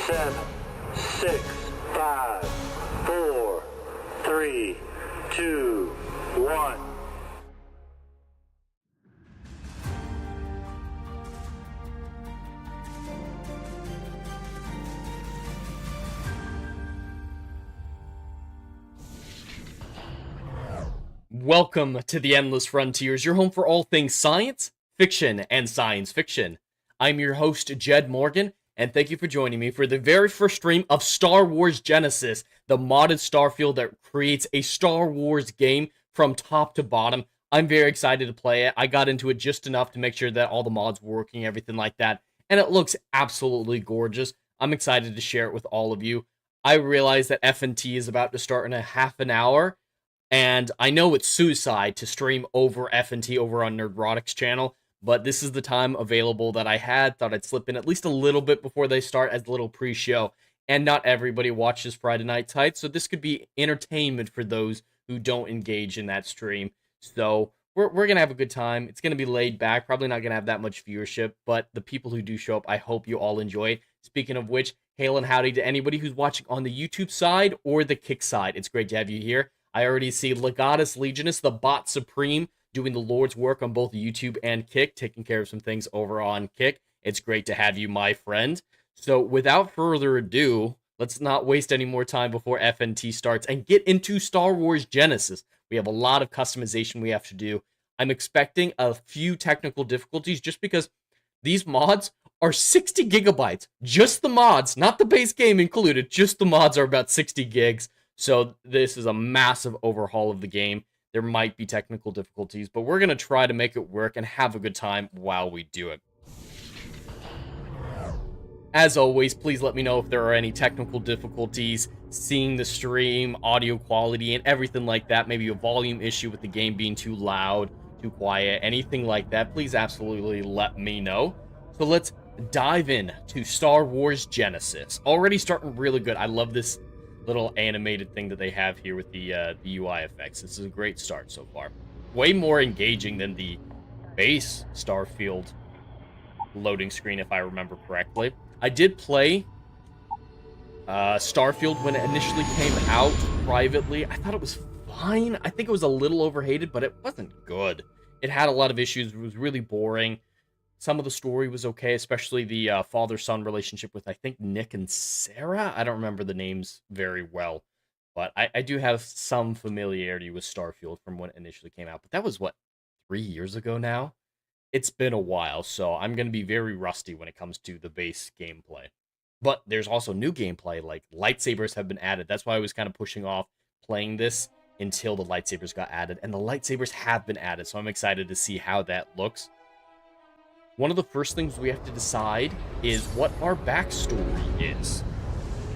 7, 6, 5, 4, 3, 2, 1. Welcome to the Endless Frontiers, your home for all things science, fiction, and science fiction. I'm your host, Jed Morgan, and thank you for joining me for the very first stream of Star Wars Genesis, the modded Starfield that creates a Star Wars game from top to bottom. I'm very excited to play it. I got into it just enough to make sure that all the mods were working, everything like that, and it looks absolutely gorgeous. I'm excited to share it with all of you. I realize that FNT is about to start in a half an hour, and I know it's suicide to stream over FNT over on Nerdrotic's channel, but this is the time available that I had. Thought I'd slip in at least a little bit before they start as a little pre-show. And not everybody watches Friday Night Tights, so this could be entertainment for those who don't engage in that stream. So we're going to have a good time. It's going to be laid back, probably not going to have that much viewership, but the people who do show up, I hope you all enjoy it. Speaking of which, hail and howdy to anybody who's watching on the YouTube side or the Kick side. It's great to have you here. I already see Legatus Legionus, the bot supreme, doing the Lord's work on both YouTube and Kick, taking care of some things over on Kick. It's great to have you, my friend. So without further ado, let's not waste any more time before FNT starts and get into Star Wars Genesis. We have a lot of customization we have to do. I'm expecting a few technical difficulties just because these mods are 60 gigabytes. Just the mods, not the base game included. Just the mods are about 60 gigs. So this is a massive overhaul of the game. There might be technical difficulties, but we're going to try to make it work and have a good time while we do it. As always, please let me know if there are any technical difficulties, seeing the stream, audio quality, and everything like that. Maybe a volume issue with the game being too loud, too quiet, anything like that. Please absolutely let me know. So let's dive in to Star Wars Genesis. Already starting really good. I love this little animated thing that they have here with the UI effects. This is a great start so far. Way more engaging than the base Starfield loading screen, if I remember correctly. I did play Starfield when it initially came out privately. I thought it was fine. I think it was a little overhated, but it wasn't good. It had a lot of issues. It was really boring. Some of the story was okay, especially the father-son relationship with, I think, Nick and Sarah. I don't remember the names very well, but I do have some familiarity with Starfield from when it initially came out. But that was, what, 3 years ago now? It's been a while, so I'm going to be very rusty when it comes to the base gameplay. But there's also new gameplay, like lightsabers have been added. That's why I was kind of pushing off playing this until the lightsabers got added. And the lightsabers have been added, so I'm excited to see how that looks. One of the first things we have to decide is what our backstory is.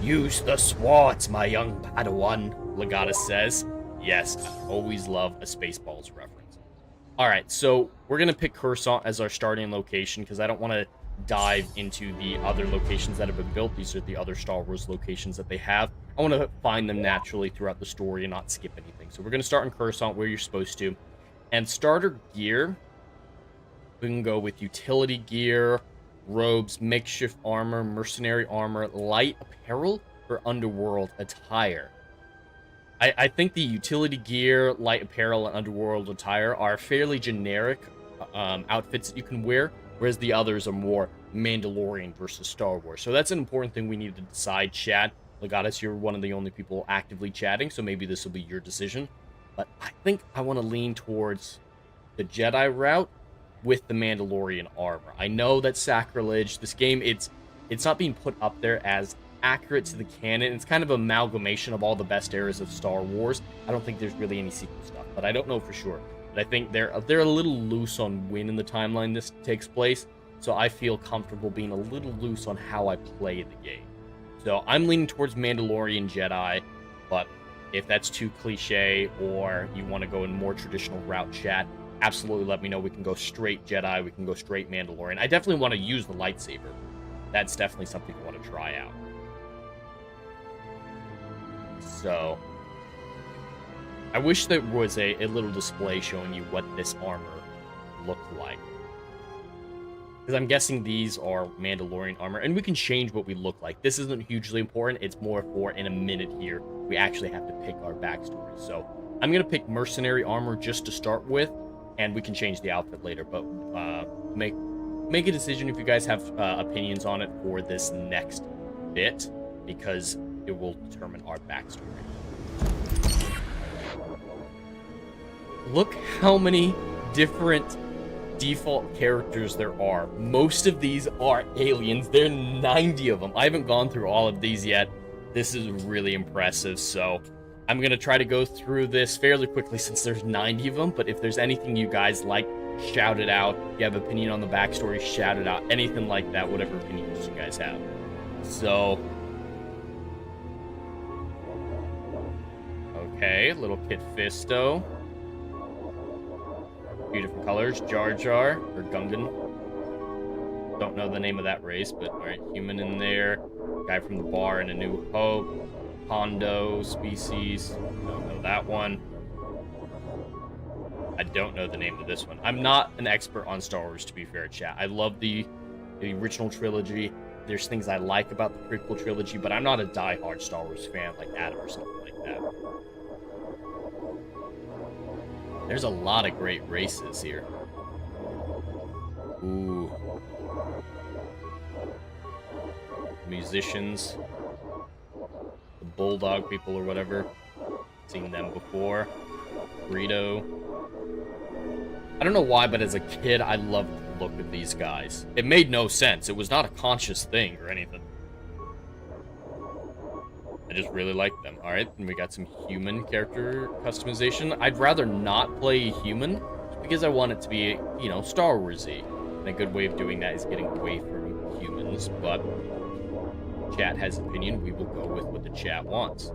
Use the swords, my young Padawan, Legatus says. Yes, I always love a Spaceballs reference. Alright, so we're going to pick Coruscant as our starting location because I don't want to dive into the other locations that have been built. These are the other Star Wars locations that they have. I want to find them naturally throughout the story and not skip anything. So we're going to start in Coruscant where you're supposed to. And starter gear, we can go with utility gear, robes, makeshift armor, mercenary armor, light apparel, or underworld attire. I think the utility gear, light apparel, and underworld attire are fairly generic outfits that you can wear, whereas the others are more Mandalorian versus Star Wars. So that's an important thing we need to decide, chat. Legatus, you're one of the only people actively chatting, so maybe this will be your decision. But I think I want to lean towards the Jedi route with the Mandalorian armor. I know that's sacrilege. This game, it's not being put up there as accurate to the canon. It's kind of an amalgamation of all the best eras of Star Wars. I don't think there's really any sequel stuff, but I don't know for sure. But I think they're a little loose on when in the timeline this takes place, so I feel comfortable being a little loose on how I play the game. So I'm leaning towards Mandalorian Jedi, but if that's too cliche or you want to go in more traditional route, chat, absolutely let me know. We can go straight Jedi, we can go straight Mandalorian. I definitely want to use the lightsaber. That's definitely something I want to try out. So I wish there was a little display showing you what this armor looked like. Because I'm guessing these are Mandalorian armor, and we can change what we look like. This isn't hugely important. It's more for in a minute here. We actually have to pick our backstory. So I'm going to pick mercenary armor just to start with, and we can change the outfit later. But make a decision if you guys have opinions on it for this next bit, because it will determine our backstory. Look how many different default characters there are. Most of these are aliens. There are 90 of them. I haven't gone through all of these yet. This is really impressive, so I'm going to try to go through this fairly quickly since there's 90 of them, but if there's anything you guys like, shout it out. If you have opinion on the backstory, shout it out. Anything like that, whatever opinions you guys have. So, okay, little Kit Fisto. Few different colors. Jar Jar or Gungan. Don't know the name of that race, but alright, human in there. Guy from the bar in A New Hope. Hondo species. Don't know that one. I don't know the name of this one. I'm not an expert on Star Wars, to be fair, chat. I love the original trilogy. There's things I like about the prequel trilogy, but I'm not a die-hard Star Wars fan like Adam or something like that. There's a lot of great races here. Ooh. Musicians. The Bulldog people or whatever. Seen them before. Burrito. I don't know why, but as a kid, I loved the look of these guys. It made no sense. It was not a conscious thing or anything. I just really like them. Alright, and we got some human character customization. I'd rather not play human, because I want it to be, you know, Star Wars-y. And a good way of doing that is getting away from humans, but chat has opinion. We will go with what the chat wants.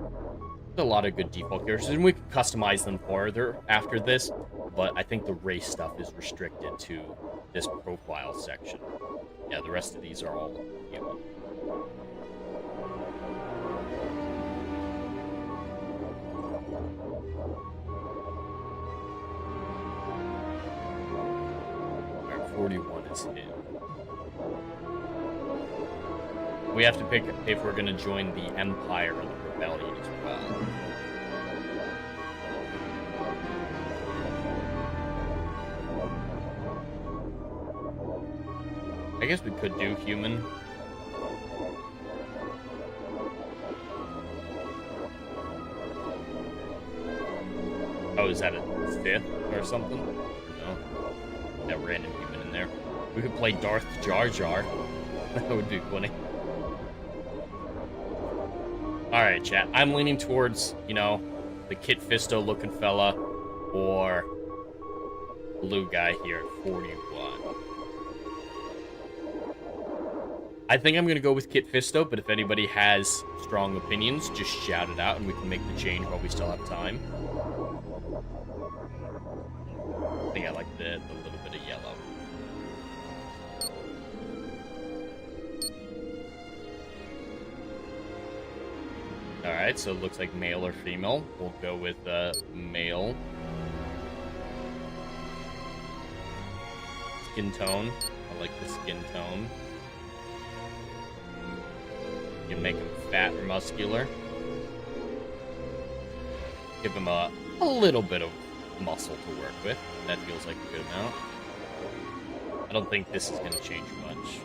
There's a lot of good default characters, and we can customize them further after this, but I think the race stuff is restricted to this profile section. Yeah, the rest of these are all human. Alright, 41 is him. We have to pick if we're going to join the Empire or the Rebellion as well. I guess we could do human. Oh, is that a 5th or something? No. That random human in there. We could play Darth Jar Jar. That would be funny. Alright, chat. I'm leaning towards, you know, the Kit Fisto looking fella or blue guy here at 41. I think I'm going to go with Kit Fisto, but if anybody has strong opinions, just shout it out and we can make the change while we still have time. I think I like the little bit of yellow. Alright, so it looks like male or female. We'll go with male. Skin tone. I like the skin tone. You can make him fat or muscular. Give him a little bit of muscle to work with. That feels like a good amount. I don't think this is going to change much.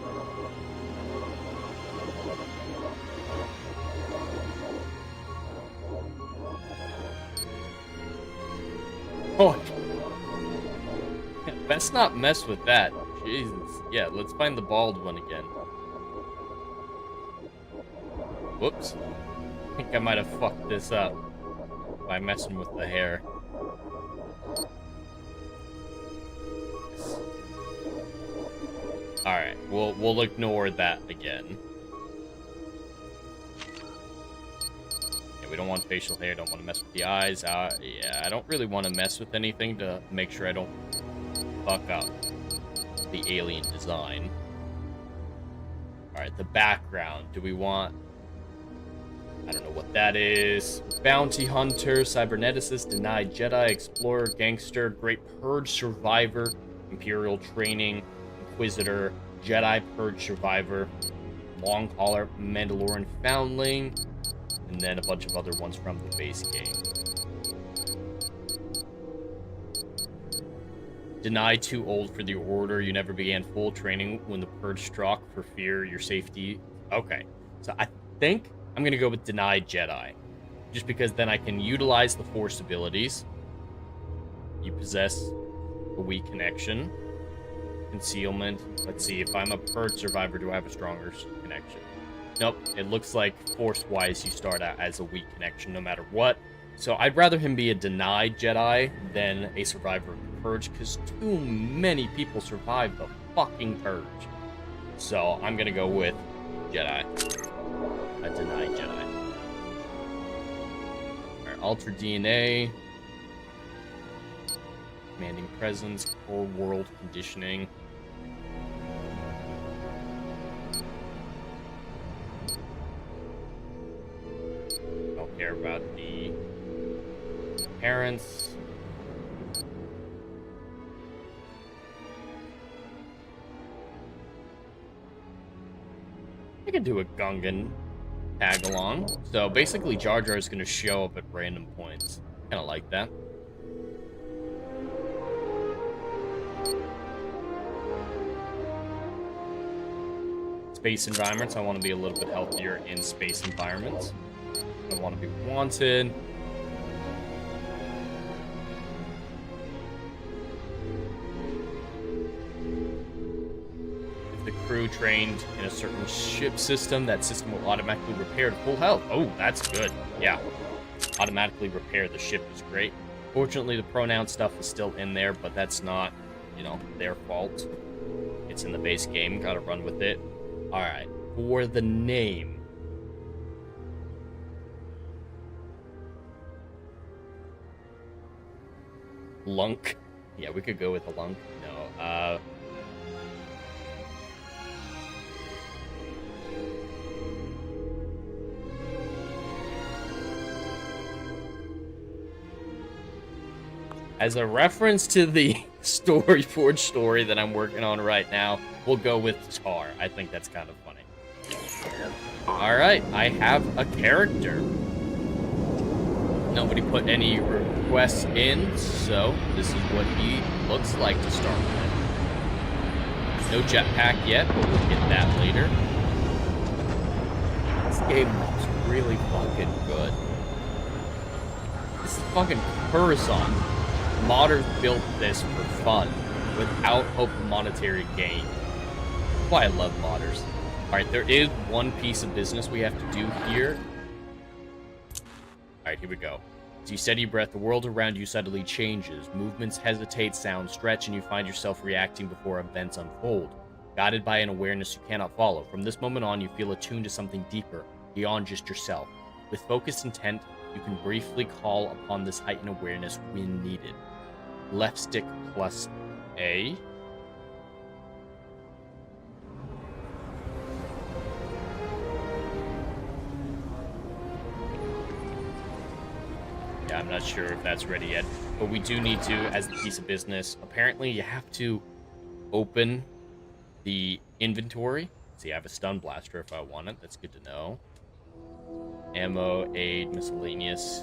Oh, let's not mess with that. Jesus. Yeah, let's find the bald one again. Whoops. I think I might have fucked this up by messing with the hair. Alright, we'll ignore that again. Yeah, we don't want facial hair, don't want to mess with the eyes. Yeah, I don't really want to mess with anything to make sure I don't fuck up the alien design. Alright, the background. Do we want... I don't know what that is. Bounty hunter, cyberneticist, denied Jedi, explorer, gangster, great purge survivor, imperial training, inquisitor, Jedi Purge Survivor, Long Hauler, Mandalorian Foundling, and then a bunch of other ones from the base game. Denied too old for the order. You never began full training when the purge struck for fear your safety. Okay, so I think I'm going to go with denied Jedi. Just because then I can utilize the Force abilities. You possess a weak connection. Concealment. Let's see, if I'm a purge survivor, do I have a stronger connection? Nope, it looks like Force-wise you start out as a weak connection no matter what. So I'd rather him be a denied Jedi than a survivor of the Purge, because too many people survive the fucking Purge. So I'm gonna go with Jedi. A denied Jedi. Alright, Alter DNA. Commanding Presence, Core World Conditioning. Don't care about the parents. I could do a Gungan tag along. So basically Jar Jar is going to show up at random points. Kind of like that. Space environments, I want to be a little bit healthier in space environments. I want to be wanted. If the crew trained in a certain ship system, that system will automatically repair to full health. Oh, that's good. Yeah. Automatically repair the ship is great. Fortunately, the pronoun stuff is still in there, but that's not, their fault. It's in the base game. Gotta run with it. Alright, for the name. Lunk. Yeah, we could go with a Lunk. No, as a reference to the Forge story that I'm working on right now, we'll go with Tar. I think that's kind of funny. Alright, I have a character. Nobody put any requests in, so this is what he looks like to start with. No jetpack yet, but we'll get that later. This game looks really fucking good. This is fucking Coruscant. Modders built this for fun, without hope of monetary gain. That's why I love modders. Alright, there is one piece of business we have to do here. Alright, here we go. As you steady your breath, the world around you suddenly changes. Movements hesitate, sounds stretch, and you find yourself reacting before events unfold. Guided by an awareness you cannot follow. From this moment on, you feel attuned to something deeper, beyond just yourself. With focused intent, you can briefly call upon this heightened awareness when needed. Left stick plus A. Yeah, I'm not sure if that's ready yet, but we do need to, as the piece of business, apparently you have to open the inventory. See, I have a stun blaster if I want it. That's good to know. Ammo, aid, miscellaneous,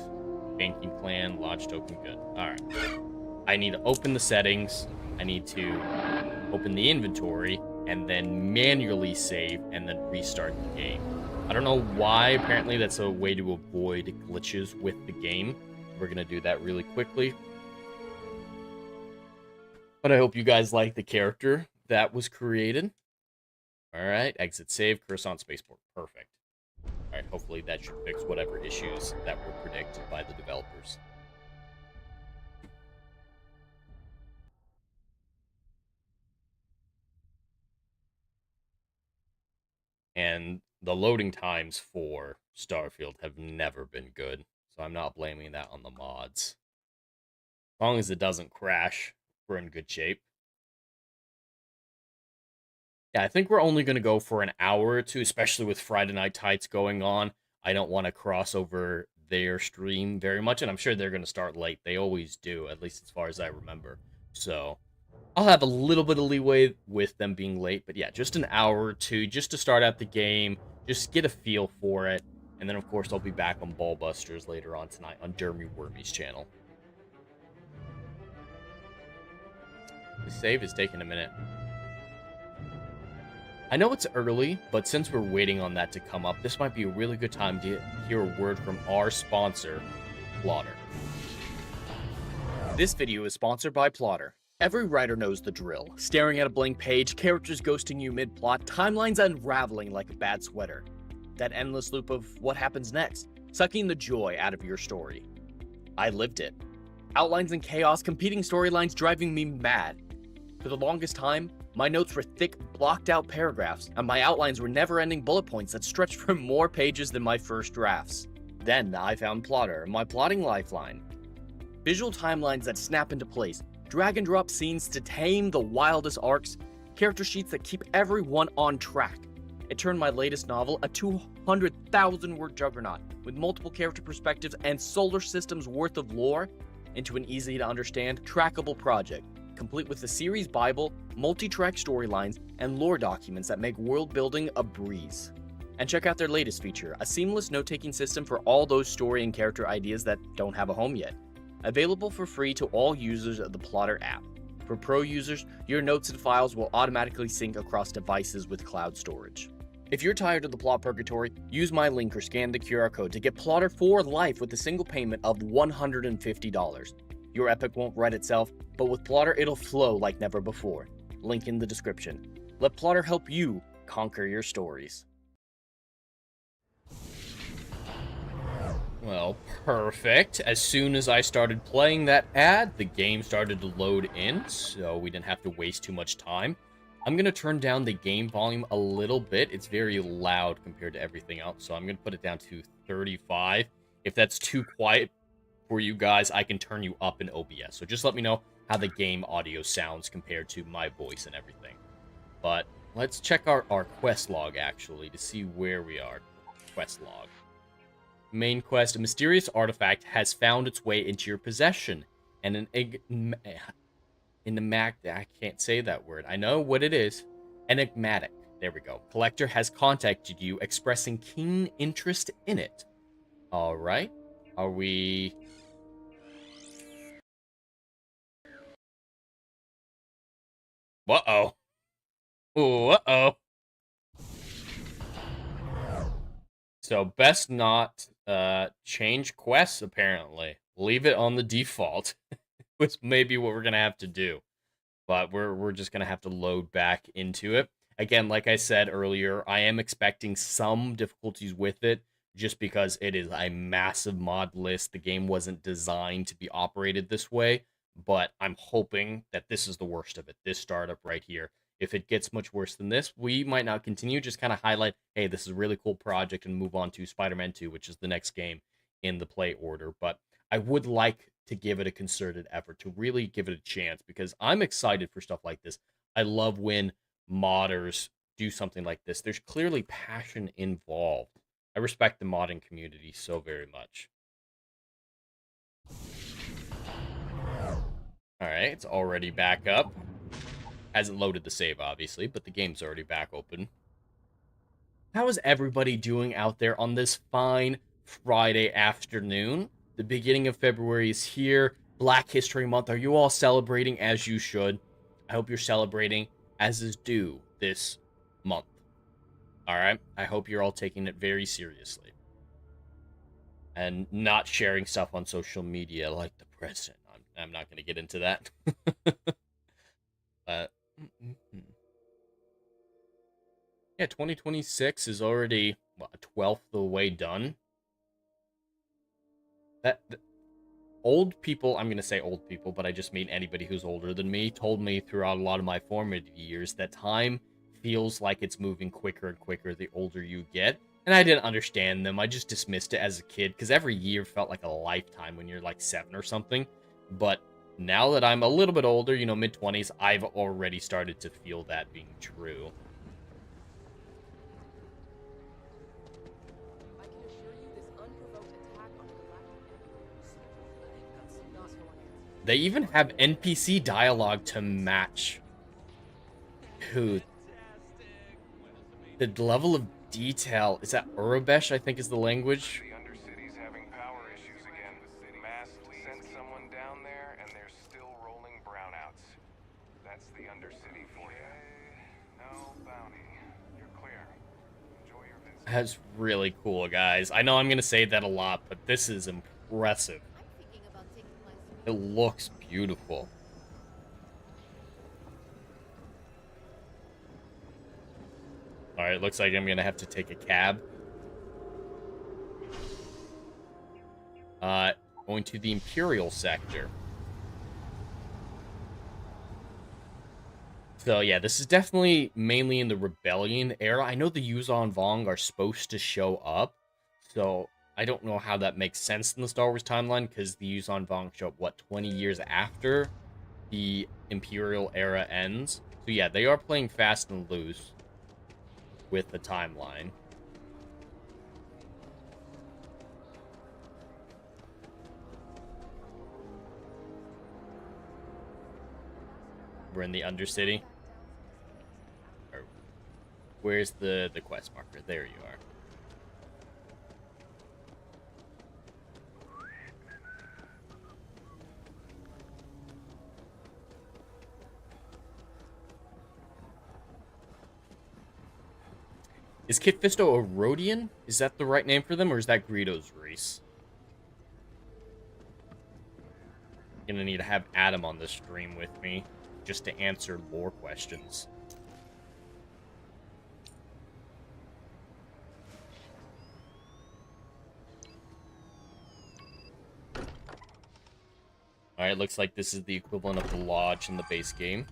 banking plan, lodge token, good. Alright. I need to open the settings, I need to open the inventory, and then manually save, and then restart the game. I don't know why, apparently that's a way to avoid glitches with the game. We're gonna do that really quickly. But I hope you guys like the character that was created. Alright, exit save, Coruscant Spaceport, perfect. Alright, hopefully that should fix whatever issues that were predicted by the developers. And the loading times for Starfield have never been good, so I'm not blaming that on the mods. As long as it doesn't crash, we're in good shape. Yeah, I think we're only going to go for an hour or two, especially with Friday Night Tights going on. I don't want to cross over their stream very much, and I'm sure they're going to start late. They always do, at least as far as I remember. So, I'll have a little bit of leeway with them being late, but yeah, just an hour or two just to start out the game, just get a feel for it, and then of course I'll be back on Ballbusters later on tonight on Jeremy Wormy's channel. The save is taking a minute. I know it's early, but since we're waiting on that to come up, this might be a really good time to hear a word from our sponsor, Plotter. This video is sponsored by Plotter. Every writer knows the drill. Staring at a blank page, characters ghosting you mid-plot, timelines unraveling like a bad sweater. That endless loop of what happens next, sucking the joy out of your story. I lived it. Outlines and chaos, competing storylines driving me mad. For the longest time, my notes were thick, blocked-out paragraphs, and my outlines were never-ending bullet points that stretched for more pages than my first drafts. Then I found Plotter, my plotting lifeline. Visual timelines that snap into place, drag-and-drop scenes to tame the wildest arcs, character sheets that keep everyone on track. It turned my latest novel, a 200,000-word juggernaut, with multiple character perspectives and solar systems worth of lore, into an easy-to-understand, trackable project, complete with the series Bible, multi-track storylines, and lore documents that make world-building a breeze. And check out their latest feature, a seamless note-taking system for all those story and character ideas that don't have a home yet. Available for free to all users of the Plotter app. For pro users, your notes and files will automatically sync across devices with cloud storage. If you're tired of the plot purgatory, use my link or scan the QR code to get Plotter for life with a single payment of $150. Your epic won't write itself, but with Plotter it'll flow like never before. Link in the description. Let Plotter help you conquer your stories. Well, perfect. As soon as I started playing that ad, the game started to load in, so we didn't have to waste too much time. I'm going to turn down the game volume a little bit. It's very loud compared to everything else, so I'm going to put it down to 35. If that's too quiet for you guys, I can turn you up in OBS. So just let me know how the game audio sounds compared to my voice and everything. But let's check our quest log, actually, to see where we are. Quest log. Main quest, a mysterious artifact has found its way into your possession. And I can't say that word. I know what it is. Enigmatic. There we go. Collector has contacted you, expressing keen interest in it. Alright. Are we... Uh-oh. Uh-oh. So, best not change quests, apparently. Leave it on the default. Which may be what we're going to have to do. But we're just going to have to load back into it. Again, like I said earlier, I am expecting some difficulties with it, just because it is a massive mod list. The game wasn't designed to be operated this way, but I'm hoping that this is the worst of it, this startup right here. If it gets much worse than this, we might not continue, just kind of highlight, hey, this is a really cool project, and move on to Spider-Man 2, which is the next game in the play order. But I would like to give it a concerted effort, to really give it a chance, because I'm excited for stuff like this. I love when modders do something like this. There's clearly passion involved. I respect the modding community so very much. Alright, it's already back up. Hasn't loaded the save, obviously, but the game's already back open. How is everybody doing out there on this fine Friday afternoon? The beginning of February is here. Black History Month. Are you all celebrating as you should? I hope you're celebrating as is due this month. Alright? I hope you're all taking it very seriously. And not sharing stuff on social media like the president. I'm not going to get into that. Yeah, 2026 is already, what, a 12th of the way done? Old people, I'm going to say old people, but I just mean anybody who's older than me, told me throughout a lot of my formative years that time feels like it's moving quicker and quicker the older you get. And I didn't understand them. I just dismissed it as a kid, because every year felt like a lifetime when you're like 7 or something. But now that I'm a little bit older, you know, mid-20s, I've already started to feel that being true. They even have NPC dialogue to match. Dude, the level of detail. Is that Urubesh, I think is the language? The Undercity's having power issues again. Mass sent someone down there, and they're still rolling brownouts. That's the Undercity for you. No bounty. You're clear. Enjoy your visit. That's really cool, guys. I know I'm going to say that a lot, but this is impressive. It looks beautiful. Alright, looks like I'm going to have to take a cab. Going to the Imperial sector. So, yeah, this is definitely mainly in the Rebellion era. I know the Yuuzhan Vong are supposed to show up, so I don't know how that makes sense in the Star Wars timeline, because the Yuuzhan Vong show up, what, 20 years after the Imperial era ends? So, yeah, they are playing fast and loose with the timeline. We're in the Undercity. Where's the quest marker? There you are. Is Kit Fisto a Rhodian? Is that the right name for them, or is that Greedo's race? I'm gonna need to have Adam on the stream with me, just to answer lore questions. Alright, looks like this is the equivalent of the Lodge in the base game.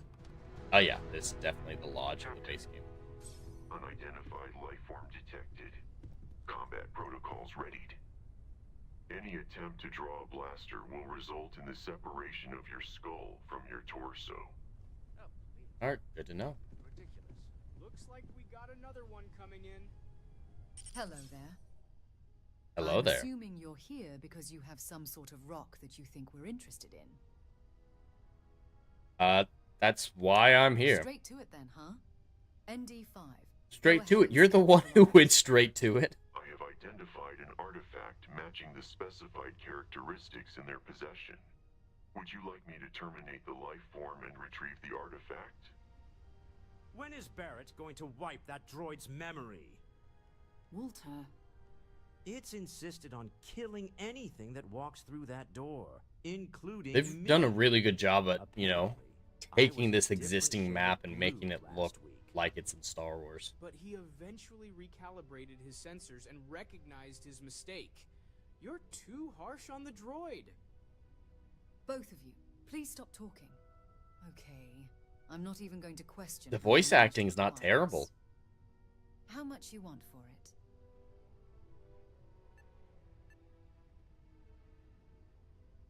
Oh yeah, this is definitely the Lodge in the base game. Unidentified life form detected. Combat protocols readied. Any attempt to draw a blaster will result in the separation of your skull from your torso. Alright, good to know. Ridiculous. Looks like we got another one coming in. Hello there. Hello there. I'm assuming you're here because you have some sort of rock that you think we're interested in. That's why I'm here. Straight to it then, huh? ND5. Straight to it. You're the one who went straight to it. I have identified an artifact matching the specified characteristics in their possession. Would you like me to terminate the life form and retrieve the artifact? When is Barrett going to wipe that droid's memory? Walter. It's insisted on killing anything that walks through that door, including They've me. done a really good job at, you know, taking I was this a different existing shade map of and making blue it last look week. like it's in Star Wars. But he eventually recalibrated his sensors and recognized his mistake. You're too harsh on the droid. Both of you, please stop talking. Okay, I'm not even going to question. The how voice much acting's it not requires. terrible. How much you want for it?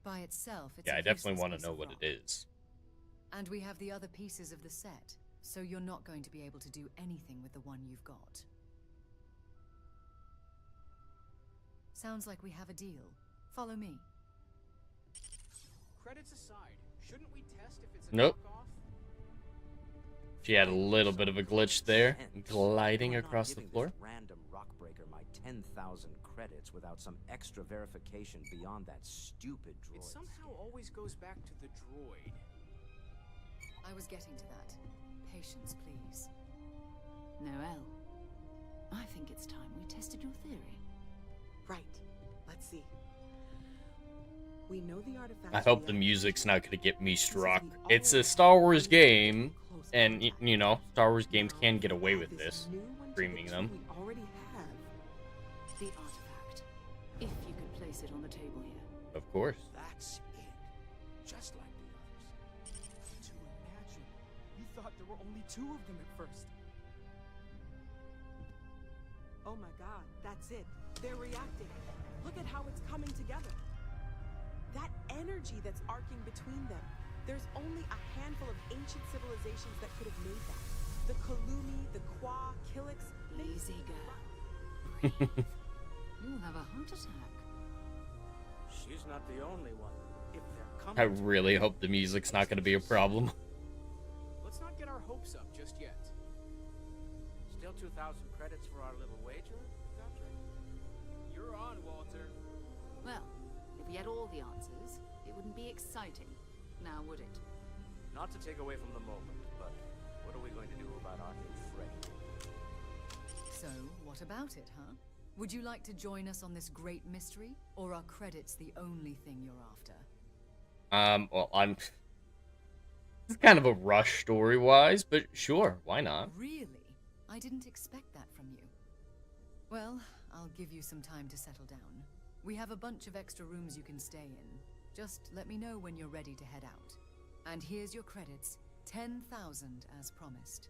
By itself, it's Yeah, a I definitely useless want to piece know of what rock. it is. And we have the other pieces of the set, so you're not going to be able to do anything with the one you've got. Sounds like we have a deal. Follow me. Credits aside, shouldn't we test if it's a Nope. knockoff? She had a little bit of a glitch there, gliding You're not across the giving floor. this random rock breaker my 10,000 credits without some extra verification beyond that stupid droid. It somehow always goes back to the droid. I was getting to that. Patience, please. Noel, I think it's time we tested your theory. Right. Let's see. We know the artifact. I hope the music's not going to get me struck. It's a Star Wars game, and, you know, Star Wars games can get away with this, streaming them. We already have The artifact. If you could place it on the table here. Of course. That's it. Just like the others. To imagine, you thought there were only two of them at first. Oh my god, that's it. They're reacting. Look at how it's coming together. That energy that's arcing between them. There's only a handful of ancient civilizations that could have made that. The Kalumi, the Kwa, Kilix. Easy, girl. You'll have a heart attack. She's not the only one. if they're coming. I really hope the music's not going to be a problem. Let's not get our hopes up just yet. Still 2,000 credits for our little wager, Doctor? You're on, Walter. Well, if we had all the answers, it wouldn't be exciting, now would it? Not to take away from the moment, but what are we going to do about our new friend? So, what about it, huh? Would you like to join us on this great mystery? Or are credits the only thing you're after? Well, it's kind of a rush story-wise, but sure, why not? Really? I didn't expect that from you. Well, I'll give you some time to settle down. We have a bunch of extra rooms you can stay in. Just let me know when you're ready to head out. And here's your credits, 10,000 as promised.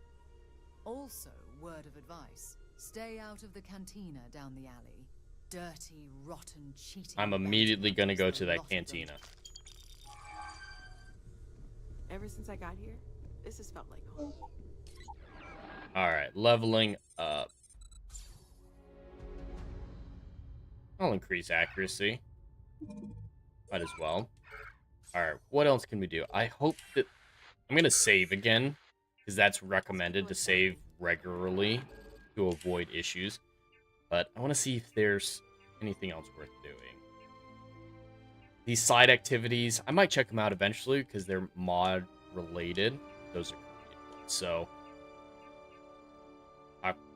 Also, word of advice, stay out of the cantina down the alley. Dirty, rotten, cheating... I'm immediately gonna go to that cantina. Ever since I got here, this has felt like home. Alright, leveling up. I'll increase accuracy. Might as well. Alright, what else can we do? I hope that... I'm gonna save again, because that's recommended to save regularly to avoid issues. But I want to see if there's anything else worth doing. These side activities, I might check them out eventually, because they're mod related. Those are completed ones, so...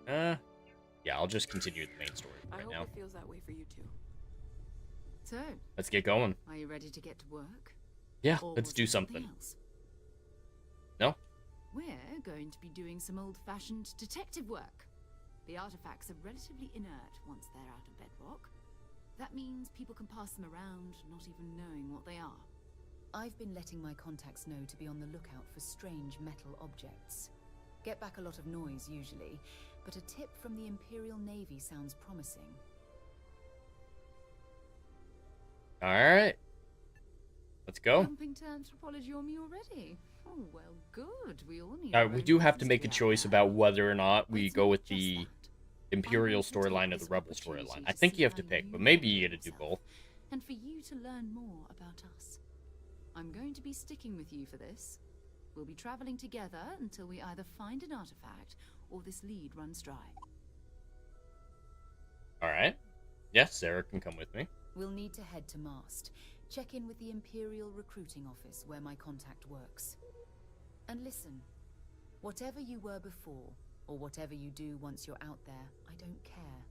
yeah, I'll just continue the main story right now. I hope it feels that way for you too. So, Let's get going. are you ready to get to work? Yeah, Or let's was do it something. else? No? We're going to be doing some old-fashioned detective work. The artifacts are relatively inert once they're out of bedrock. That means people can pass them around, not even knowing what they are. I've been letting my contacts know to be on the lookout for strange metal objects. Get back a lot of noise, usually, but a tip from the Imperial Navy sounds promising. Alright. Let's go. Jumping to anthropology on me already? Oh, well, good. We all need We do have to make a choice about whether or not we go with the Imperial storyline or the Rebel storyline. I think you have to pick, but maybe you get to do both. And for you to learn more about us. I'm going to be sticking with you for this. We'll be traveling together until we either find an artifact or this lead runs dry. Alright. Yes, Sarah can come with me. We'll need to head to Mast. Check in with the Imperial Recruiting Office where my contact works. And listen, whatever you were before, or whatever you do once you're out there, I don't care.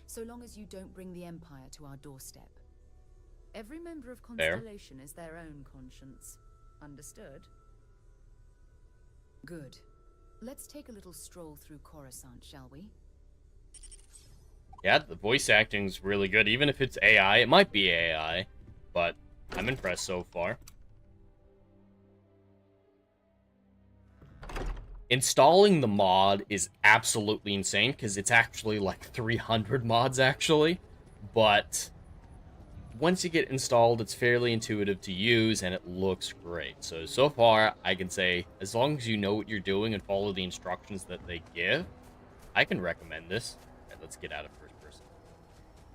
So long as you don't bring the Empire to our doorstep. Every member of Constellation is their own conscience. Understood? Good. Let's take a little stroll through Coruscant, shall we? Yeah, the voice acting's really good. Even if it's AI, it might be AI, but I'm impressed so far. Installing the mod is absolutely insane, because it's actually like 300 mods, actually. But once you get installed, it's fairly intuitive to use, and it looks great. So far, I can say, as long as you know what you're doing and follow the instructions that they give, I can recommend this. All right, let's get out of first person.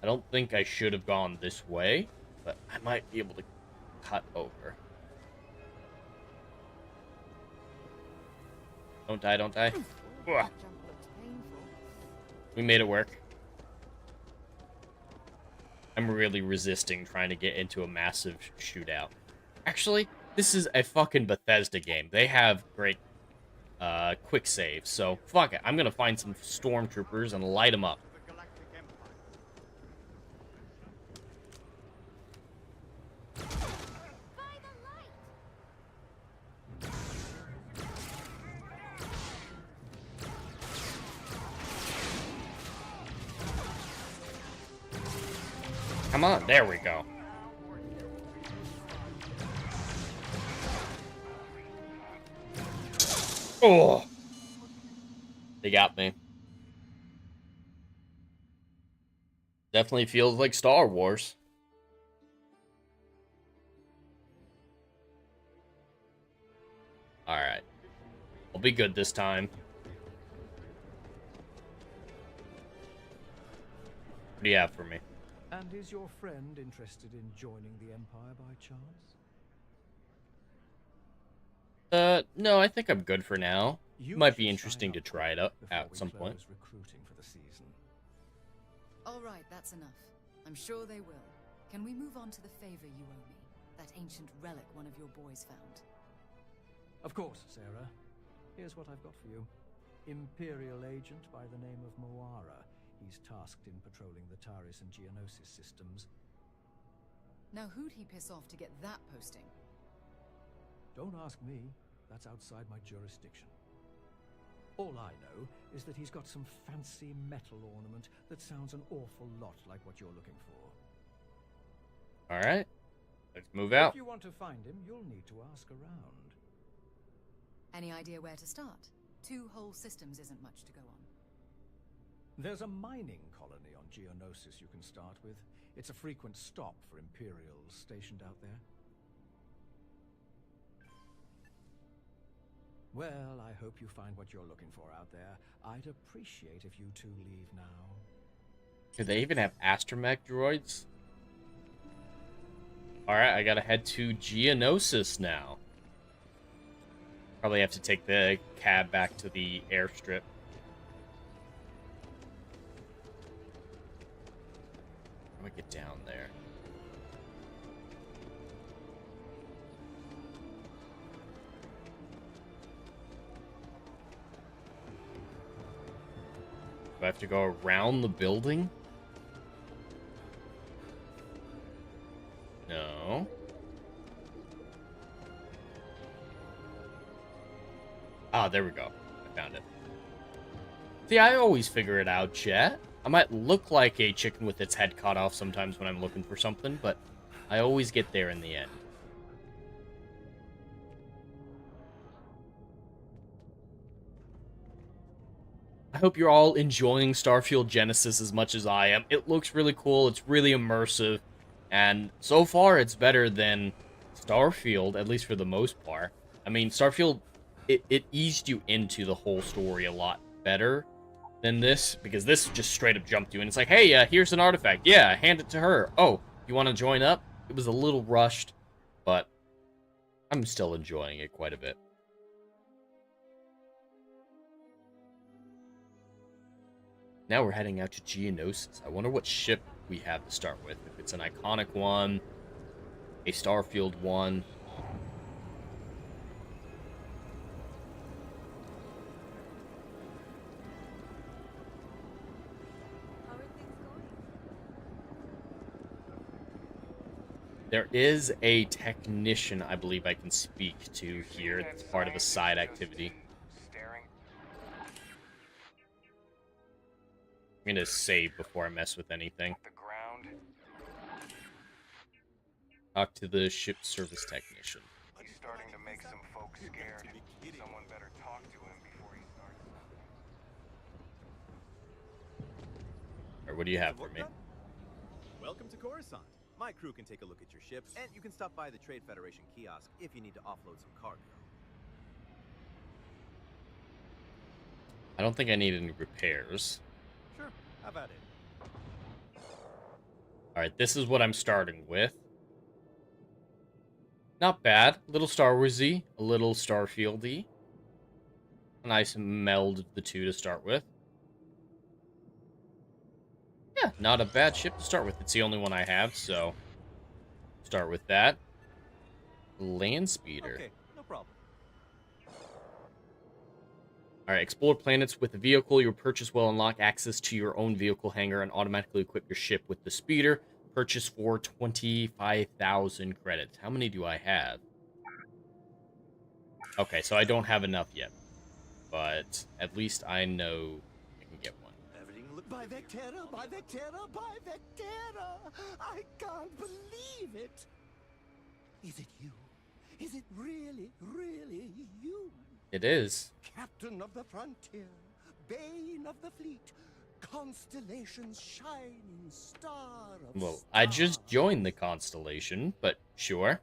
I don't think I should have gone this way, but I might be able to cut over. Don't die, don't die. Ugh. We made it work. I'm really resisting trying to get into a massive shootout. Actually, this is a fucking Bethesda game. They have great quick saves, so fuck it. I'm gonna find some stormtroopers and light them up. Come on, there we go. Oh! They got me. Definitely feels like Star Wars. Alright. I'll be good this time. What do you have for me? And is your friend interested in joining the Empire by chance? No, I think I'm good for now. You Might be should interesting sign to up try it quick out before at we some point. close recruiting for the season. All right, that's enough. I'm sure they will. Can we move on to the favor you owe me? That ancient relic one of your boys found. Of course, Sarah. Here's what I've got for you. Imperial agent by the name of Moara. He's tasked in patrolling the Taris and Geonosis systems. Now who'd he piss off to get that posting? Don't ask me. That's outside my jurisdiction. All I know is that he's got some fancy metal ornament that sounds an awful lot like what you're looking for. Alright. Let's move out. If you want to find him, you'll need to ask around. Any idea where to start? 2 whole systems isn't much to go on. There's a mining colony on Geonosis you can start with. It's a frequent stop for Imperials stationed out there. Well, I hope you find what you're looking for out there. I'd appreciate if you two leave now. Do they even have astromech droids? Alright, I gotta head to Geonosis now. Probably have to take the cab back to the airstrip. How do I get down there? Do I have to go around the building? No. Ah, there we go. I found it. See, I always figure it out, chat. I might look like a chicken with its head cut off sometimes when I'm looking for something, but I always get there in the end. I hope you're all enjoying Starfield Genesis as much as I am. It looks really cool, it's really immersive, and so far it's better than Starfield, at least for the most part. I mean, Starfield, it eased you into the whole story a lot better than this, because this just straight up jumped you, and it's like, hey, here's an artifact. Yeah, hand it to her. Oh, you want to join up? It was a little rushed, but I'm still enjoying it quite a bit. Now we're heading out to Geonosis. I wonder what ship we have to start with. If it's an iconic one, a Starfield one. How are things going? There is a technician I believe I can speak to here. It's part of a side activity. I'm gonna save before I mess with anything. Talk to the ship service technician. He's starting to make some folks scared. Someone better talk to him before he starts. Or what do you have for me? Welcome to Coruscant. My crew can take a look at your ship, and you can stop by the Trade Federation kiosk if you need to offload some cargo. I don't think I need any repairs. Sure, how about it? Alright, this is what I'm starting with. Not bad. A little Star Wars-y, a little Starfield-y. A nice meld of the two to start with. Yeah, not a bad ship to start with. It's the only one I have, so start with that. Land speeder. Okay, no problem. Alright, explore planets with the vehicle. Your purchase will unlock access to your own vehicle hangar and automatically equip your ship with the speeder. Purchase for 25,000 credits. How many do I have? Okay, so I don't have enough yet. But at least I know I can get one. By Vectera, by Vectera, by Vectera! I can't believe it! Is it you? Is it really, really you? It is. Captain of the frontier, bane of the fleet, Constellation's shining star of Well, I just joined the Constellation, but sure.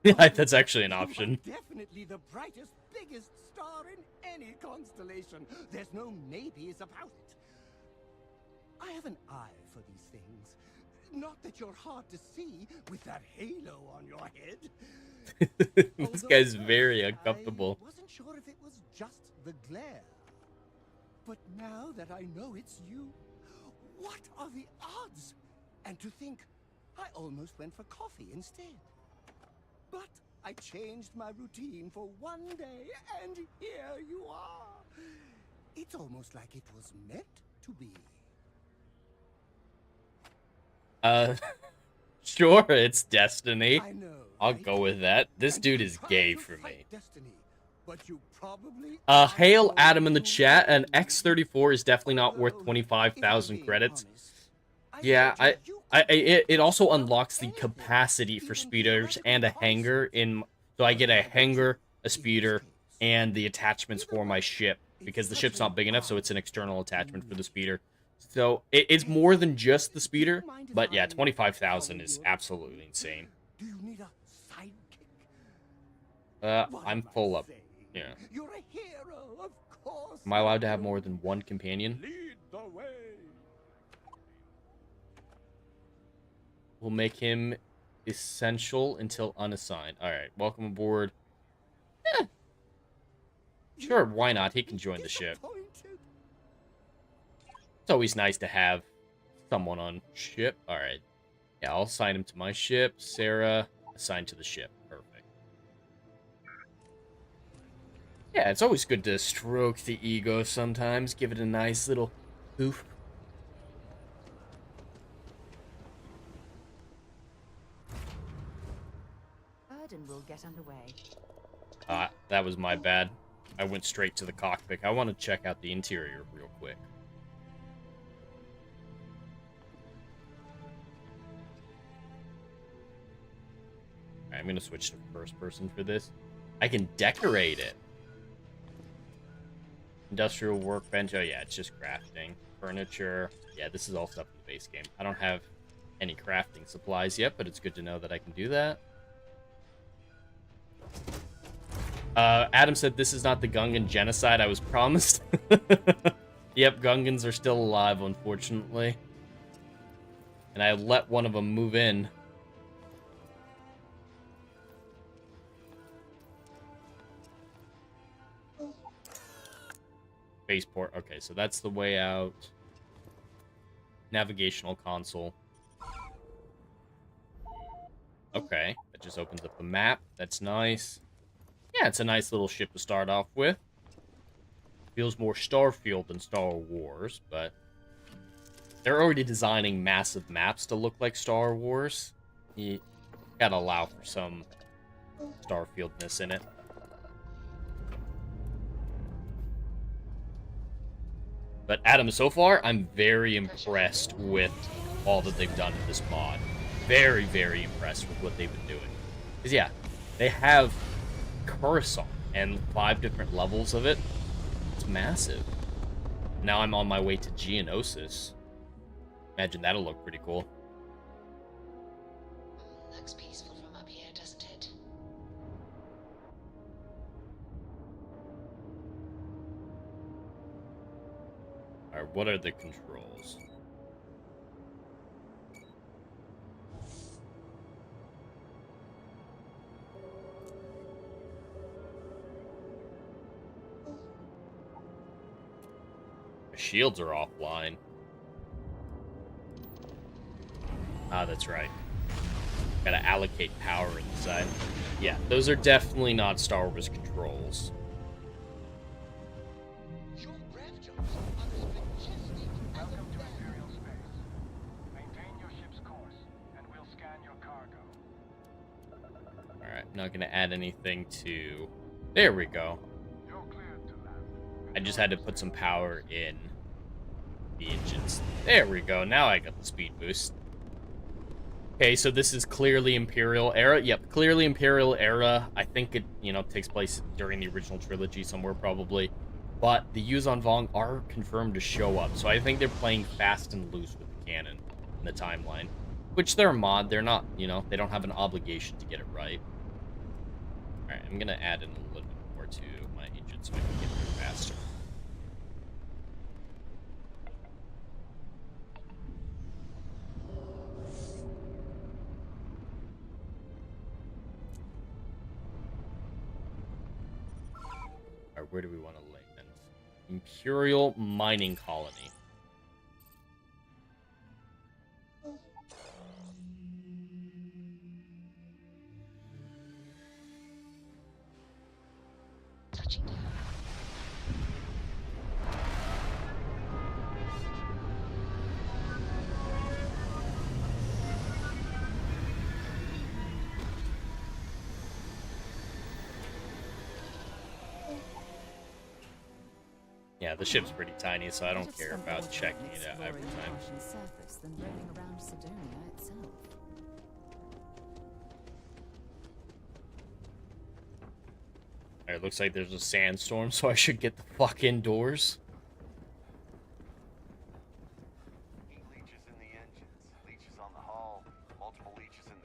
Yeah, that's actually an option. You are definitely the brightest, biggest star in any constellation. There's no maybes about it. I have an eye for these things. Not that you're hard to see with that halo on your head. This guy's very uncomfortable. I wasn't sure if it was just the glare. But now that I know it's you, what are the odds? And to think, I almost went for coffee instead. But I changed my routine for one day, and here you are. It's almost like it was meant to be. Sure, it's destiny. I know, I'll go with that. This dude is gay for me. Destiny, but you probably Hail Adam in the chat, and X34 is definitely not worth 25,000 credits. Yeah, it also unlocks the capacity for speeders and a hangar in, so I get a hangar, a speeder, and the attachments for my ship, because the ship's not big enough, so it's an external attachment for the speeder. So it's more than just the speeder, but yeah, 25,000 is absolutely insane. Do you need a sidekick? I'm full up. Yeah. You're a hero, of course. Am I allowed to have more than one companion? Lead the way. We'll make him essential until unassigned. Alright, welcome aboard. Eh. Sure, why not? He can join the ship. It's always nice to have someone on ship. Alright. Yeah, I'll assign him to my ship. Sarah, assigned to the ship. Perfect. Yeah, it's always good to stroke the ego sometimes. Give it a nice little oof. And we'll get underway. That was my bad. I went straight to the cockpit. I want to check out the interior real quick. Alright, I'm going to switch to first person for this. I can decorate it. Industrial workbench. Oh, yeah, it's just crafting. Furniture. Yeah, this is all stuff in the base game. I don't have any crafting supplies yet, but it's good to know that I can do that. Adam said this is not the Gungan genocide I was promised. Yep, Gungans are still alive, unfortunately. And I let one of them move in. Spaceport. Okay, so that's the way out. Navigational console. Okay, that just opens up the map. That's nice. Yeah, it's a nice little ship to start off with. Feels more Starfield than Star Wars, but they're already designing massive maps to look like Star Wars. You gotta allow for some Starfieldness in it. But Adam, so far, I'm very impressed with all that they've done in this mod. Very, very impressed with what they've been doing. Because, yeah, they have Coruscant and 5 different levels of it. It's massive. Now I'm on my way to Geonosis. Imagine that'll look pretty cool. Looks peaceful from up here, doesn't it? Alright, what are the controls? Shields are offline. Ah, that's right. Gotta allocate power inside. Yeah, those are definitely not Star Wars controls. Welcome to Imperial space. Maintain your ship's course, and we'll scan your cargo. Alright, I'm not gonna add anything to... There we go. You're cleared to land. I just had to put some power in the engines. There we go. Now I got the speed boost. Okay, so this is clearly Imperial era. Yep, clearly Imperial era. I think it, takes place during the original trilogy somewhere probably. But the Yuuzhan Vong are confirmed to show up. So I think they're playing fast and loose with the canon and the timeline. Which they're a mod. They're not, they don't have an obligation to get it right. Alright, I'm going to add in a little bit more to my engine so I can get through faster. where do we want to land? Imperial mining colony. Touching down. Yeah, the ship's pretty tiny, so I don't care about checking it out every time. Surface than roaming around Sidonia itself. Alright, looks like there's a sandstorm, so I should get the fuck indoors.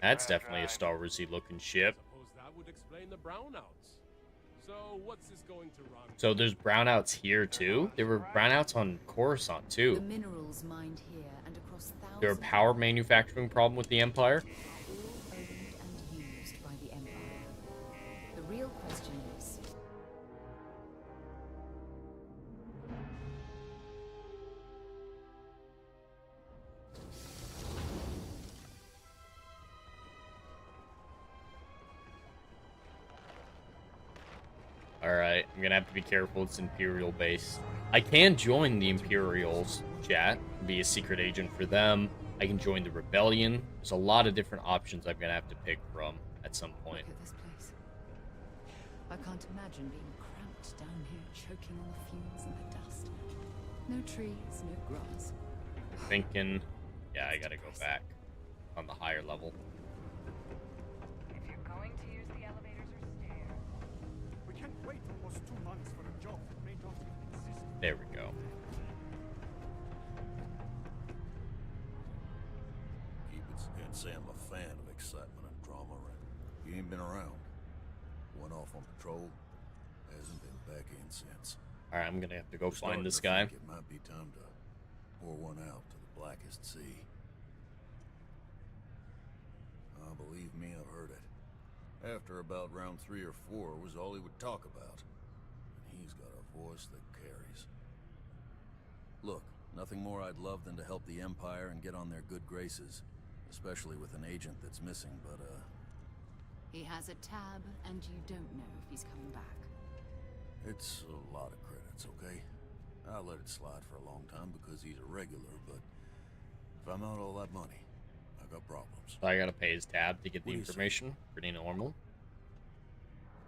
That's definitely a Star Wars-y looking ship. Suppose that would explain the brownouts. So what's this going to run? So there's brownouts here too? There were brownouts on Coruscant too. The minerals mined here and across thousands. There a power manufacturing problem with the Empire? All owned and used by the Empire. The real question is, Alright, I'm gonna have to be careful. It's Imperial base. I can join the Imperials chat, be a secret agent for them. I can join the Rebellion. There's a lot of different options I'm gonna have to pick from at some point. look at this place. I can't imagine being cramped down here, choking on the fumes and the dust. No trees, no grass. Thinking, yeah, I gotta go back on the higher level. If you're going to use the elevators or stairs. We can't wait almost 2 months for a job that may not even exist. There we go. Keep it and say I'm a fan of excitement and drama. You ain't been around. Went off on patrol. Hasn't been back in since. Alright, I'm gonna have to go We're find starting this to guy. think it might be time to pour one out to the blackest sea. Believe me, I've heard it. After about round 3 or 4 was all he would talk about. And he's got a voice that carries. Look, nothing more I'd love than to help the Empire and get on their good graces. Especially with an agent that's missing, but He has a tab, and you don't know if he's coming back. it's a lot of credits, okay? I'll let it slide for a long time because he's a regular, but if I'm out all that money, I got problems. So I gotta pay his tab to get the What do you say? information. Pretty normal.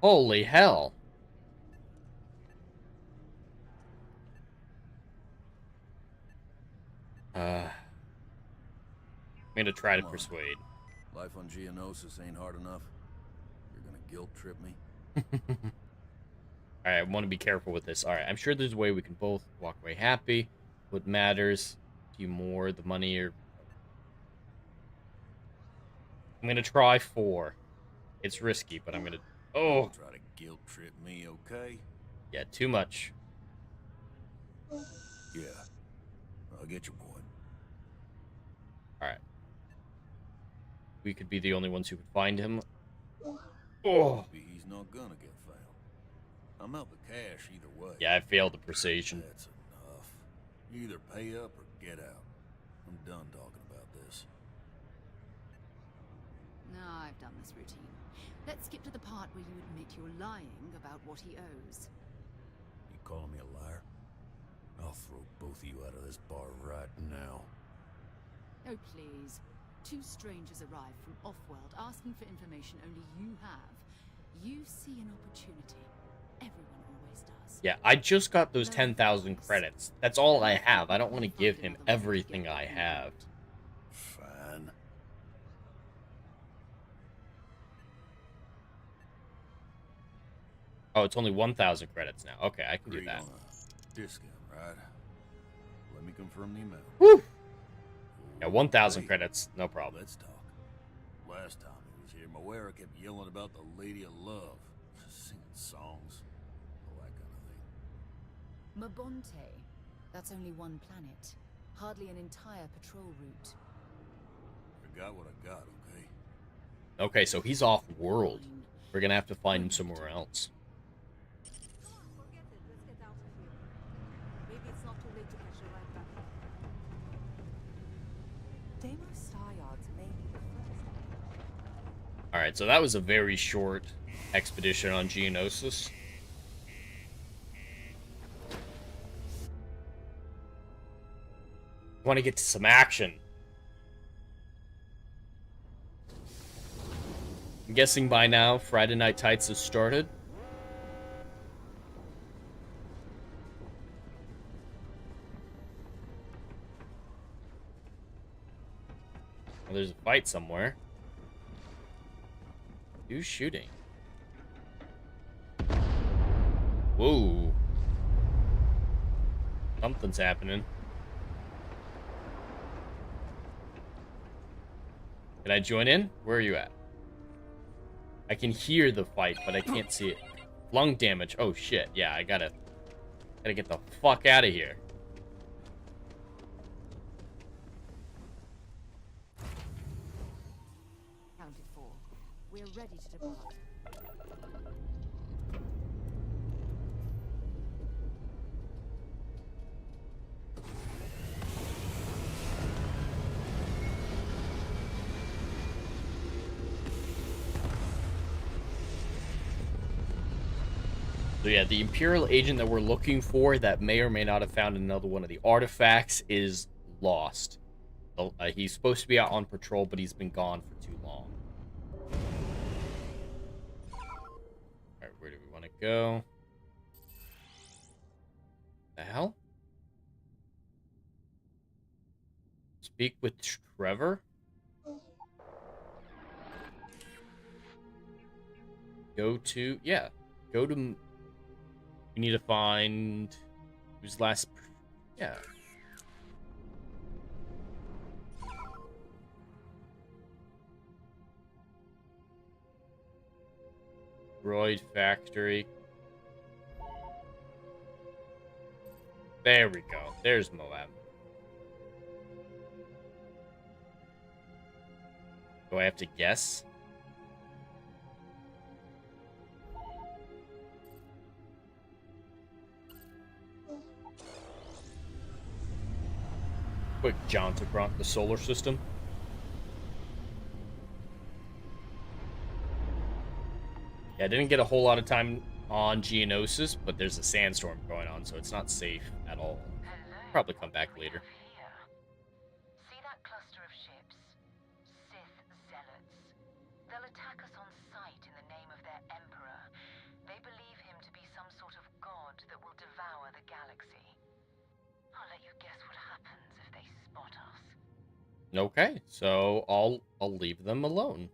Holy hell! I'm gonna try to Come on. persuade. Life on Geonosis ain't hard enough. You're gonna guilt trip me? Alright, I want to be careful with this. Alright, I'm sure there's a way we can both walk away happy. What matters to you more, the money or... I'm gonna try 4. It's risky, but I'm gonna... Oh! Try to guilt trip me, okay? Yeah, too much. Yeah. I'll get your point. Alright. We could be the only ones who could find him. Oh! Maybe he's not gonna get found. I'm out the cash either way. Yeah, I failed the persuasion. That's enough. You either pay up or get out. I'm done talking about this. No, I've done this routine. Let's skip to the part where you admit you're lying about what he owes. You calling me a liar? I'll throw both of you out of this bar right now. Oh, please. 2 strangers arrive from off-world asking for information only you have. You see an opportunity. Everyone always does. Yeah, I just got those 10,000 credits. That's all I have. I don't want to give him everything I have. Fine. Oh, it's only 1,000 credits now. Okay, I can do Agreed that. on a discount, right? Let me confirm the amount. Woo! Yeah, 1,000 credits. No problem. Let's talk. Last time he was here, Moera kept yelling about the Lady of Love. Singing songs. All that kind of thing. Mabonte. That's only one planet. Hardly an entire patrol route. Forgot what I got, okay? Okay, so he's off-world. We're gonna have to find him somewhere else. Alright, so that was a very short expedition on Geonosis. Want to get to some action. I'm guessing by now Friday Night Tights has started. Well, there's a fight somewhere. Who's shooting? Whoa. Something's happening. Can I join in? Where are you at? I can hear the fight, but I can't see it. Lung damage. Oh shit. Yeah, I gotta get the fuck out of here. Counted for. We're ready to depart. So yeah, the Imperial agent that we're looking for that may or may not have found another one of the artifacts is lost. He's supposed to be out on patrol, but he's been gone for too long. Alright, where do we want to go? The hell? Speak with Trevor? Go to... Yeah. Go to... We need to find who's last. Yeah. Droid factory. There we go. There's Moab. Do I have to guess? Quick jaunt across the solar system. Yeah, I didn't get a whole lot of time on Geonosis, but there's a sandstorm going on, so it's not safe at all. Probably come back later. See that cluster of ships? Sith zealots. They'll attack us on sight in the name of their emperor. They believe him to be some sort of god that will devour the galaxy. I'll let you guess what happens if they spot us. Okay, so I'll leave them alone.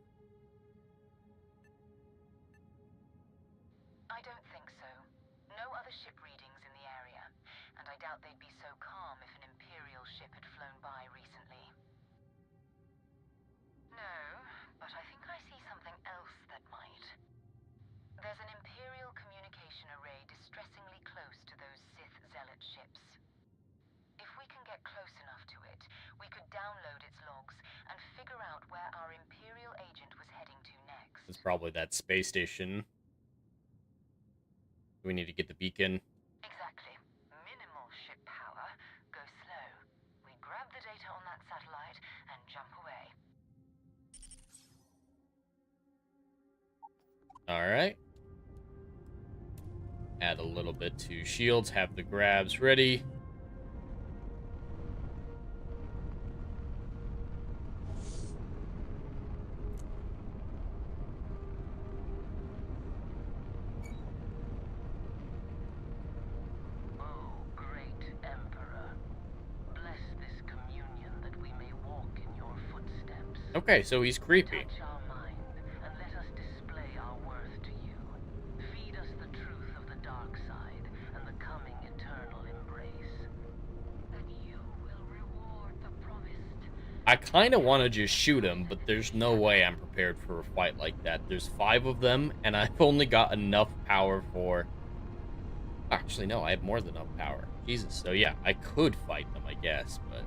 I don't think so. No other ship readings in the area, and I doubt they'd be so calm if an Imperial ship had flown by recently. No, but I think I see something else that might. There's an Imperial communication array distressingly close to those Sith zealot ships. If we can get close enough to it, we could download its logs and figure out where our Imperial agent was heading to next. It's probably that space station. We need to get the beacon. Exactly. Minimal ship power. Go slow. We grab the data on that satellite and jump away. Alright. Add a little bit to shields. Have the grabs ready. Okay, so he's creepy. Touch our mind and let us display our worth to you. Feed us the truth of the dark side and the coming eternal embrace. That you will reward the promised. I kind of want to just shoot him, but there's no way I'm prepared for a fight like that. There's 5 of them, and I've only got enough power for... Actually, no, I have more than enough power. Jesus. So yeah, I could fight them, I guess, but...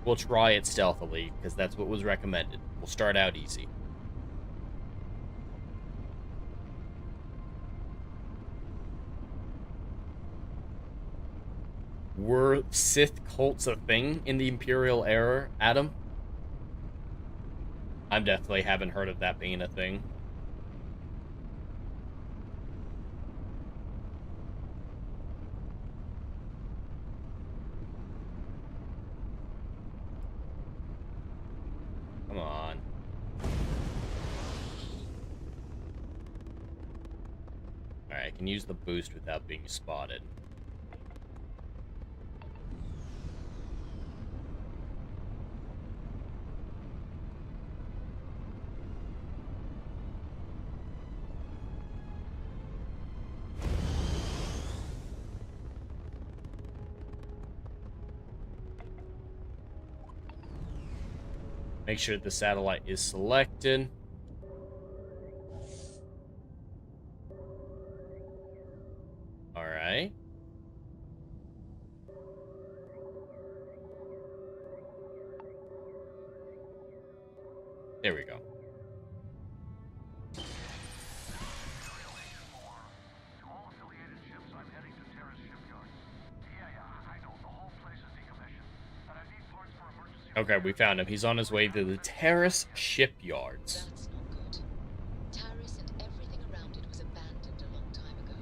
We'll try it stealthily, because that's what was recommended. We'll start out easy. Were Sith cults a thing in the Imperial era, Adam? I'm definitely haven't heard of that being a thing. Come on. Alright, I can use the boost without being spotted. Make sure the satellite is selected. Alright. There we go. Okay, we found him. He's on his way to the terrace shipyards. That's not good. Taris and everything around it was abandoned a long time ago,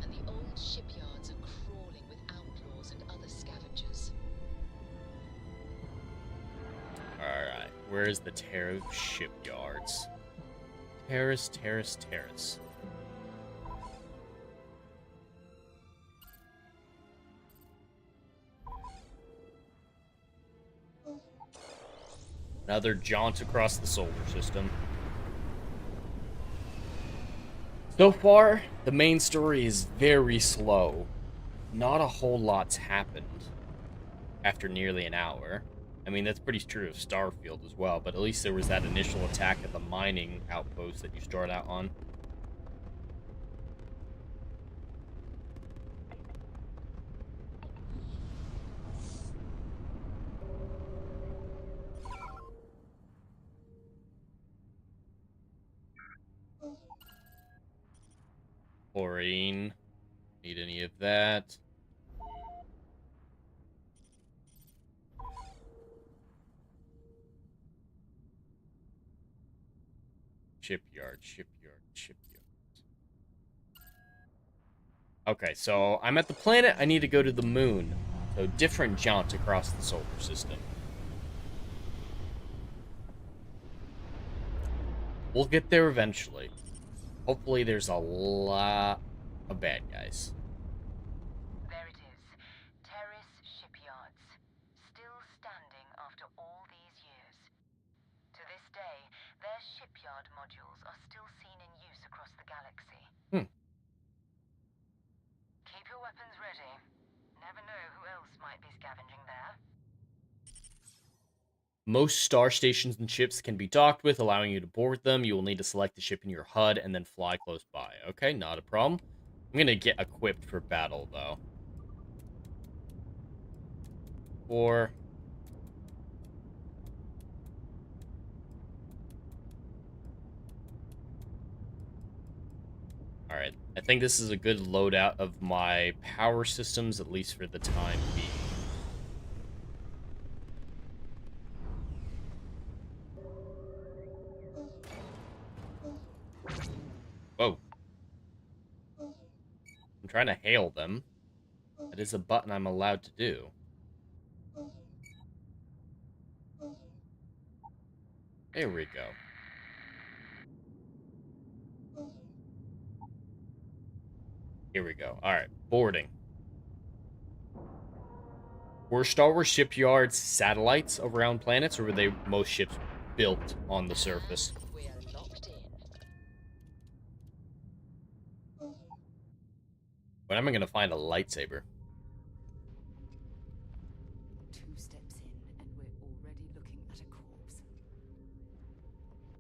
and the old shipyards are crawling with outlaws and other scavengers. Alright, where is the terrace shipyards? Terrace. Another jaunt across the solar system. So far, the main story is very slow. Not a whole lot's happened after nearly an hour. I mean, that's pretty true of Starfield as well, but at least there was that initial attack at the mining outpost that you start out on. Chlorine. Need any of that. Shipyard. Okay, so I'm at the planet. I need to go to the moon. So different jaunt across the solar system. We'll get there eventually. Hopefully there's a lot of bad guys. There it is. Terrace Shipyards. Still standing after all these years. To this day, their shipyard modules are still seen in use across the galaxy. Keep your weapons ready. Never know who else might be scavenging there. Most star stations and ships can be docked with, allowing you to board them. You will need to select the ship in your HUD and then fly close by. Okay, not a problem. I'm going to get equipped for battle, though. Alright, I think this is a good loadout of my power systems, at least for the time being. Whoa. I'm trying to hail them. That is a button I'm allowed to do. There we go. Here we go. Alright, boarding. Were Star Wars shipyards satellites around planets, or were they most ships built on the surface? When am I going to find a lightsaber? 2 steps in, and we're already looking at a corpse.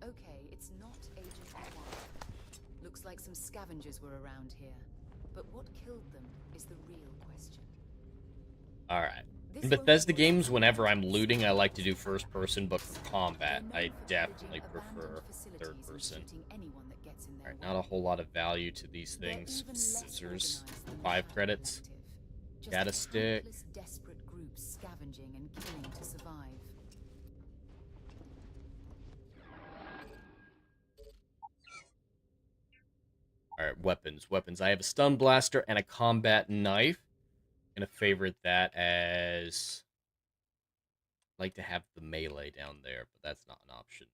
Okay, it's not Agent 1. Looks like some scavengers were around here. But what killed them is the real question. Alright. In Bethesda games, whenever I'm looting, I like to do first person, but for combat, I definitely prefer third person. Alright, not a whole lot of value to these things. Scissors, 5 credits. Data stick. Desperate groups scavenging and killing to survive. Alright, weapons. Weapons. I have a stun blaster and a combat knife. I'm gonna favorite that as... I'd like to have the melee down there, but that's not an option.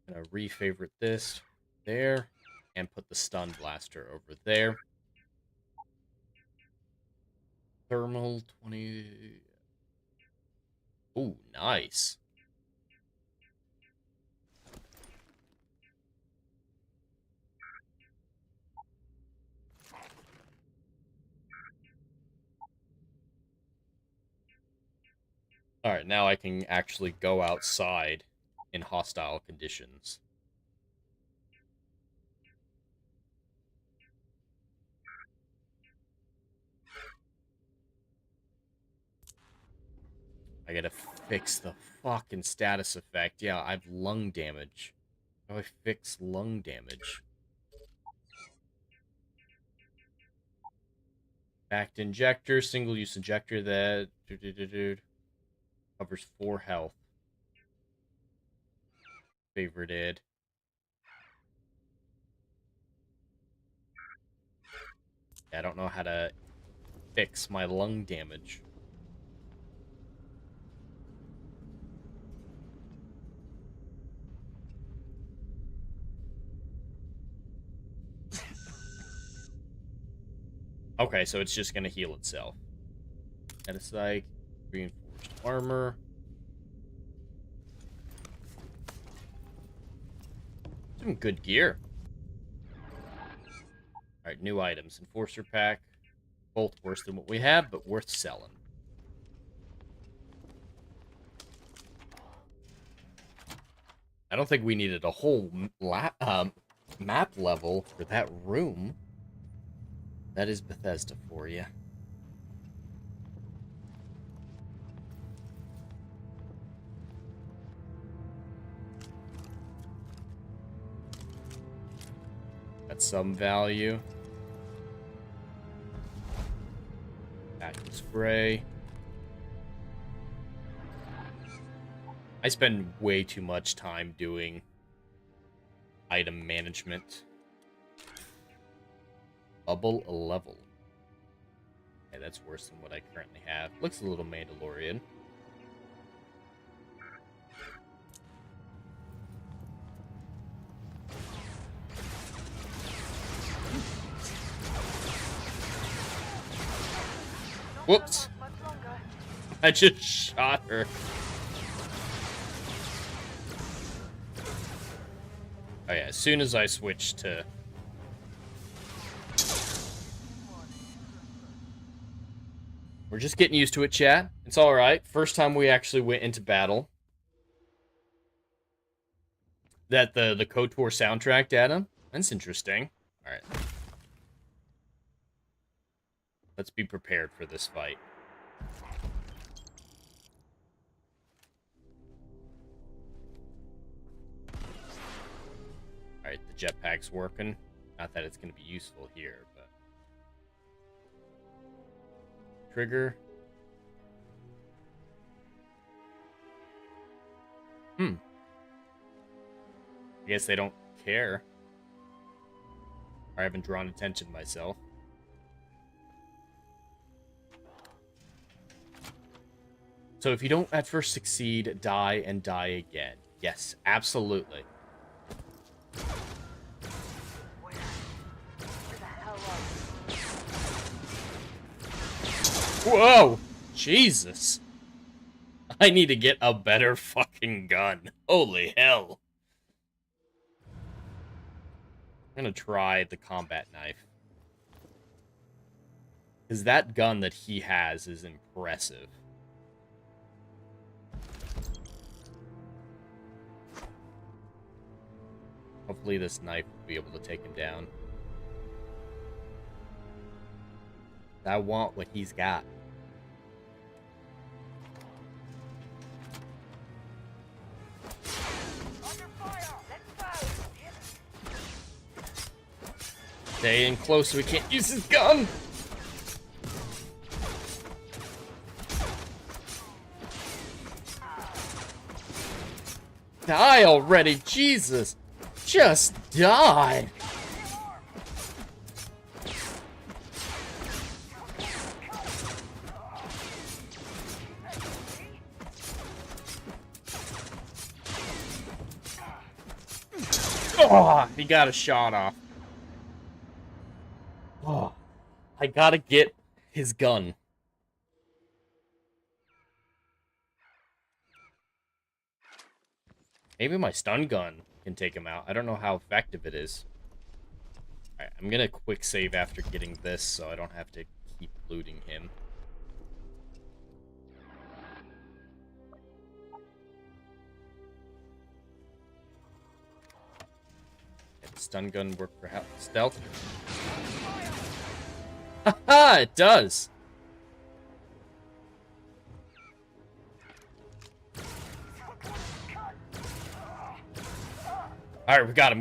I'm gonna re-favorite this there, and put the stun blaster over there. Thermal 20... Ooh, nice. Alright, now I can actually go outside in hostile conditions. I gotta fix the fucking status effect. Yeah, I have lung damage. How do I fix lung damage? Backed injector, single-use injector that... covers 4 health. Favorited. I don't know how to fix my lung damage. Okay, so it's just gonna heal itself. And it's like reinforced armor. Some good gear. Alright, new items. Enforcer pack. Both worse than what we have, but worth selling. I don't think we needed a whole map level for that room. That is Bethesda for you. Got some value. Vacuum spray. I spend way too much time doing item management. Bubble a level. Okay, that's worse than what I currently have. Looks a little Mandalorian. Whoops. I just shot her. Oh yeah, as soon as I switch to... We're just getting used to it, chat. It's alright. First time we actually went into battle. That the KOTOR soundtrack data. That's interesting. Alright. Let's be prepared for this fight. Alright, the jetpack's working. Not that it's going to be useful here, but... Trigger. I guess they don't care. I haven't drawn attention to myself. So if you don't at first succeed, die and die again. Yes, absolutely. Whoa! Jesus. I need to get a better fucking gun. Holy hell. I'm gonna try the combat knife. Because that gun that he has is impressive. Hopefully this knife will be able to take him down. I want what he's got. Stay in close so we can't use his gun! Die already, Jesus! Just die! Oh, he got a shot off. Oh, I gotta get his gun. Maybe my stun gun can take him out. I don't know how effective it is. Alright, I'm gonna quick save after getting this so I don't have to keep looting him. Yeah, the stun gun work for stealth? Haha, it does! Alright, we got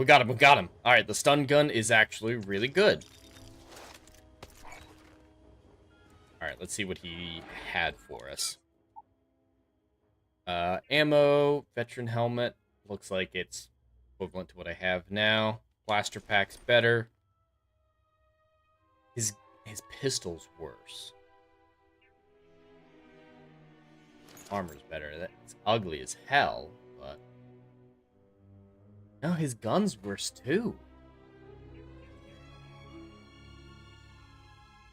him. Alright, the stun gun is actually really good. Alright, let's see what he had for us. Ammo, veteran helmet. Looks like it's equivalent to what I have now. Blaster pack's better. His pistol's worse. Armor's better. That's ugly as hell, but... No, his gun's worse too.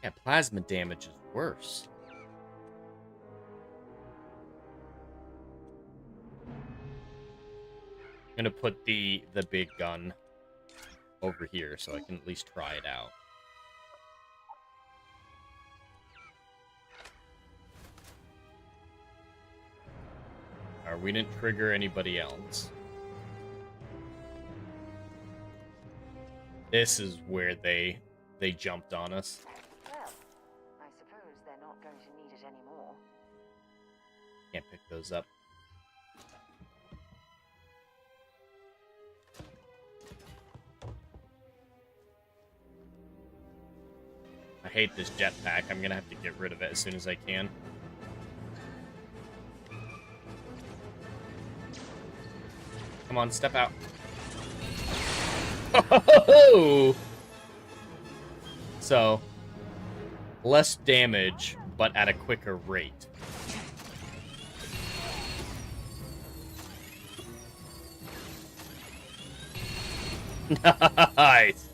Yeah, plasma damage is worse. I'm gonna put the big gun over here so I can at least try it out. Alright, we didn't trigger anybody else. This is where they jumped on us. Well, I suppose they're not going to need it anymore. Can't pick those up. I hate this jetpack. I'm gonna have to get rid of it as soon as I can. Come on, step out. Oh! So, less damage, but at a quicker rate. Nice!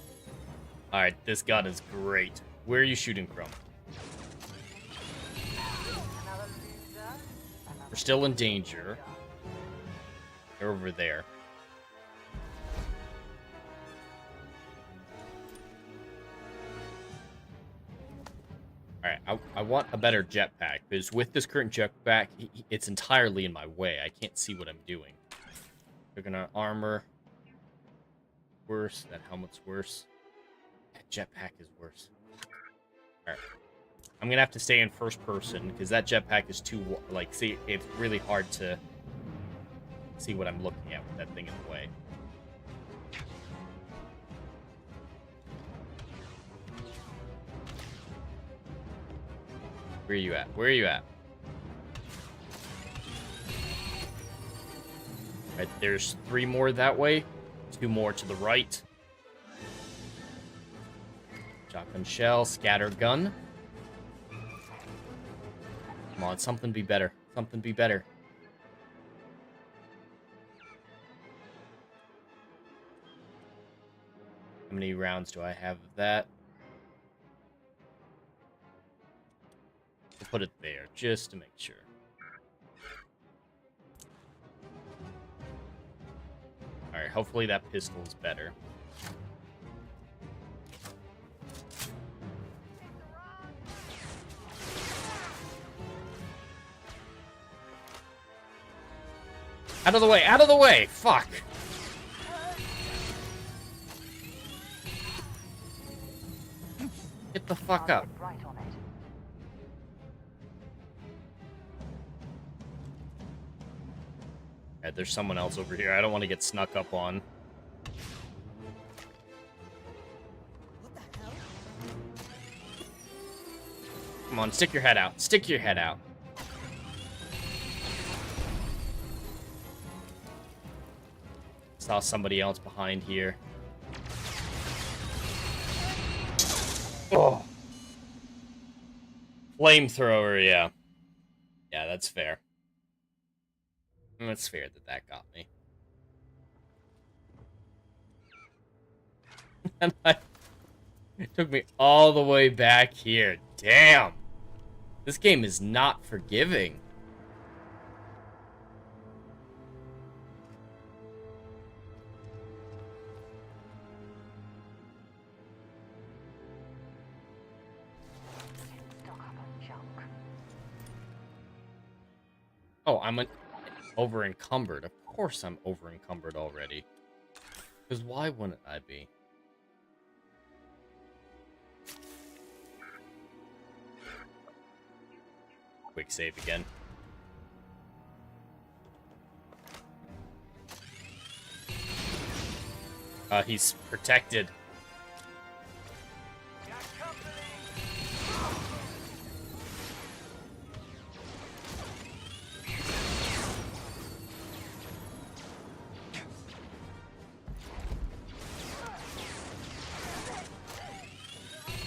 Alright, this gun is great. Where are you shooting from? We're still in danger. They're over there. Alright, I want a better jetpack, because with this current jetpack, it's entirely in my way. I can't see what I'm doing. They're gonna armor. Worse. That helmet's worse. That jetpack is worse. Alright. I'm gonna have to stay in first person, because that jetpack is too, like, see, it's really hard to see what I'm looking at with that thing in the way. Where are you at? Where are you at? Right, there's 3 more that way. 2 more to the right. Shotgun shell, scatter gun. Come on, something be better. Something be better. How many rounds do I have of that? We'll put it there, just to make sure. Alright, hopefully that pistol is better. Out of the way! Out of the way! Fuck! Get the fuck up. Yeah, there's someone else over here. I don't want to get snuck up on. Come on, stick your head out. Stick your head out. Saw somebody else behind here. Oh. Flamethrower, yeah. Yeah, that's fair. That's fair that got me. And it took me all the way back here. Damn. This game is not forgiving. Oh, I'm over encumbered. Of course I'm over encumbered already. Because why wouldn't I be? Quick save again. He's protected.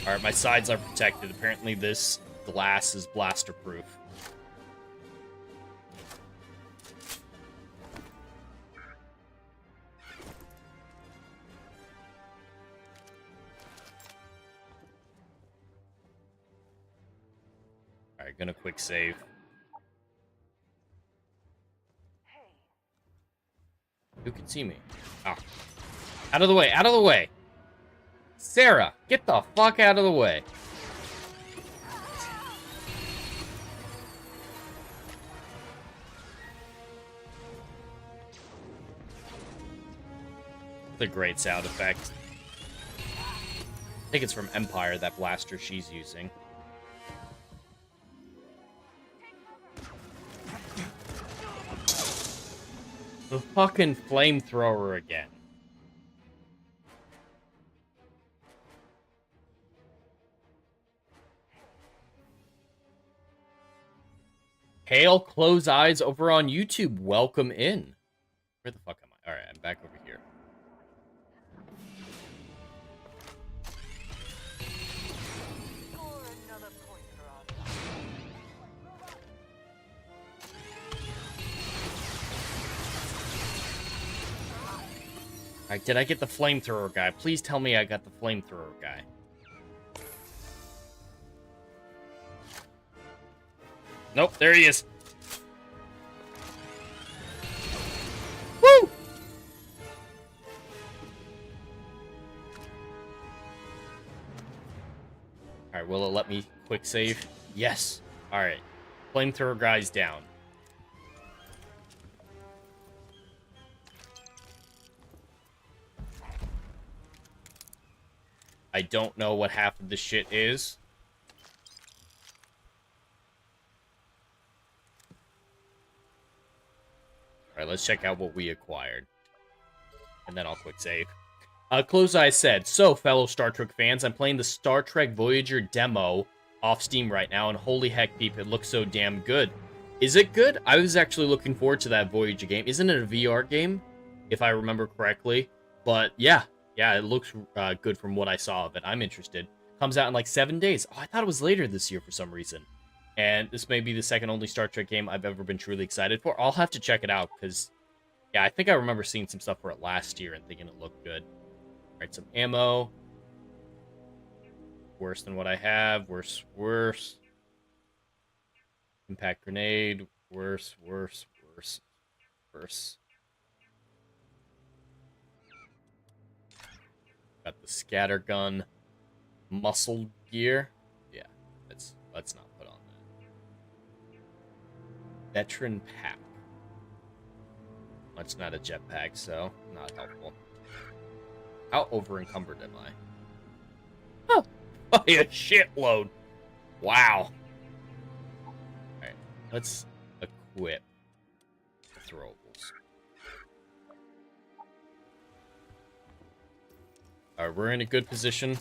Alright, my sides are protected. Apparently this glass is blaster proof. Alright, gonna quick save. Who can see me? Oh. Out of the way, out of the way! Sarah, get the fuck out of the way. It's a great sound effect. I think it's from Empire, that blaster she's using. The fucking flamethrower again. Pale Close Eyes over on YouTube. Welcome in. Where the fuck am I? Alright, I'm back over here. Alright, did I get the flamethrower guy? Please tell me I got the flamethrower guy. Nope, there he is. Woo! Alright, will it let me quick save? Yes. Alright. Flamethrower guy's down. I don't know what half of this shit is. Alright, let's check out what we acquired. And then I'll quick save. Close Eyes said, so, fellow Star Trek fans, I'm playing the Star Trek Voyager demo off Steam right now, and holy heck, peep, it looks so damn good. Is it good? I was actually looking forward to that Voyager game. Isn't it a VR game? If I remember correctly. But, yeah, it looks good from what I saw of it. I'm interested. Comes out in like 7 days. Oh, I thought it was later this year for some reason. And this may be the second only Star Trek game I've ever been truly excited for. I'll have to check it out, because, yeah, I think I remember seeing some stuff for it last year and thinking it looked good. Alright, some ammo. Worse than what I have. Worse. Impact grenade. Worse. Got the scatter gun. Muscle gear. Yeah, let's not put on that. Veteran pack. That's not a jetpack, so not helpful. How over encumbered am I? Oh, a shitload. Wow. Alright, let's equip the throwables. Alright, we're in a good position.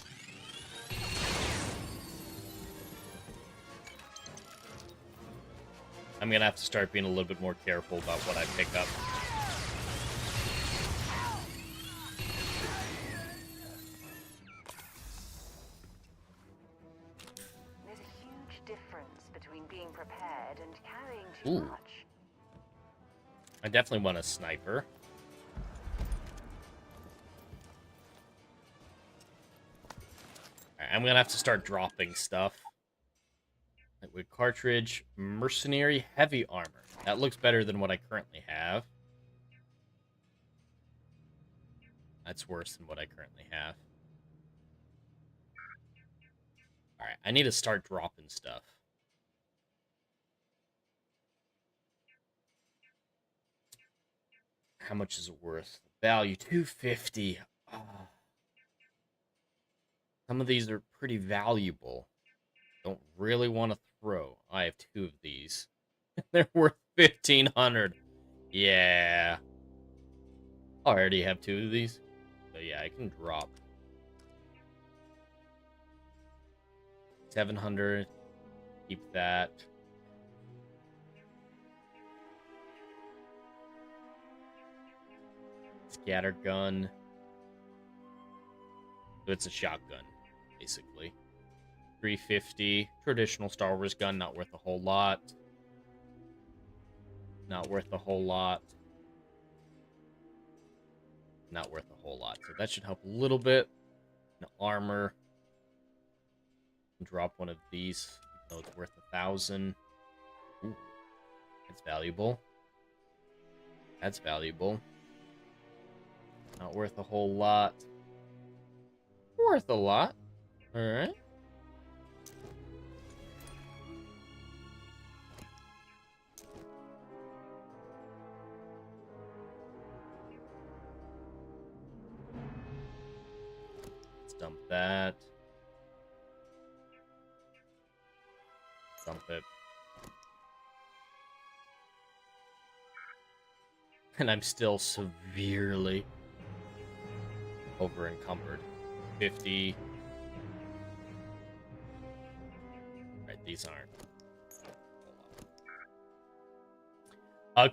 I'm gonna have to start being a little bit more careful about what I pick up. There's a huge difference between being prepared and carrying too much. I definitely want a sniper. I'm gonna have to start dropping stuff. Lightweight cartridge, mercenary heavy armor. That looks better than what I currently have. That's worse than what I currently have. Alright, I need to start dropping stuff. How much is it worth? Value, 250. Oh. Some of these are pretty valuable. Don't really want to throw. I have 2 of these. They're worth 1,500. Yeah. I already have 2 of these. So yeah, I can drop. 700. Keep that. Scatter gun. So it's a shotgun, basically. 350. Traditional Star Wars gun, not worth a whole lot. Not worth a whole lot. Not worth a whole lot. So that should help a little bit. An armor. Drop one of these. Even though it's worth 1,000. Ooh. That's valuable. That's valuable. Not worth a whole lot. Worth a lot. Alright. Let's dump that. Dump it. And I'm still severely over encumbered. 50. Right, these aren't.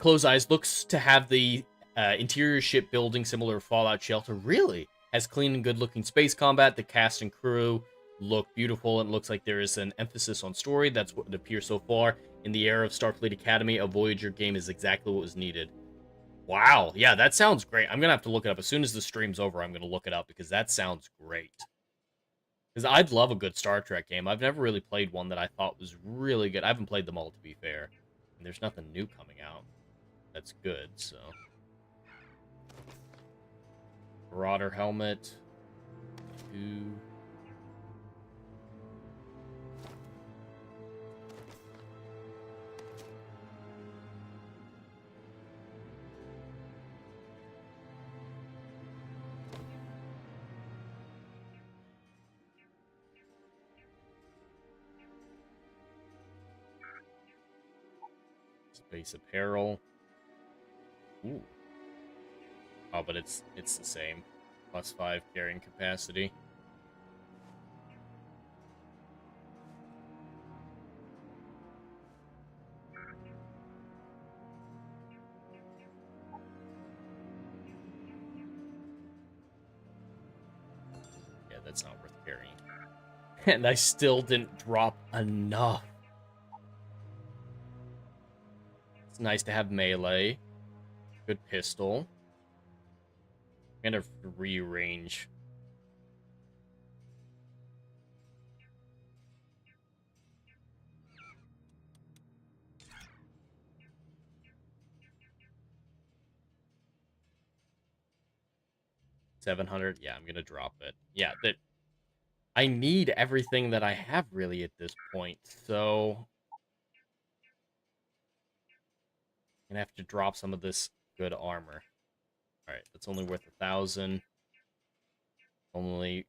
Close Eyes looks to have the interior ship building similar to Fallout Shelter. Really? Has clean and good looking space combat. The cast and crew look beautiful, and it looks like there is an emphasis on story. That's what it appears so far. In the era of Starfleet Academy, a Voyager game is exactly what was needed. Wow, yeah, that sounds great. I'm going to have to look it up. As soon as the stream's over, I'm going to look it up, because that sounds great. Because I'd love a good Star Trek game. I've never really played one that I thought was really good. I haven't played them all, to be fair. And there's nothing new coming out that's good, so. Marauder helmet. 2. Space apparel. Ooh. Oh, but it's the same. +5 carrying capacity. Yeah, that's not worth carrying. And I still didn't drop enough. It's nice to have melee. Good pistol. And a free range. $700. Yeah, I'm gonna drop it. Yeah, that I need everything that I have really at this point, so I'm gonna have to drop some of this good armor. Alright, that's only worth 1,000. Only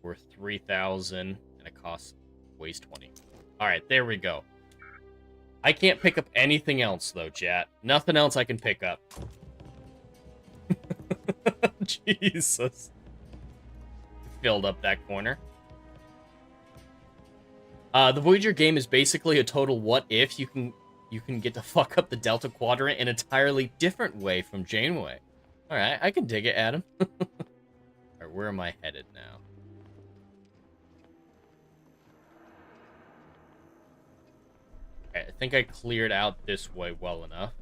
worth 3,000, and it costs waste 20. Alright, there we go. I can't pick up anything else, though, chat. Nothing else I can pick up. Jesus. Filled up that corner. The Voyager game is basically a total what if. You can get to fuck up the Delta Quadrant in an entirely different way from Janeway. Alright, I can dig it, Adam. Alright, where am I headed now? Alright, I think I cleared out this way well enough.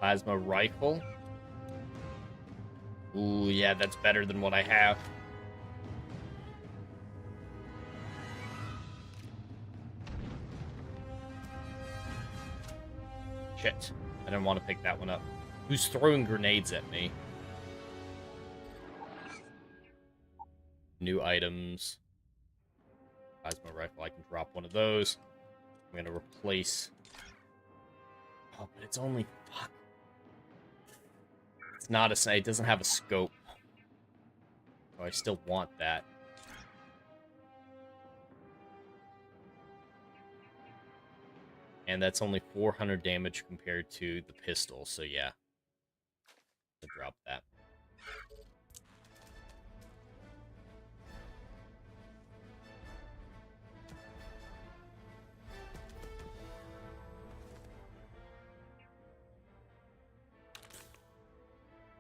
Plasma rifle. Ooh, yeah, that's better than what I have. Shit. I didn't want to pick that one up. Who's throwing grenades at me? New items. Plasma rifle. I can drop one of those. I'm going to replace... Oh, but it's only... Fuck. It's not a... It doesn't have a scope. Oh, I still want that. And that's only 400 damage compared to the pistol, so yeah. I'll drop that.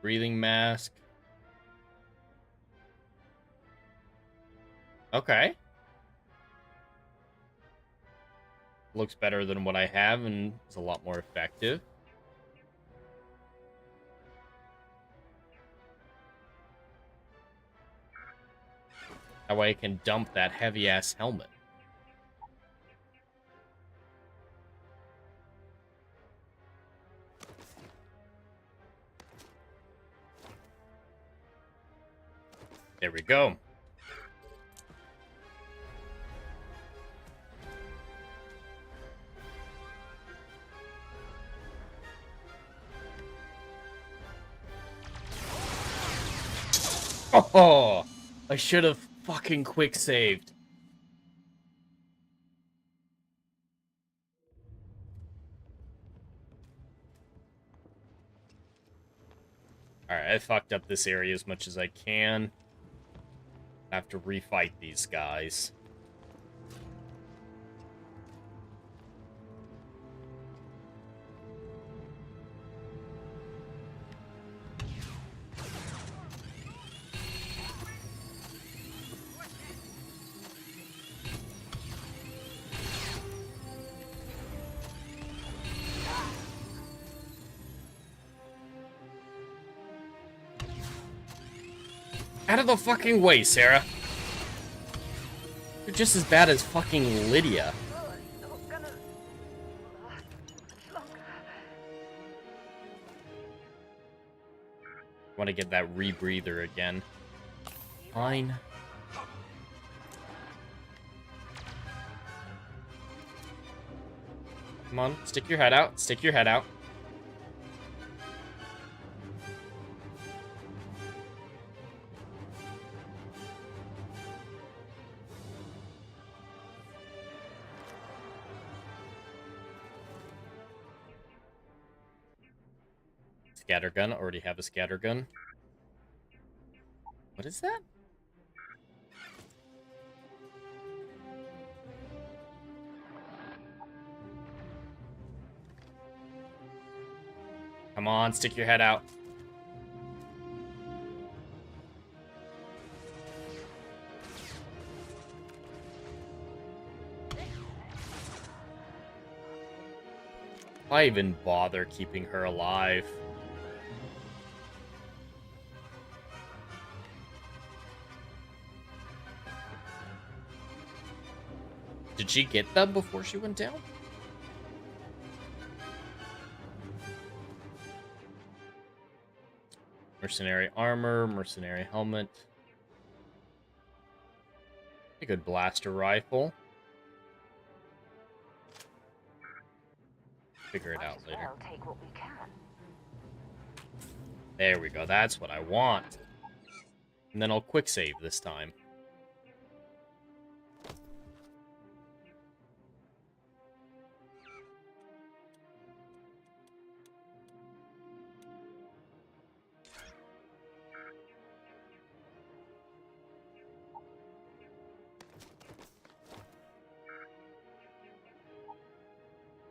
Breathing mask. Okay. Looks better than what I have and is a lot more effective. That way I can dump that heavy-ass helmet. There we go. Oh, I should have fucking quick saved. Alright, I fucked up this area as much as I can. I have to refight these guys. Out of the fucking way, Sarah. You're just as bad as fucking Lydia. Want to get that rebreather again. Fine. Come on, stick your head out. Stick your head out. Scattergun. Already have a scattergun. What is that? Come on, stick your head out. Why even bother keeping her alive? Did she get them before she went down? Mercenary armor, mercenary helmet. A good blaster rifle. Figure it out later. Take what we can. There we go. That's what I want. And then I'll quick save this time.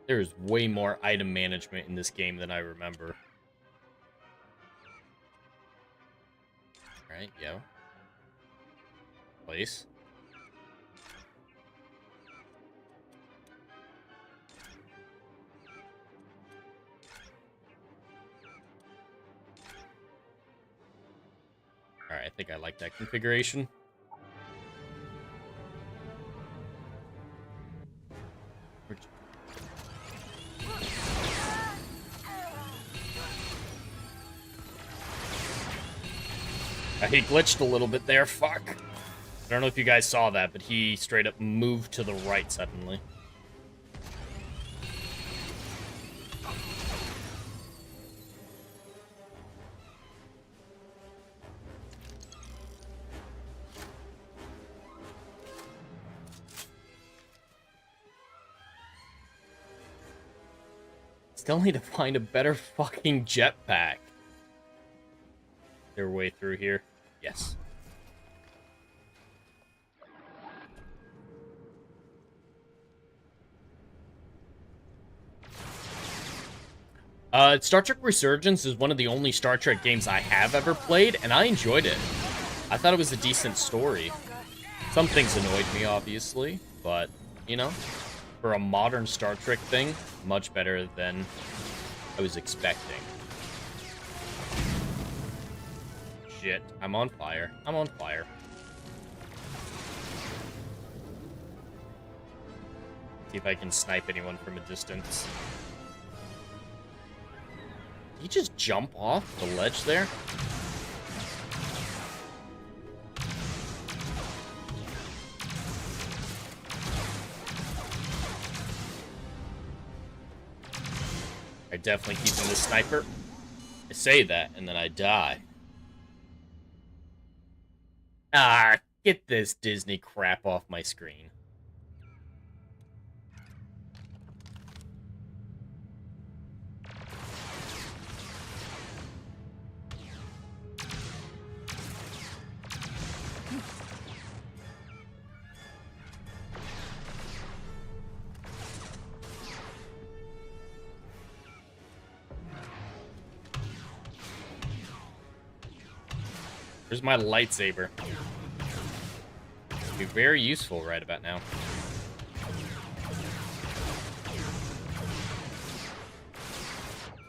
There's way more item management in this game than I remember. Alright, yo. Place. Alright, I think I like that configuration. He glitched a little bit there, fuck. I don't know if you guys saw that, but he straight up moved to the right suddenly. Still need to find a better fucking jetpack. Their way through here. Yes. Star Trek Resurgence is one of the only Star Trek games I have ever played, and I enjoyed it. I thought it was a decent story. Some things annoyed me, obviously, but, you know, for a modern Star Trek thing, much better than I was expecting. Shit, I'm on fire. I'm on fire. See if I can snipe anyone from a distance. Did he just jump off the ledge there? I definitely keeping the sniper. I say that, and then I die. Ah, get this Disney crap off my screen. There's my lightsaber. It'll be very useful right about now.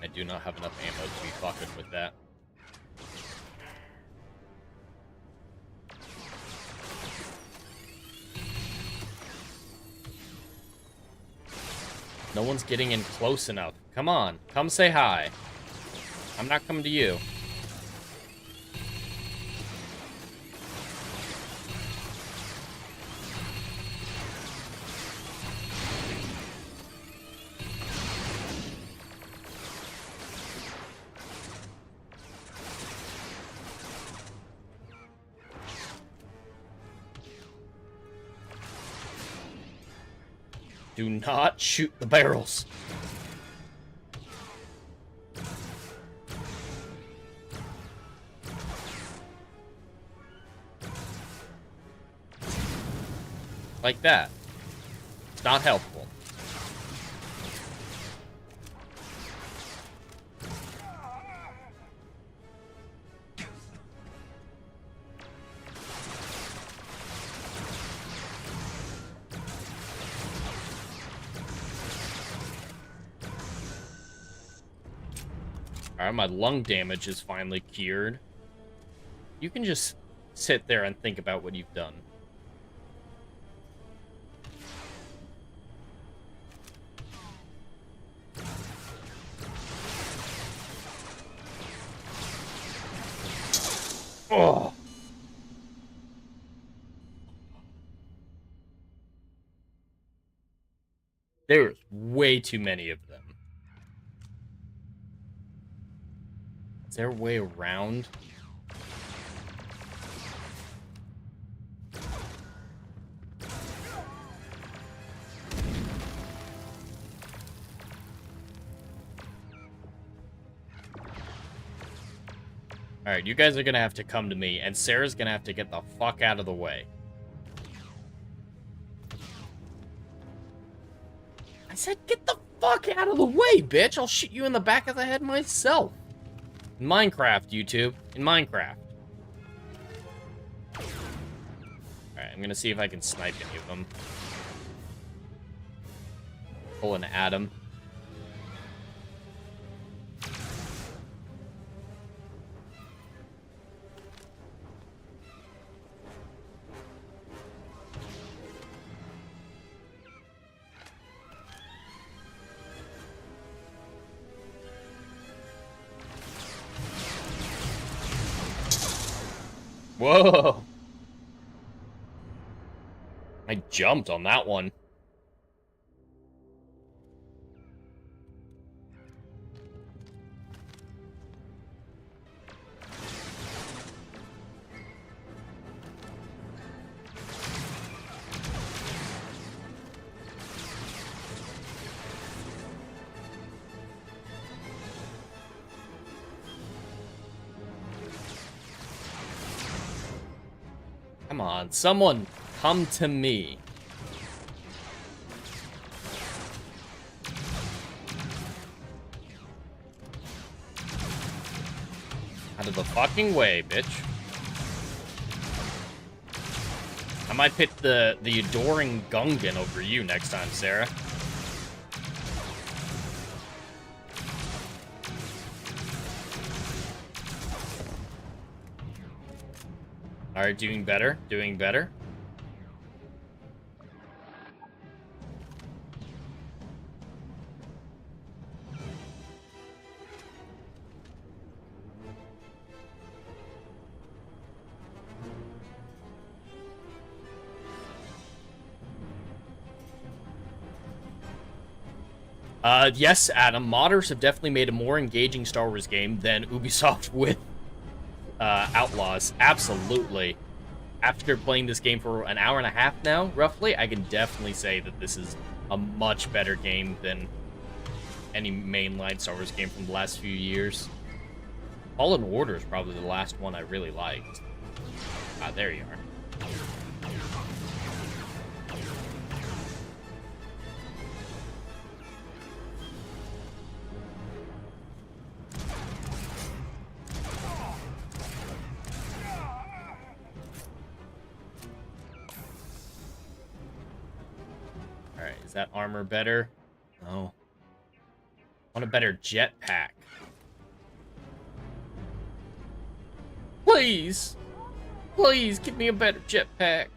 I do not have enough ammo to be fucking with that. No one's getting in close enough. Come on, come say hi. I'm not coming to you. Do not shoot the barrels. Like that. It's not helpful. Alright, my lung damage is finally cured. You can just sit there and think about what you've done. Oh. There's way too many of them. Is there a way around? Alright, you guys are gonna have to come to me, and Sarah's gonna have to get the fuck out of the way. I said get the fuck out of the way, bitch! I'll shoot you in the back of the head myself. In Minecraft, YouTube. In Minecraft. Alright, I'm gonna see if I can snipe any of them. Pull an Adam. Whoa. I jumped on that one. Come on, someone come to me. Out of the fucking way, bitch. I might pit the adoring Gungan over you next time, Sarah. Alright, doing better, doing better. Yes, Adam, modders have definitely made a more engaging Star Wars game than Ubisoft with Outlaws. Absolutely. After playing this game for an hour and a half now, roughly, I can definitely say that this is a much better game than any mainline Star Wars game from the last few years. Fallen Order is probably the last one I really liked. Ah, there you are. Alright, is that armor better? No. I want a better jetpack. Please! Please, give me a better jetpack.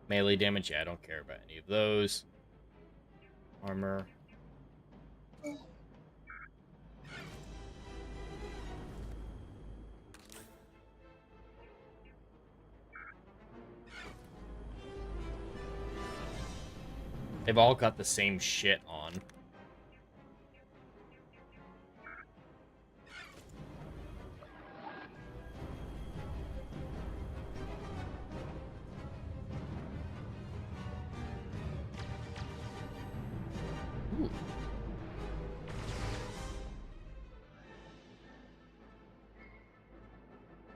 Melee damage, yeah, I don't care about any of those. Armor. They've all got the same shit on. Ooh.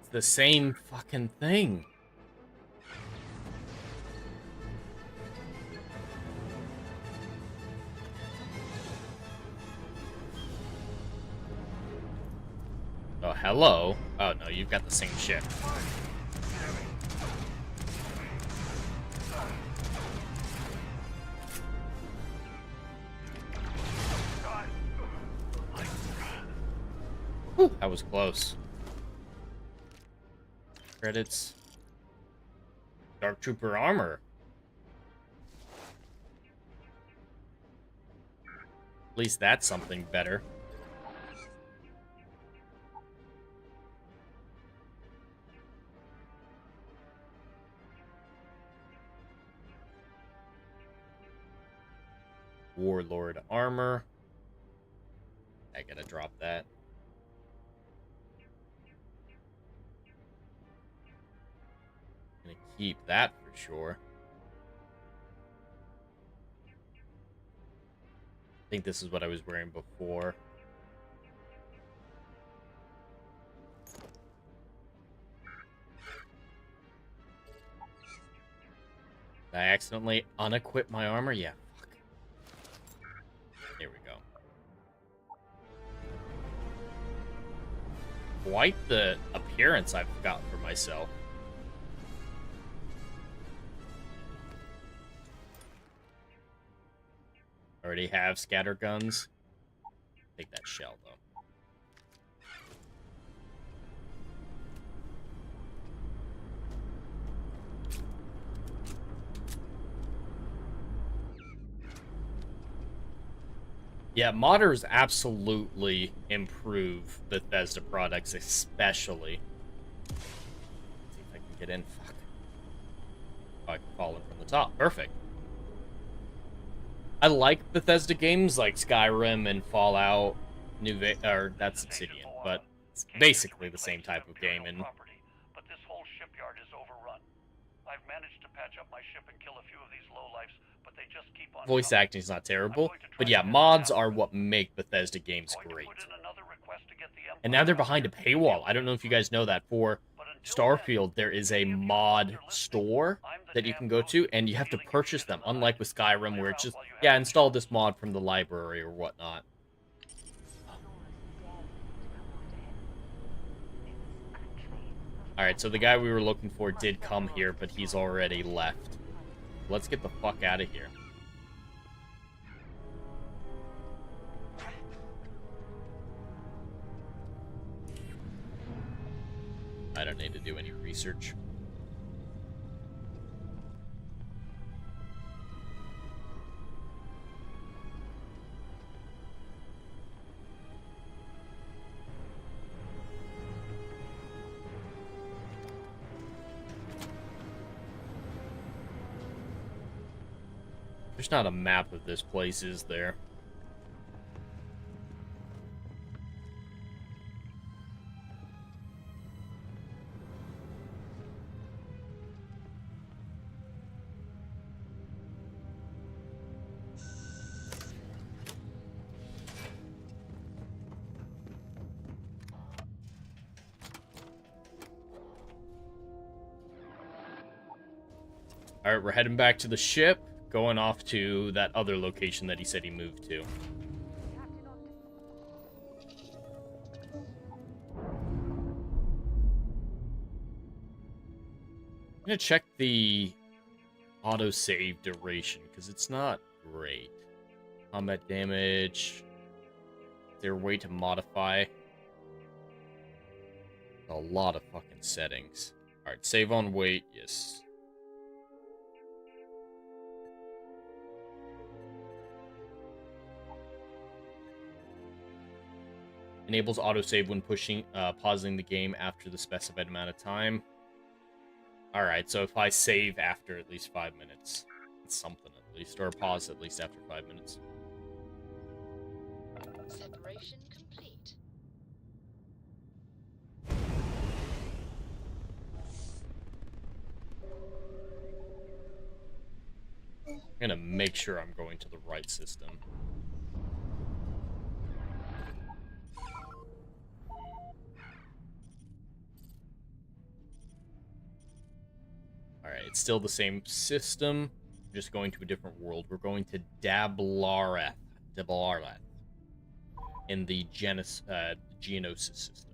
It's the same fucking thing. Oh, hello. Oh, no, you've got the same shit. Whew, that was close. Credits. Dark Trooper armor. At least that's something better. Warlord armor. I gotta drop that. Gonna keep that for sure. I think this is what I was wearing before. Did I accidentally unequip my armor? Yeah. Here we go. Quite the appearance I've got for myself. Already have scatter guns. Take that shell, though. Yeah, modders absolutely improve Bethesda products, especially. Let's see if I can get in. Fuck. Oh, I can fall in from the top. Perfect. I like Bethesda games like Skyrim and Fallout, that's Obsidian, but it's basically the same type of game. And But this whole shipyard is overrun. I've managed to patch up my ship and kill a few of these lowlifes, but they just keep on voice coming. acting is not terrible. But yeah, mods are what make Bethesda games great. And now they're behind a paywall. I don't know if you guys know that. For Starfield, there is a mod store that you can go to, and you have to purchase them, unlike with Skyrim, where it's just, yeah, install this mod from the library or whatnot. Alright, so the guy we were looking for did come here, but he's already left. Let's get the fuck out of here. I don't need to do any research. There's not a map of this place, is there? Alright, we're heading back to the ship, going off to that other location that he said he moved to. I'm gonna check the autosave duration, because it's not great. Combat damage. Is there a way to modify? A lot of fucking settings. Alright, save on weight, yes. Enables autosave when pausing the game after the specified amount of time. Alright, so if I save after at least 5 minutes, it's something at least, or pause at least after 5 minutes. Separation complete. I'm gonna make sure I'm going to the right system. Alright, it's still the same system, just going to a different world. We're going to Dablarath in the Geonosis system.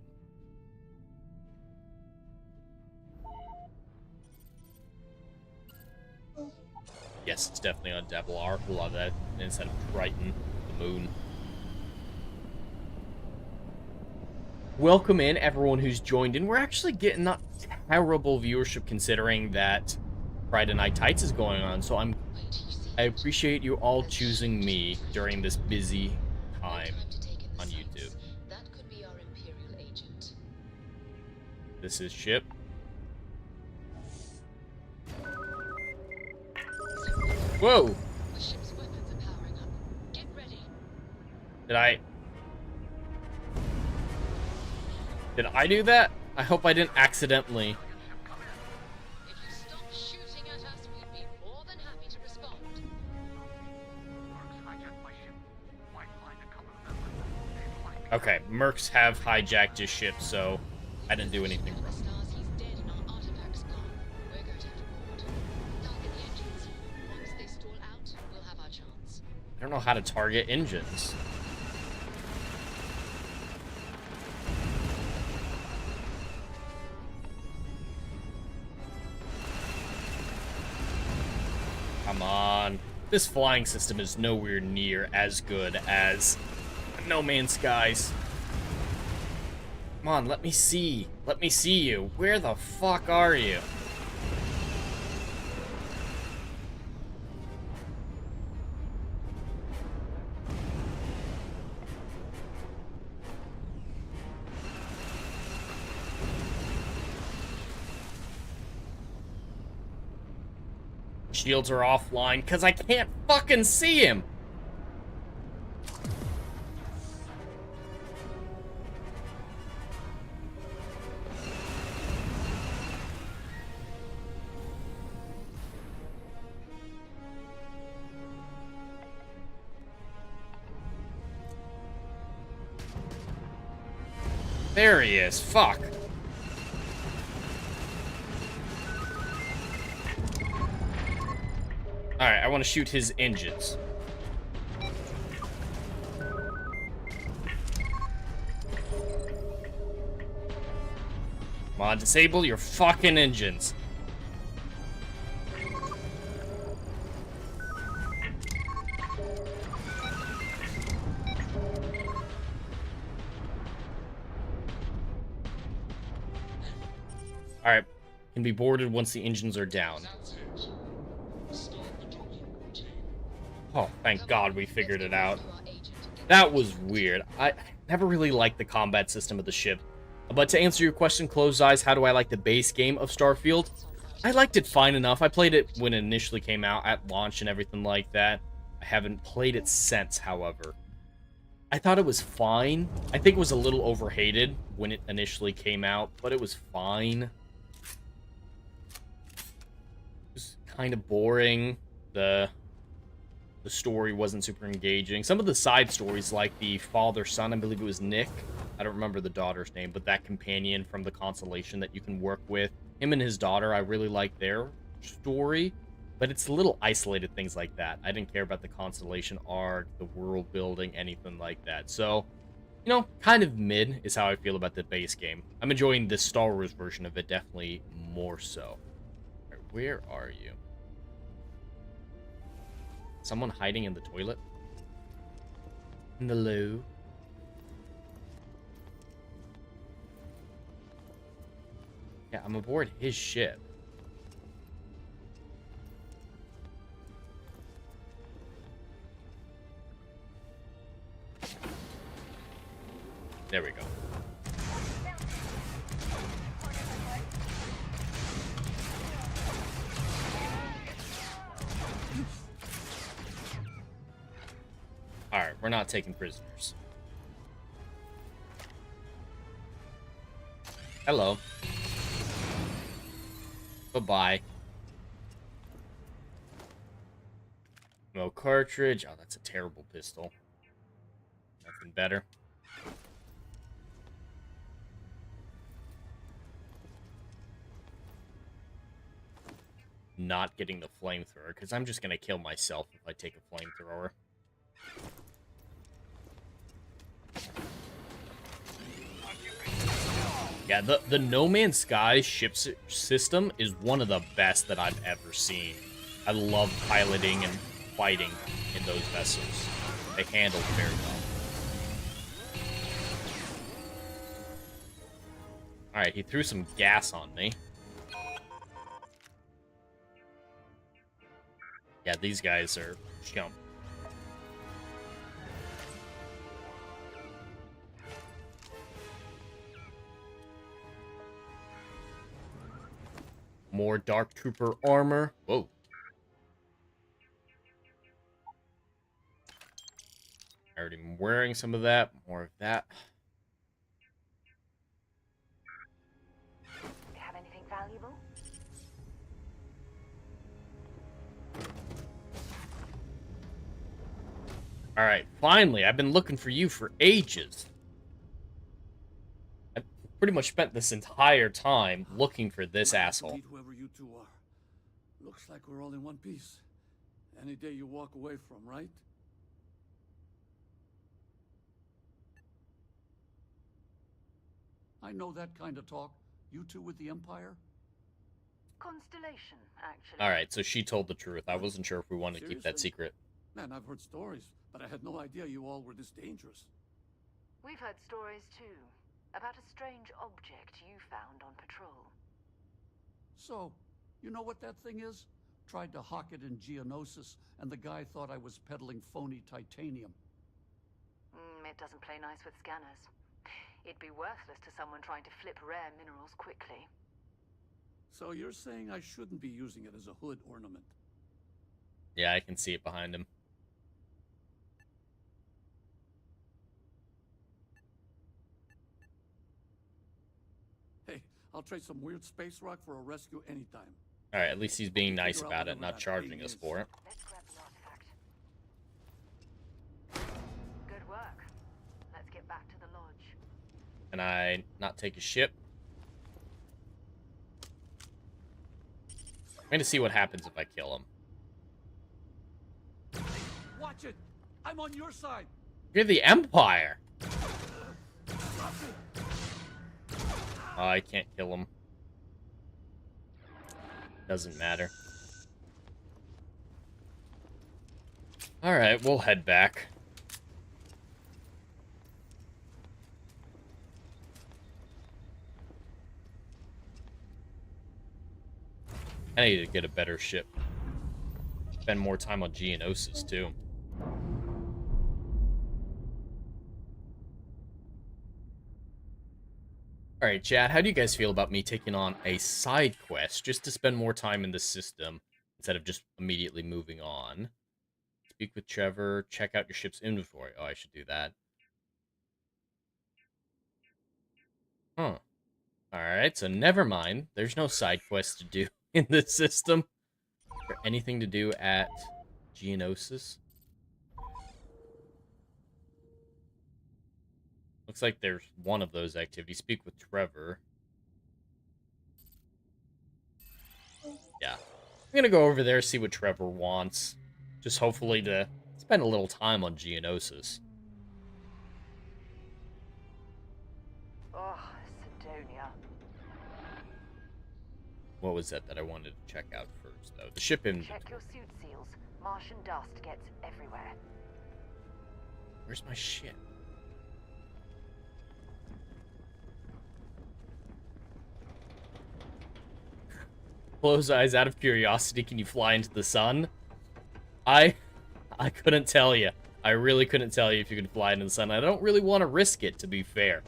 Yes, it's definitely on Dablar. A lot of that instead of Triton, the moon. Welcome in, everyone who's joined in. We're actually getting not terrible viewership considering that Friday Night Tights is going on, so I appreciate you all choosing me during this busy time on YouTube. That could be our Imperial agent. This is ship. Whoa! The ship's weapons are powering up. Get ready. Did I do that? I hope I didn't accidentally. If you stop shooting at us, we'd be more than happy to respond. Okay, Mercs have hijacked his ship, so I didn't do anything wrong. He's dead and our artifacts gone. We're going to have to board. Target the engines. Once they stall out, we'll have our chance. I don't know how to target engines. Come on. This flying system is nowhere near as good as No Man's Skies. Come on, let me see. Let me see you. Where the fuck are you? Shields are offline because I can't fucking see him. There he is. Fuck. Alright, I want to shoot his engines. Come on, disable your fucking engines. Alright, can be boarded once the engines are down. Oh, thank God we figured it out. That was weird. I never really liked the combat system of the ship. But to answer your question, closed eyes, how do I like the base game of Starfield? I liked it fine enough. I played it when it initially came out at launch and everything like that. I haven't played it since, however. I thought it was fine. I think it was a little overhated when it initially came out, but it was fine. It was kind of boring. The story wasn't super engaging. Some of the side stories, like the father-son, I believe it was Nick. I don't remember the daughter's name, but that companion from the constellation that you can work with. Him and his daughter, I really like their story. But it's little isolated things like that. I didn't care about the constellation arc, the world building, anything like that. So, you know, kind of mid is how I feel about the base game. I'm enjoying the Star Wars version of it definitely more so. All right, where are you? Someone hiding in the toilet? In the loo? Yeah, I'm aboard his ship. There we go. Alright, we're not taking prisoners. Hello. Bye-bye. No cartridge. Oh, that's a terrible pistol. Nothing better. Not getting the flamethrower, because I'm just going to kill myself if I take a flamethrower. Yeah, the No Man's Sky ship system is one of the best that I've ever seen. I love piloting and fighting in those vessels. They handle very well. Alright, he threw some gas on me. Yeah, these guys are chump. More Dark Trooper armor. Whoa. I already am wearing some of that. More of that. Have anything valuable? Alright, finally. I've been looking for you for ages. I pretty much spent this entire time looking for this asshole. Meet whoever you two are. Looks like we're all in one piece. Any day you walk away from, right? I know that kind of talk. You two with the Empire? Constellation, actually. Alright, so she told the truth. I wasn't sure if we wanted to keep that secret. Man, I've heard stories, but I had no idea you all were this dangerous. We've heard stories too, about a strange object you found on patrol. So, you know what that thing is? Tried to hawk it in Geonosis, and the guy thought I was peddling phony titanium. It doesn't play nice with scanners. It'd be worthless to someone trying to flip rare minerals quickly. So you're saying I shouldn't be using it as a hood ornament? Yeah, I can see it behind him. Hey, I'll trade some weird space rock for a rescue anytime. Alright, at least he's being nice about it, not charging us for it. Let's grab the artifact. Good work. Let's get back to the lodge. Can I not take a ship? I'm gonna see what happens if I kill him. Watch it! I'm on your side! You're the Empire! Oh, I can't kill him. Doesn't matter. Alright, we'll head back. I need to get a better ship. Spend more time on Geonosis, too. Alright, chat, how do you guys feel about me taking on a side quest just to spend more time in the system instead of just immediately moving on? Speak with Trevor, check out your ship's inventory. Oh, I should do that. Huh. Alright, so never mind. There's no side quest to do in this system. Is there anything to do at Geonosis? Looks like there's one of those activities. Speak with Trevor. Yeah. I'm gonna go over there, see what Trevor wants. Just hopefully to spend a little time on Geonosis. Oh, Sidonia. What was that I wanted to check out first, though? The ship inventory. Check your suit seals. Martian dust gets everywhere. Where's my ship? Close eyes, out of curiosity, can you fly into the sun? I couldn't tell you. I really couldn't tell you if you could fly into the sun. I don't really want to risk it, to be fair.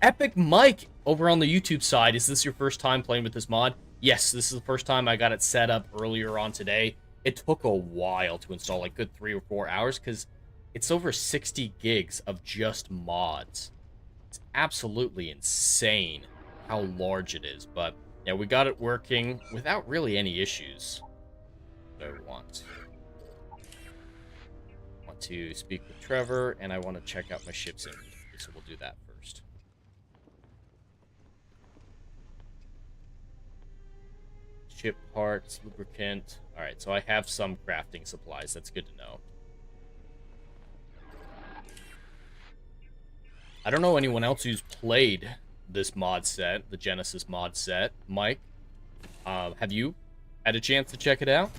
Epic Mike, over on the YouTube side, is this your first time playing with this mod? Yes, this is the first time I got it set up earlier on today. It took a while to install, like good 3 or 4 hours, because it's over 60 gigs of just mods. It's absolutely insane how large it is, but yeah, we got it working without really any issues. So I want to speak with Trevor, and I want to check out my ship's inventory, so we'll do that first. Ship parts, lubricant. Alright, so I have some crafting supplies. That's good to know. I don't know anyone else who's played this mod set, the Genesis mod set. Mike, have you had a chance to check it out?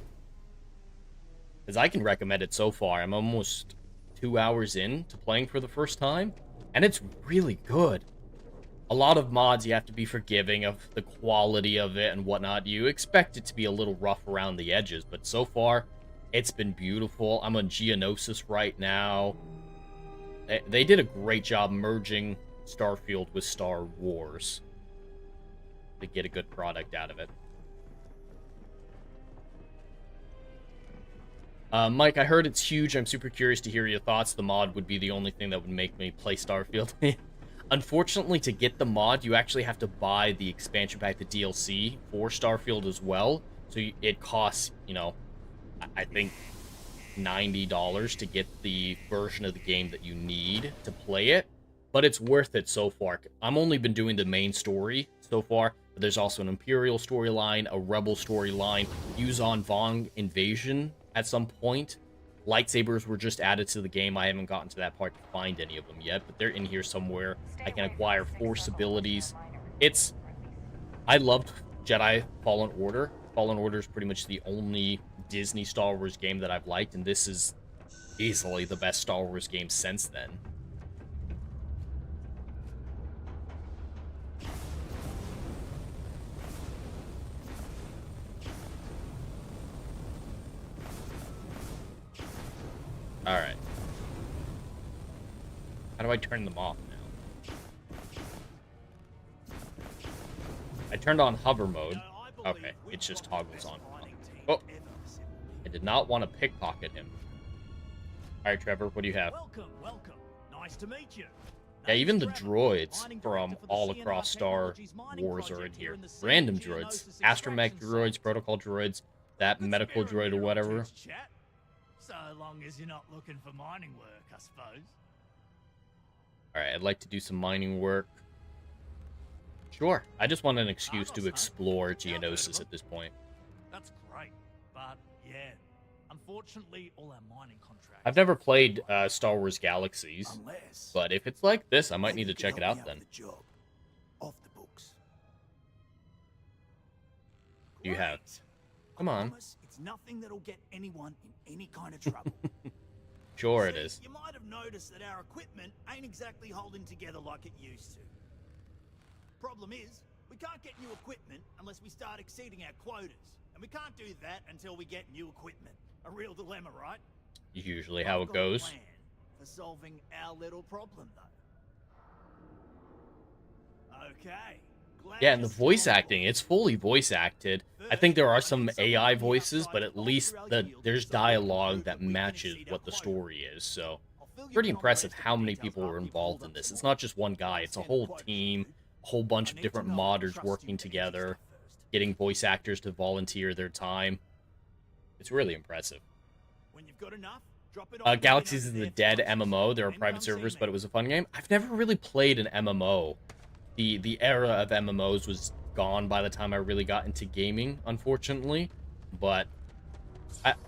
Because I can recommend it so far. I'm almost 2 hours in to playing for the first time, and it's really good. A lot of mods, you have to be forgiving of the quality of it and whatnot. You expect it to be a little rough around the edges, but so far, it's been beautiful. I'm on Geonosis right now. They did a great job merging Starfield with Star Wars to get a good product out of it. Mike, I heard it's huge. I'm super curious to hear your thoughts. The mod would be the only thing that would make me play Starfield. Unfortunately, to get the mod, you actually have to buy the expansion pack, the DLC, for Starfield as well. So it costs, you know, I think $90 to get the version of the game that you need to play it. But it's worth it so far. I've only been doing the main story so far, but there's also an Imperial storyline, a Rebel storyline, Yuzon Vong invasion at some point. Lightsabers were just added to the game. I haven't gotten to that part to find any of them yet, but they're in here somewhere. I can acquire Force abilities. I loved Jedi Fallen Order. Fallen Order is pretty much the only Disney Star Wars game that I've liked, and this is easily the best Star Wars game since then. Alright. How do I turn them off now? I turned on hover mode. Okay, it just toggles on. Oh! I I did not want to pickpocket him. All right, Trevor, what do you have? Welcome, welcome. Nice to meet you. Yeah, even the droids from all across Star Wars are in here. Random droids, astromech droids, protocol droids, that medical droid or whatever. So long as you're not looking for mining work, I suppose. Alright, I'd like to do some mining work. Sure, I just want an excuse to explore Geonosis at this point. That's great, but yeah, unfortunately all our mining contracts... I've never played Star Wars Galaxies, but if it's like this, I might need to check it out then. Off the books. You have. Come on. It's nothing that'll get anyone in any kind of trouble. Sure it is. You might have noticed that our equipment ain't exactly holding together like it used to. Problem is, we can't get new equipment unless we start exceeding our quotas. And we can't do that until we get new equipment. A real dilemma, right? Usually how it goes. Plan for solving our little problem, though. Okay. Yeah, and the voice acting, it's fully voice acted. I think there are some AI voices, but at least there's dialogue that matches what the story is. So, pretty impressive how many people were involved in this. It's not just one guy, it's a whole team, a whole bunch of different modders working together, getting voice actors to volunteer their time. It's really impressive. Galaxies is the dead MMO. There are private servers, but it was a fun game. I've never really played an MMO. The era of MMOs was gone by the time I really got into gaming, unfortunately. But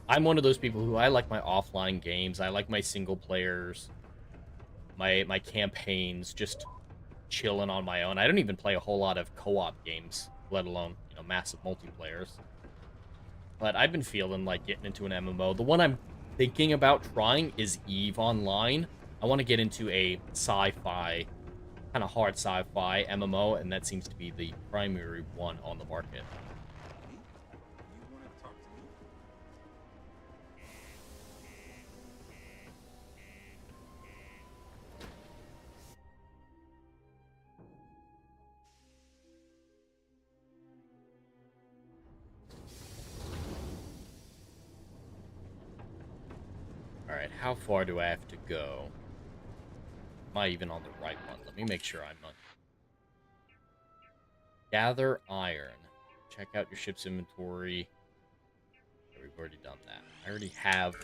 I'm one of those people who I like my offline games. I like my single players, my campaigns, just chilling on my own. I don't even play a whole lot of co-op games, let alone, you know, massive multiplayers. But I've been feeling like getting into an MMO. The one I'm thinking about trying is EVE Online. I want to get into a sci-fi, kind of hard sci-fi MMO, and that seems to be the primary one on the market. Alright, how far do I have to go? Am I even on the right one? Let me make sure I'm not. Gather iron. Check out your ship's inventory. We've already done that. I already have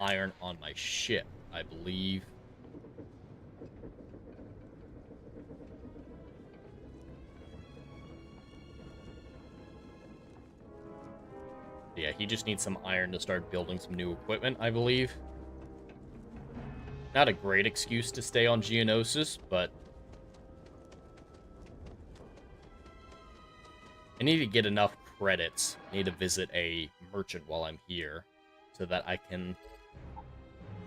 iron on my ship, I believe. Yeah, he just needs some iron to start building some new equipment, I believe. Not a great excuse to stay on Geonosis, but I need to get enough credits. I need to visit a merchant while I'm here so that I can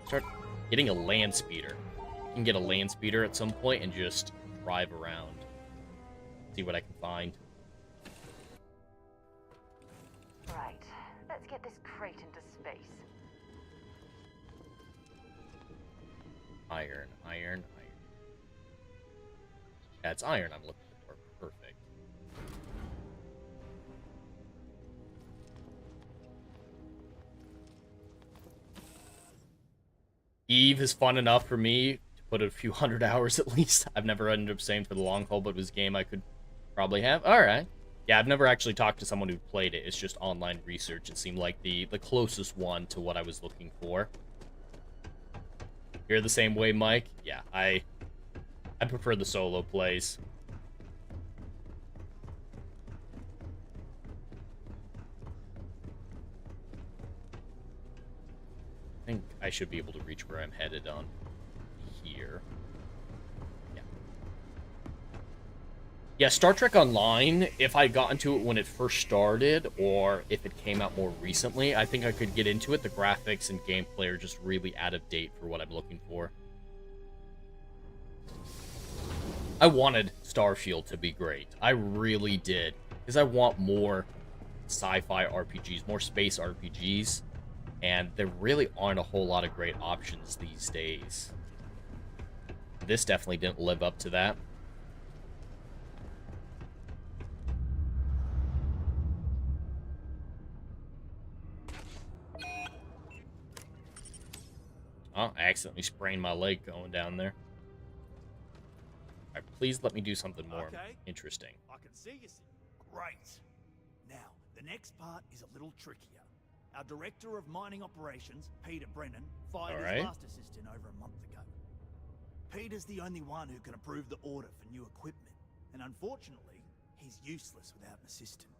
start getting a land speeder. I can get a land speeder at some point and just drive around. See what I can find. Right. Let's get this crate into space. Iron, iron, iron. That's iron I'm looking for. Perfect. EVE is fun enough for me to put a few hundred hours at least. I've never ended up staying for the long haul, but it was a game I could probably have. Alright. Yeah, I've never actually talked to someone who played it. It's just online research. It seemed like the closest one to what I was looking for. You're the same way, Mike? Yeah, I prefer the solo plays. I think I should be able to reach where I'm headed on here. Yeah. Yeah, Star Trek Online, if I got into it when it first started, or if it came out more recently, I think I could get into it. The graphics and gameplay are just really out of date for what I'm looking for. I wanted Starfield to be great. I really did. Because I want more sci-fi RPGs, more space RPGs. And there really aren't a whole lot of great options these days. This definitely didn't live up to that. Oh, I accidentally sprained my leg going down there. Alright, please let me do something more interesting. I can see you. Great. Now, the next part is a little trickier. Our director of mining operations, Peter Brennan, fired his last assistant over a month ago. Peter's the only one who can approve the order for new equipment, and unfortunately, he's useless without an assistant.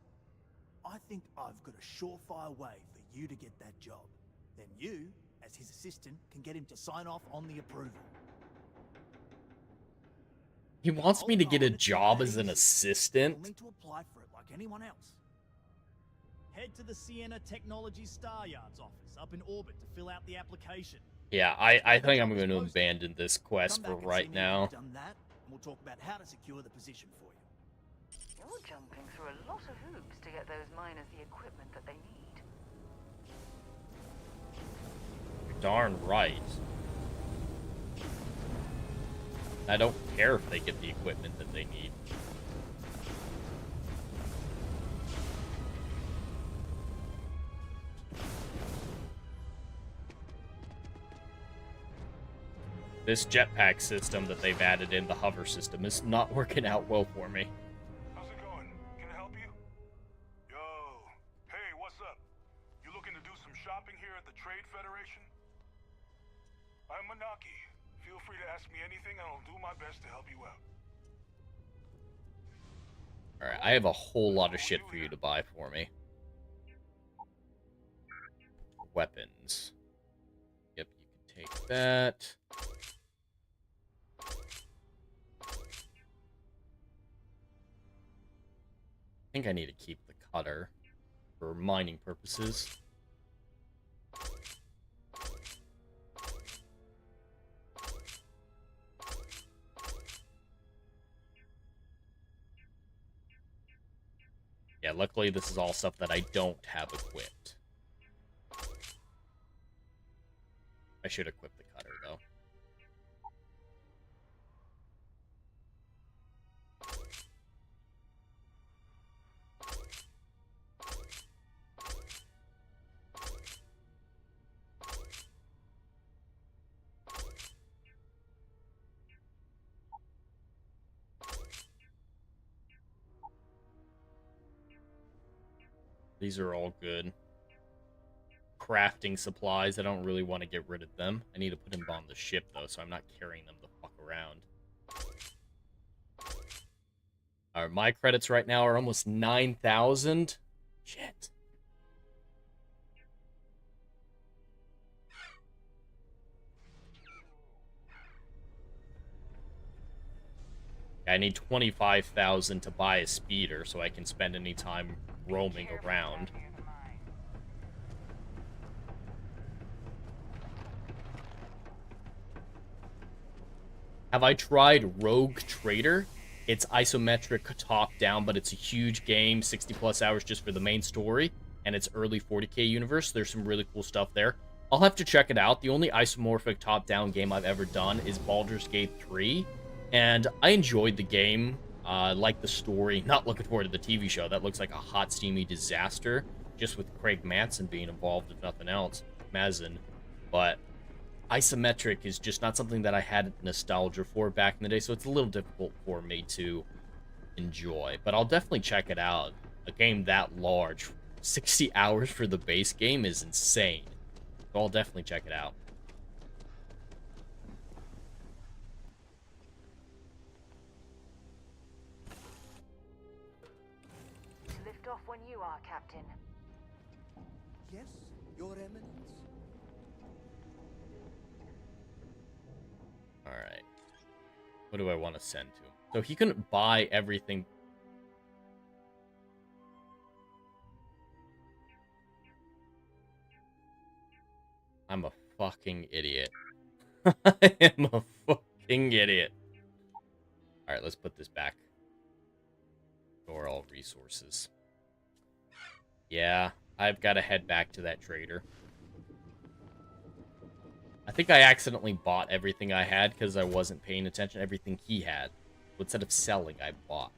I think I've got a surefire way for you to get that job. Then you, as his assistant, can get him to sign off on the approval. He wants me to get a job as an assistant? You'll need to apply for it like anyone else. Head to the Sienna Technology Star Yards office up in orbit to fill out the application. Yeah, I think I'm going to abandon this quest for right now. Done that, and we'll talk about how to secure the position for you. You're jumping through a lot of hoops to get those miners the equipment that they need. You're darn right. I don't care if they get the equipment that they need. This jetpack system that they've added in, the hover system, is not working out well for me. How's it going? Can I help you? Yo, hey, what's up? You looking to do some shopping here at the Trade Federation? I'm Manaki. Feel free to ask me anything and I'll do my best to help you out. Alright, I have a whole lot of shit for you to buy for me. Weapons. Yep, you can take that. I think I need to keep the cutter for mining purposes. Yeah, luckily this is all stuff that I don't have equipped. I should equip the cutter, though. These are all good. Crafting supplies, I don't really want to get rid of them. I need to put them on the ship, though, so I'm not carrying them the fuck around. Alright, my credits right now are almost 9,000. Shit. I need 25,000 to buy a speeder so I can spend any time roaming around. Have I tried Rogue Trader? It's isometric top-down, but it's a huge game, 60-plus hours just for the main story, and it's early 40k universe. There's some really cool stuff there. I'll have to check it out. The only isomorphic top-down game I've ever done is Baldur's Gate 3, and I enjoyed the game. Like the story. Not looking forward to the TV show. That looks like a hot, steamy disaster, just with Craig Manson being involved, if nothing else. Mazin. But isometric is just not something that I had nostalgia for back in the day, so it's a little difficult for me to enjoy. But I'll definitely check it out. A game that large, 60 hours for the base game is insane. So I'll definitely check it out. Lift off when you are, Captain. Yes, Your Eminence. Alright. What do I want to send to him? So he couldn't buy everything. I'm a fucking idiot. I am a fucking idiot. Alright, let's put this back. Store all resources. Yeah, I've got to head back to that trader. I think I accidentally bought everything I had because I wasn't paying attention to everything he had. So instead of selling, I bought.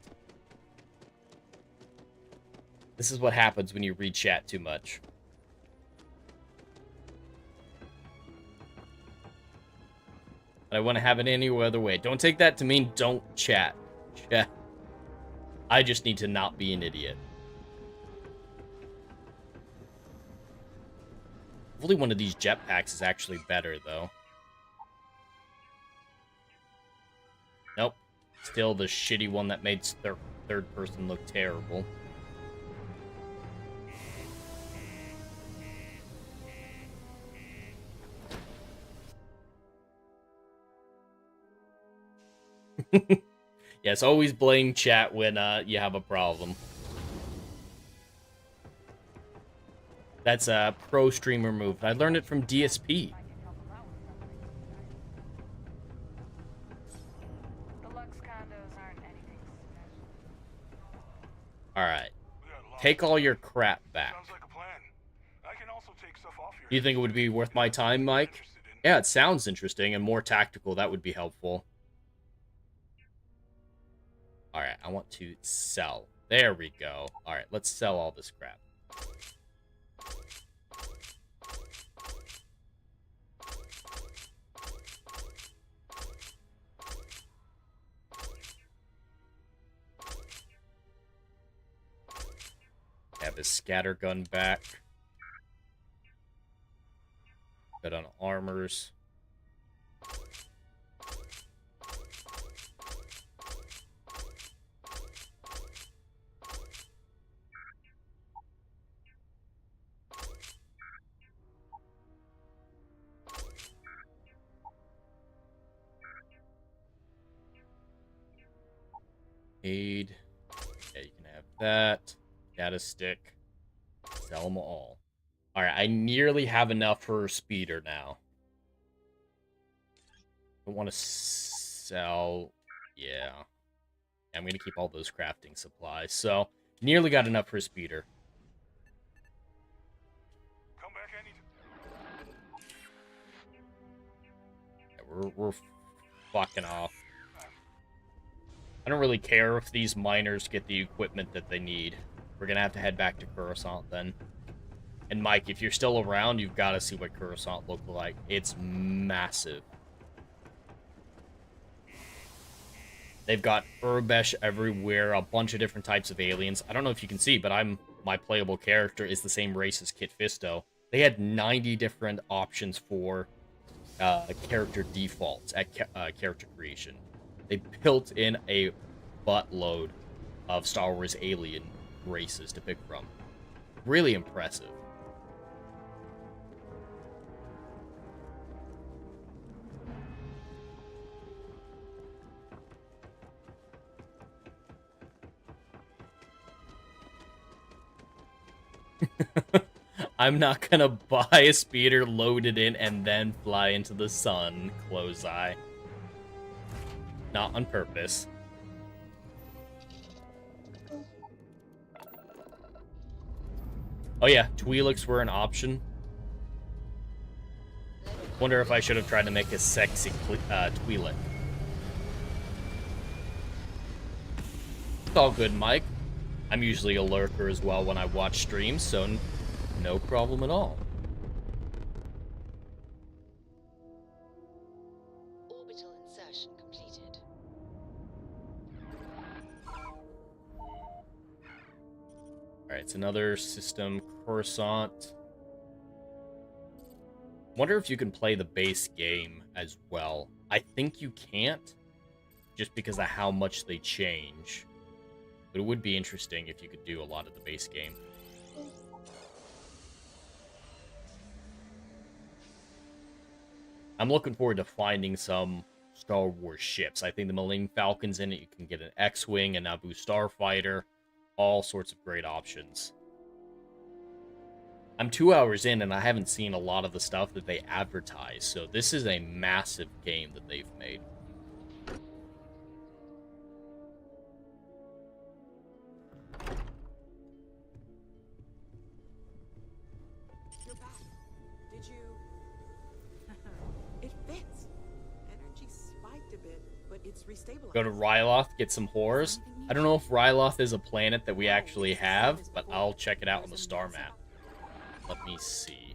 This is what happens when you read chat too much. but I want to have it any other way. Don't take that to mean don't chat. Chat. I just need to not be an idiot. Hopefully one of these jetpacks is actually better, though. Nope. Still the shitty one that made third person look terrible. Yes, always blame chat when you have a problem. That's a pro streamer move. I learned it from DSP. Alright. Take all your crap back. Do you think it would be worth my time, Mike? Yeah, it sounds interesting and more tactical. That would be helpful. Alright, I want to sell. There we go. Alright, let's sell all this crap. Have his scatter gun back. Good on armors. Aid. Yeah, you can have that. Data stick. Sell them all. Alright, I nearly have enough for speeder now. I want to sell... Yeah. I'm going to keep all those crafting supplies. So, nearly got enough for speeder. Come back Yeah, we're fucking off. I don't really care if these miners get the equipment that they need. We're going to have to head back to Coruscant then. And Mike, if you're still around, you've got to see what Coruscant looked like. It's massive. They've got Urbesh everywhere, a bunch of different types of aliens. I don't know if you can see, but my playable character is the same race as Kit Fisto. They had 90 different options for character defaults at character creation. They built in a buttload of Star Wars alien races to pick from. Really impressive. I'm not gonna buy a speeder, load it in, and then fly into the sun. Close eye. Not on purpose. Oh yeah, Twi'leks were an option. Wonder if I should have tried to make a sexy Twi'lek. It's all good, Mike. I'm usually a lurker as well when I watch streams, so no problem at all. Orbital insertion completed. Alright, it's another system, Coruscant. Wonder if you can play the base game as well. I think you can't, just because of how much they change. But it would be interesting if you could do a lot of the base game. I'm looking forward to finding some Star Wars ships. I think the Millennium Falcon's in it. You can get an X-Wing, a Naboo Starfighter. All sorts of great options. I'm 2 hours in, and I haven't seen a lot of the stuff that they advertise. So this is a massive game that they've made. You're back. Did you... It fits. Energy spiked a bit, but it's restabilized. Go to Ryloth, get some whores. I don't know if Ryloth is a planet that we actually have, but I'll check it out on the star map. Let me see.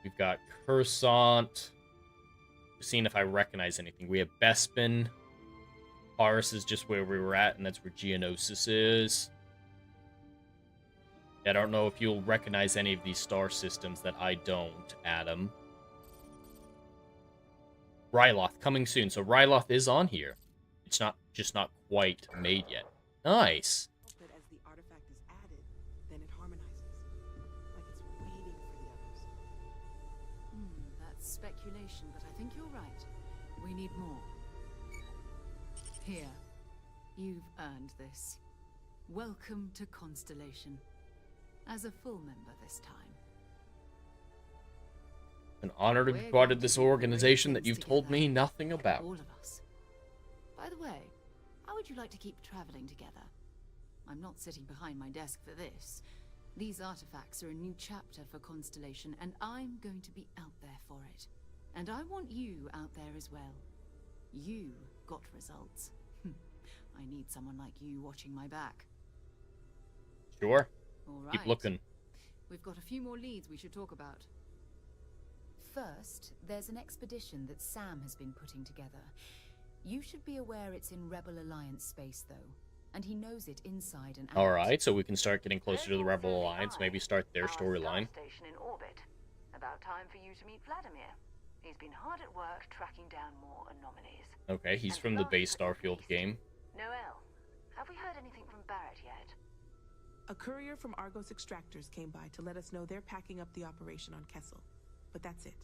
We've got Coruscant. seeing if I recognize anything. We have Bespin. Cordis is just where we were at, and that's where Geonosis is. I don't know if you'll recognize any of these star systems that I don't, Adam. Ryloth, coming soon. So Ryloth is on here. It's just not quite made yet. Nice. But as the artifact is added, then it harmonizes. Like it's waiting for the others. That's speculation, but I think you're right. We need more. Here. You've earned this. Welcome to Constellation. As a full member this time. An honor to be part of this organization that you've told me nothing about. All of us. By the way, how would you like to keep traveling together? I'm not sitting behind my desk for this. These artifacts are a new chapter for Constellation, and I'm going to be out there for it. And I want you out there as well. You got results. I need someone like you watching my back. Sure. All right. Keep looking. We've got a few more leads we should talk about. First, there's an expedition that Sam has been putting together. You should be aware it's in Rebel Alliance space, though, and he knows it inside and out. Alright, so we can start getting closer to the Rebel Alliance, maybe start their storyline. Station in orbit. About time for you to meet Vladimir. He's been hard at work tracking down more anomalies. Okay, he's from the base Starfield game. Noel, have we heard anything from Barrett yet? A courier from Argos Extractors came by to let us know they're packing up the operation on Kessel. But that's it.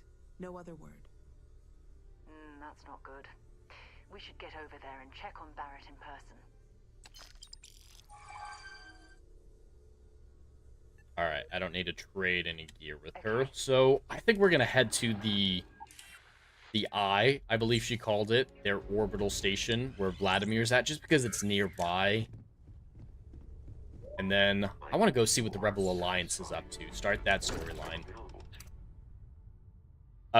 No other word. That's not good. We should get over there and check on Barrett in person. Alright, I don't need to trade any gear with her. So, I think we're gonna head to the Eye, I believe she called it, their orbital station, where Vladimir's at, just because it's nearby. And then, I want to go see what the Rebel Alliance is up to. Start that storyline.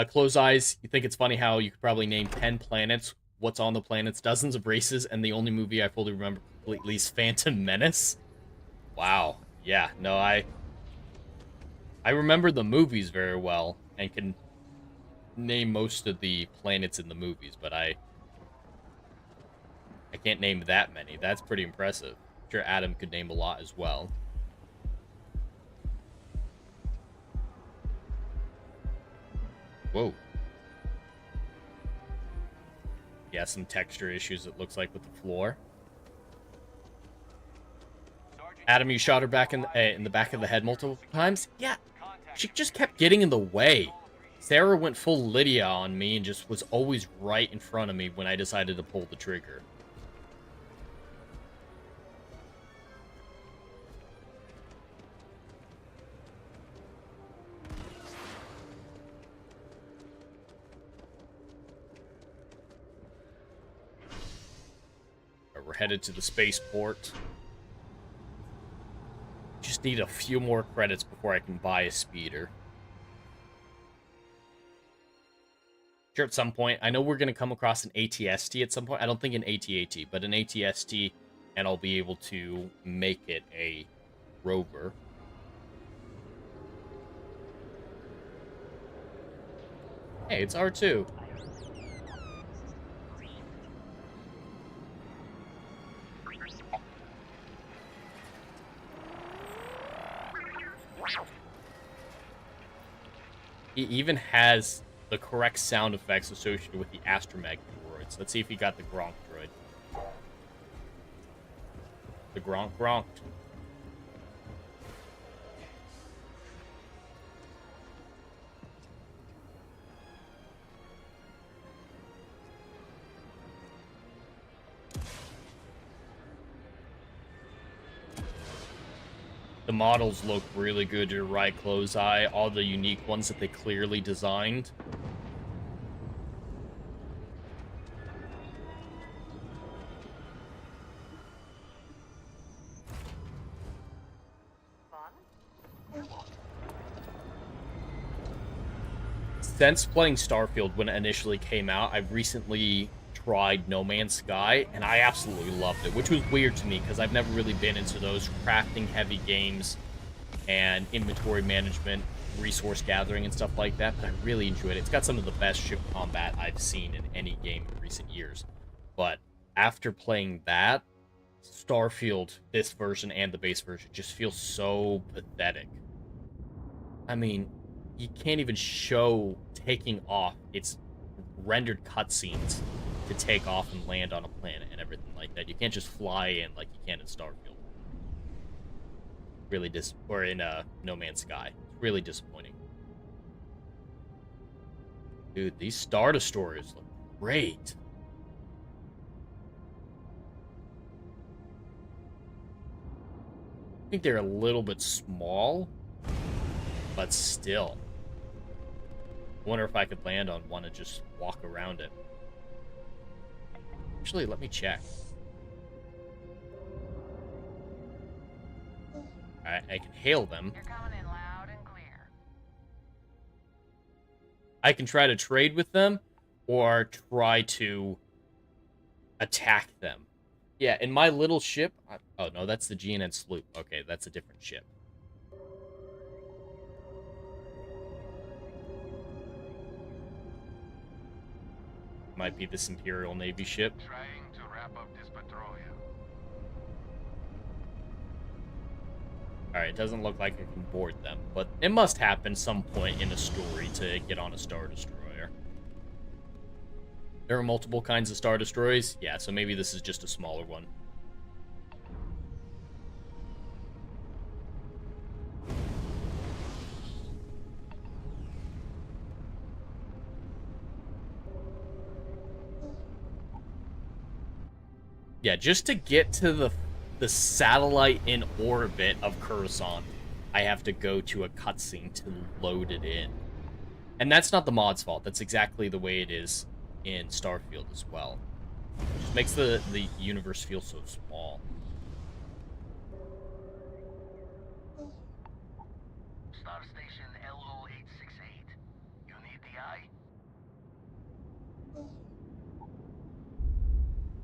Close Eyes, you think it's funny how you could probably name 10 planets, what's on the planets, dozens of races, and the only movie I fully remember completely is Phantom Menace? Wow. Yeah, no, I remember the movies very well, and can name most of the planets in the movies, but I can't name that many. That's pretty impressive. I'm sure Adam could name a lot as well. Whoa. Yeah, some texture issues, it looks like, with the floor. Adam, you shot her back in the back of the head multiple times? Yeah, she just kept getting in the way. Sarah went full Lydia on me and just was always right in front of me when I decided to pull the trigger. We're headed to the spaceport. Just need a few more credits before I can buy a speeder. Sure, at some point. I know we're going to come across an ATST at some point. I don't think an AT-AT, but an ATST, and I'll be able to make it a rover. Hey, it's R2. He even has the correct sound effects associated with the astromech droids. Let's see if he got the Gronk droid. The Gronk Gronked. The models look really good, you're right, Close Eye. All the unique ones that they clearly designed. Since playing Starfield when it initially came out, I've recently tried No Man's Sky, and I absolutely loved it, which was weird to me because I've never really been into those crafting heavy games and inventory management resource gathering and stuff like that, but I really enjoyed it. It's got some of the best ship combat I've seen in any game in recent years. But after playing that, Starfield, this version and the base version, just feels so pathetic. I mean, you can't even show taking off. It's rendered cutscenes to take off and land on a planet and everything like that. You can't just fly in like you can in Starfield. Really or in No Man's Sky. It's really disappointing. Dude, these Star Destroyers look great. I think they're a little bit small, but still. I wonder if I could land on one and just walk around it. Actually, let me check. I can hail them. You're coming in loud and clear. I can try to trade with them or try to attack them. Yeah, in my little ship... Oh, no, that's the GNN sloop. Okay, that's a different ship. Might be this Imperial Navy ship. Trying to wrap up this patrol. Alright, it doesn't look like I can board them, but it must happen some point in the story to get on a Star Destroyer. There are multiple kinds of Star Destroyers? Yeah, so maybe this is just a smaller one. Yeah, just to get to the satellite in orbit of Coruscant, I have to go to a cutscene to load it in. And that's not the mod's fault. That's exactly the way it is in Starfield as well. It just makes the universe feel so small. Star Station LO868. You need the eye?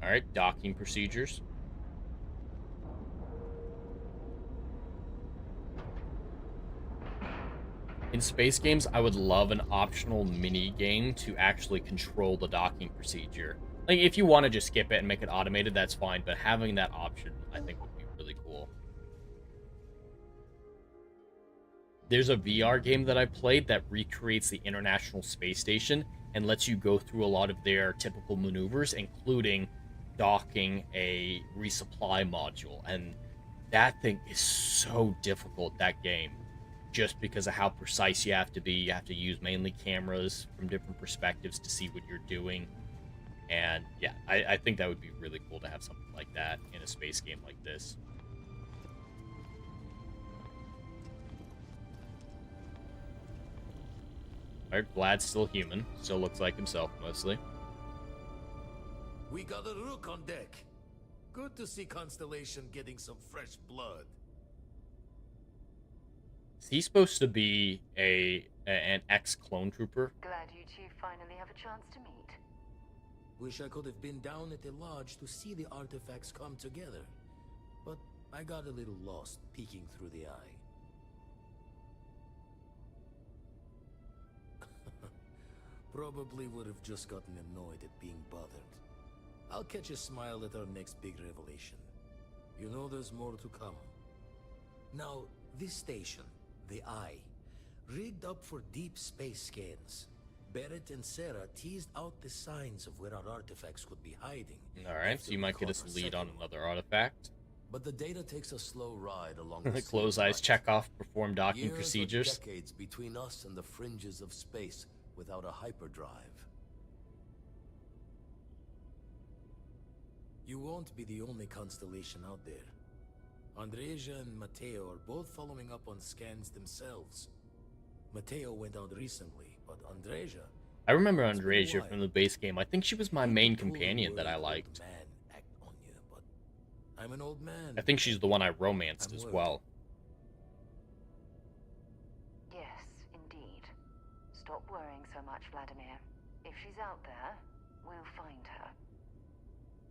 Alright, docking procedures. In space games, I would love an optional mini-game to actually control the docking procedure. Like, if you want to just skip it and make it automated, that's fine, but having that option, I think, would be really cool. There's a VR game that I played that recreates the International Space Station and lets you go through a lot of their typical maneuvers, including docking a resupply module. And that thing is so difficult, that game. Just because of how precise you have to be. You have to use mainly cameras from different perspectives to see what you're doing. And yeah, I think that would be really cool to have something like that in a space game like this. Alright, Vlad's still human. Still looks like himself, mostly. We got a Rook on deck. Good to see Constellation getting some fresh blood. Is he supposed to be an ex-clone trooper? Glad you two finally have a chance to meet. Wish I could have been down at the lodge to see the artifacts come together. But I got a little lost peeking through the eye. Probably would have just gotten annoyed at being bothered. I'll catch a smile at our next big revelation. You know there's more to come. Now, this station, the Eye, rigged up for deep space scans. Barrett and Sarah teased out the signs of where our artifacts could be hiding. Alright, so you might get us lead on another artifact. But the data takes a slow ride along the close eyes, check off, perform docking procedures. Decades between us and the fringes of space without a hyperdrive. You won't be the only constellation out there. Andreja and Mateo are both following up on scans themselves. Mateo went out recently, but Andreja... I remember Andreja from the base game. I think she was my main companion that I liked. I'm an old man. I think she's the one I romanced as well. Yes, indeed. Stop worrying so much, Vladimir. If she's out there, we'll find her.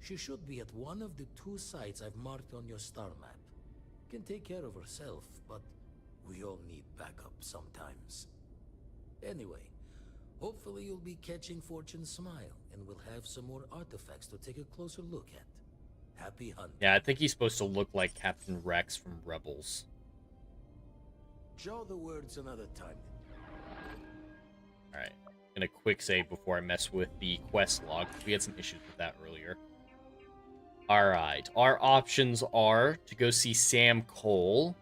She should be at one of the 2 sites I've marked on your star map. Can take care of herself, but We all need backup sometimes. Anyway, hopefully you'll be catching Fortune's smile, and we'll have some more artifacts to take a closer look at. Happy hunting. Yeah, I think he's supposed to look like Captain Rex from Rebels. Show the words another time. Alright, gonna quick save before I mess with the quest log. We had some issues with that earlier. Alright, our options are to go see Sam Cole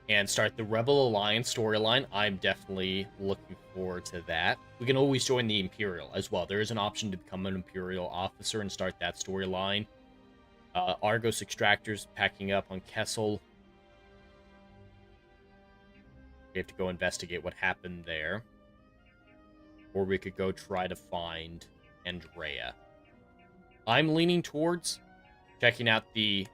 and start the Rebel Alliance storyline. I'm definitely looking forward to that. We can always join the Imperial as well. There is an option to become an Imperial officer and start that storyline. Argos extractors packing up on Kessel. We have to go investigate what happened there. Or we could go try to find Andrea. I'm leaning towards checking out the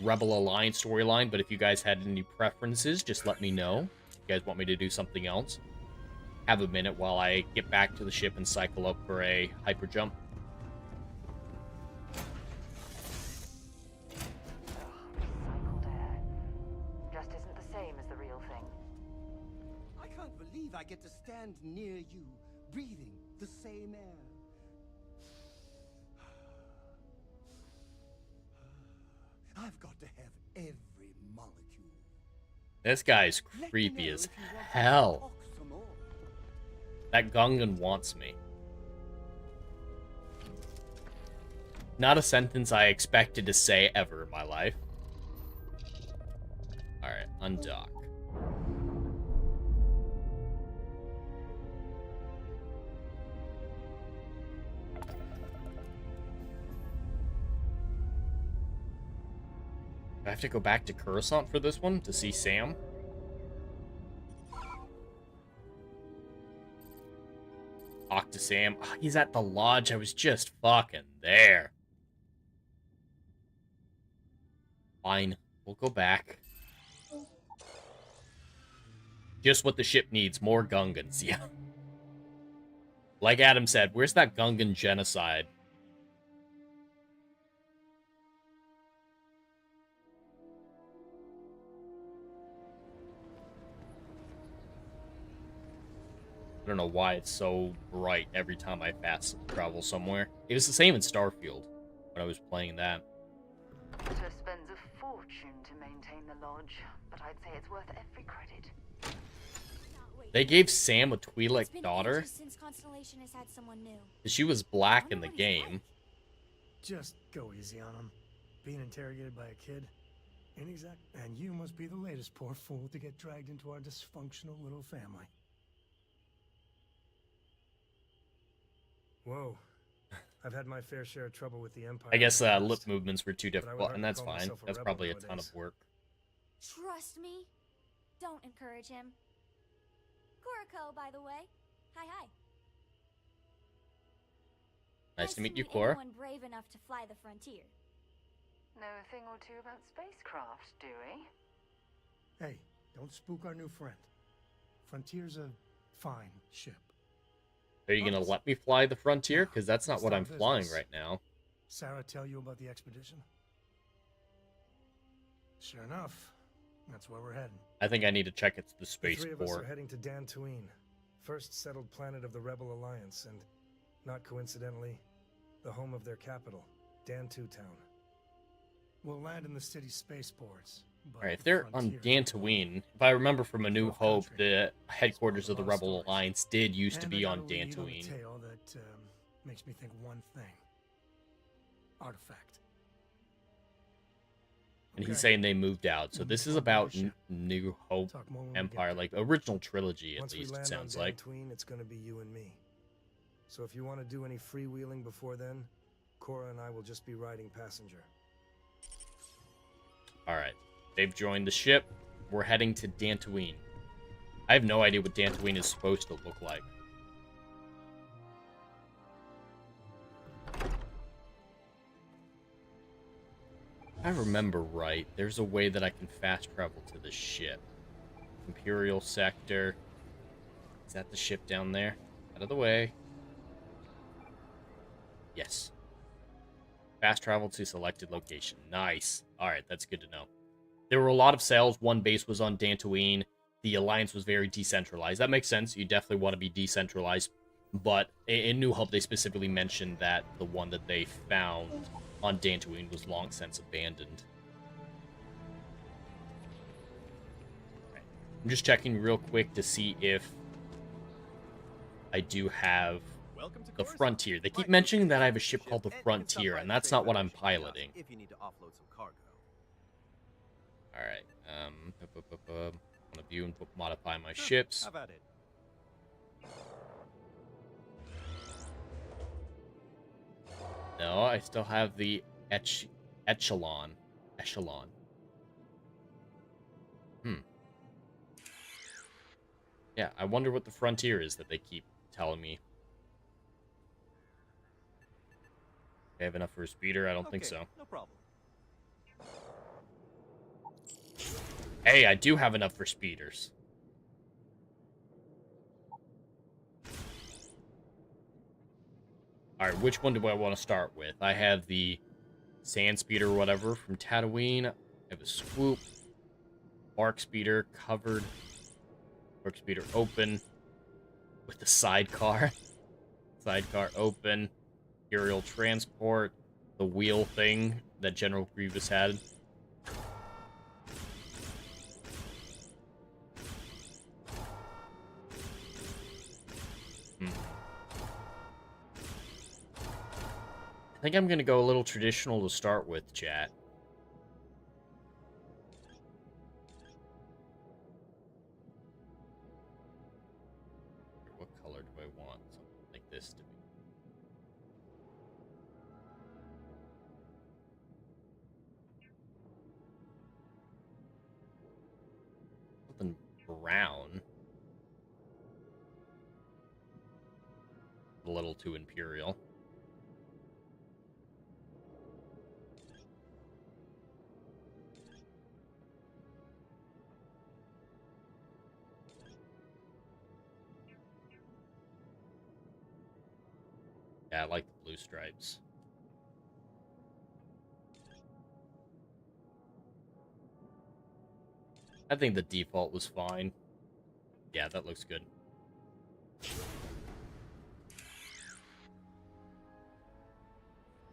Rebel Alliance storyline, but if you guys had any preferences, just let me know. If you guys want me to do something else, have a minute while I get back to the ship and cycle up for a hyper jump. Recycled air. Just isn't the same as the real thing. I can't believe I get to stand near you, breathing the same air. I've got to have every molecule. This guy's creepy as hell. That Gungan wants me. Not a sentence I expected to say ever in my life. Alright, undock. I have to go back to Coruscant for this one to see Sam. Talk to Sam. Oh, he's at the lodge. I was just fucking there. Fine. We'll go back. Just what the ship needs. More Gungans. Yeah. Like Adam said, where's that Gungan genocide? I don't know why it's so bright every time I fast travel somewhere. It was the same in Starfield when I was playing that. Just spends a fortune to maintain the lodge, but I'd say it's worth every credit. They gave Sam a Twi'lek daughter. Since Constellation has had someone new. She was black in the game. Just go easy on him. Being interrogated by a kid ain't exact. And you must be the latest poor fool to get dragged into our dysfunctional little family. Whoa. I've had my fair share of trouble with the Empire. I guess lip movements were too difficult, and that's fine. That's probably a ton of work. Trust me. Don't encourage him. Kuriko, by the way. Hi, hi. Nice to meet you, Cora. Anyone brave enough to fly the frontier. Know a thing or two about spacecraft, do we? Hey, don't spook our new friend. Frontier's a fine ship. Are you gonna let me fly the Frontier? Because that's not what I'm flying right now. Sarah tell you about the expedition? Sure enough, that's where we're heading. I think I need to check it's the The three of us are spaceport. heading to Dantooine, first settled planet of the Rebel Alliance, and, not coincidentally, the home of their capital, Dantoo Town. We'll land in the city's spaceports. Alright, if they're on Dantooine, if I remember from A New Hope, the headquarters of the Rebel Alliance did used to be on Dantooine. Tale that makes me think one thing. Artifact. And he's saying they moved out. So this is about New Hope Empire, like the original trilogy, at Once least, we it land sounds on like. Dantooine, it's going to be you and me. So if you want to do any freewheeling before then, Cora and I will just be riding passenger. Alright, they've joined the ship. We're heading to Dantooine. I have no idea what Dantooine is supposed to look like. If I remember right, there's a way that I can fast travel to the ship. Imperial sector. Is that the ship down there? Out of the way. Yes. Fast travel to selected location. Nice. Alright, that's good to know. There were a lot of cells. One base was on Dantooine. the Alliance was very decentralized. That makes sense. You definitely want to be decentralized. But in New Hope, they specifically mentioned that the one that they found on Dantooine was long since abandoned. Right. I'm just checking real quick to see if I do have the Frontier. They keep mentioning that I have a ship called the Frontier, and that's not what I'm piloting. If you need to offload some cargo. Alright, I want to view and modify my ships. How about it? No, I still have the Echelon. Yeah, I wonder what the Frontier is that they keep telling me. I have enough for a speeder? I don't think so. No problem. Hey, I do have enough for speeders. Alright, which one do I want to start with? I have the Sand Speeder or whatever from Tatooine. I have a Swoop. Bark Speeder covered. Bark Speeder open. With the sidecar. Sidecar open. Aerial transport. The wheel thing that General Grievous had. I think I'm going to go a little traditional to start with, chat. What color do I want something like this to be? Something brown. A little too imperial. Yeah, I like the blue stripes. I think the default was fine. Yeah, that looks good.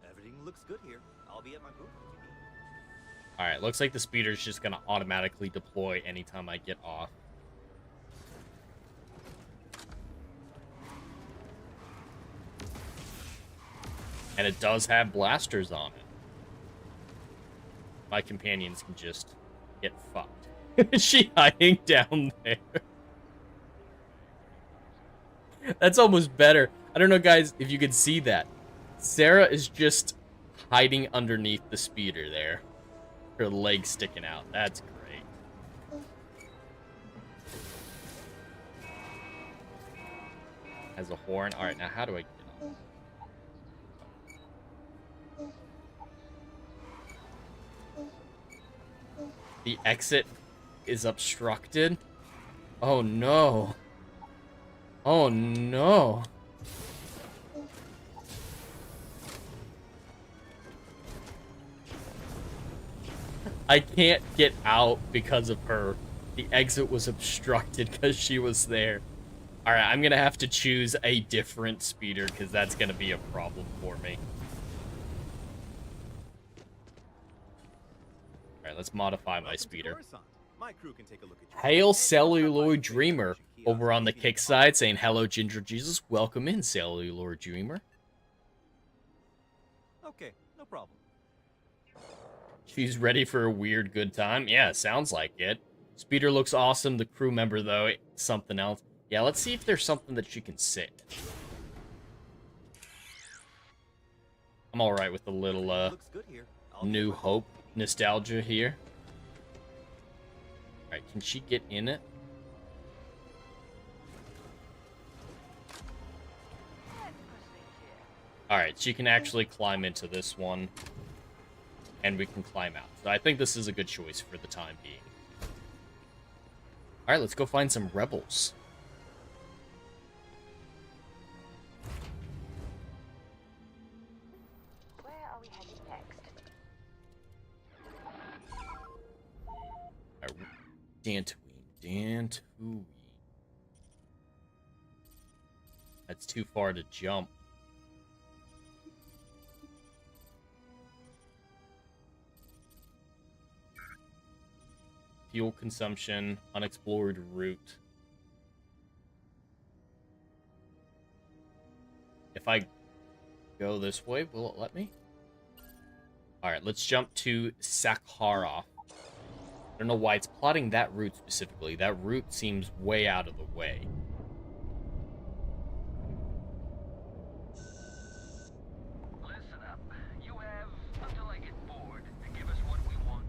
Everything looks good here. I'll be at my booth. Alright, looks like the speeder's just gonna automatically deploy anytime I get off. And it does have blasters on it. My companions can just get fucked. Is she hiding down there? That's almost better. I don't know, guys, if you can see that. Sarah is just hiding underneath the speeder there. Her legs sticking out. That's great. Has a horn. Alright, now how do I get on? The exit is obstructed? Oh no. Oh no. I can't get out because of her. The exit was obstructed because she was there. Alright, I'm gonna have to choose a different speeder because that's gonna be a problem for me. Alright, let's modify my speeder. My crew can take a look at your Hail Celluloid Dreamer over on the kick side saying hello Ginger Jesus. Welcome in Celluloid Dreamer. Okay, no problem. She's ready for a weird good time. Yeah, sounds like it. Speeder looks awesome. The crew member though, something else. Yeah, let's see if there's something that she can sit. I'm alright with a little New Hope nostalgia here. Alright, can she get in it? Alright, she can actually climb into this one. And we can climb out. So I think this is a good choice for the time being. Alright, let's go find some rebels. Where are we heading next? Dantooine. Dantooine. That's too far to jump. Fuel consumption, unexplored route. If I go this way, will it let me? Alright, let's jump to Sakharov. I don't know why it's plotting that route specifically. That route seems way out of the way. Listen up. You have until I get bored to give us what we want.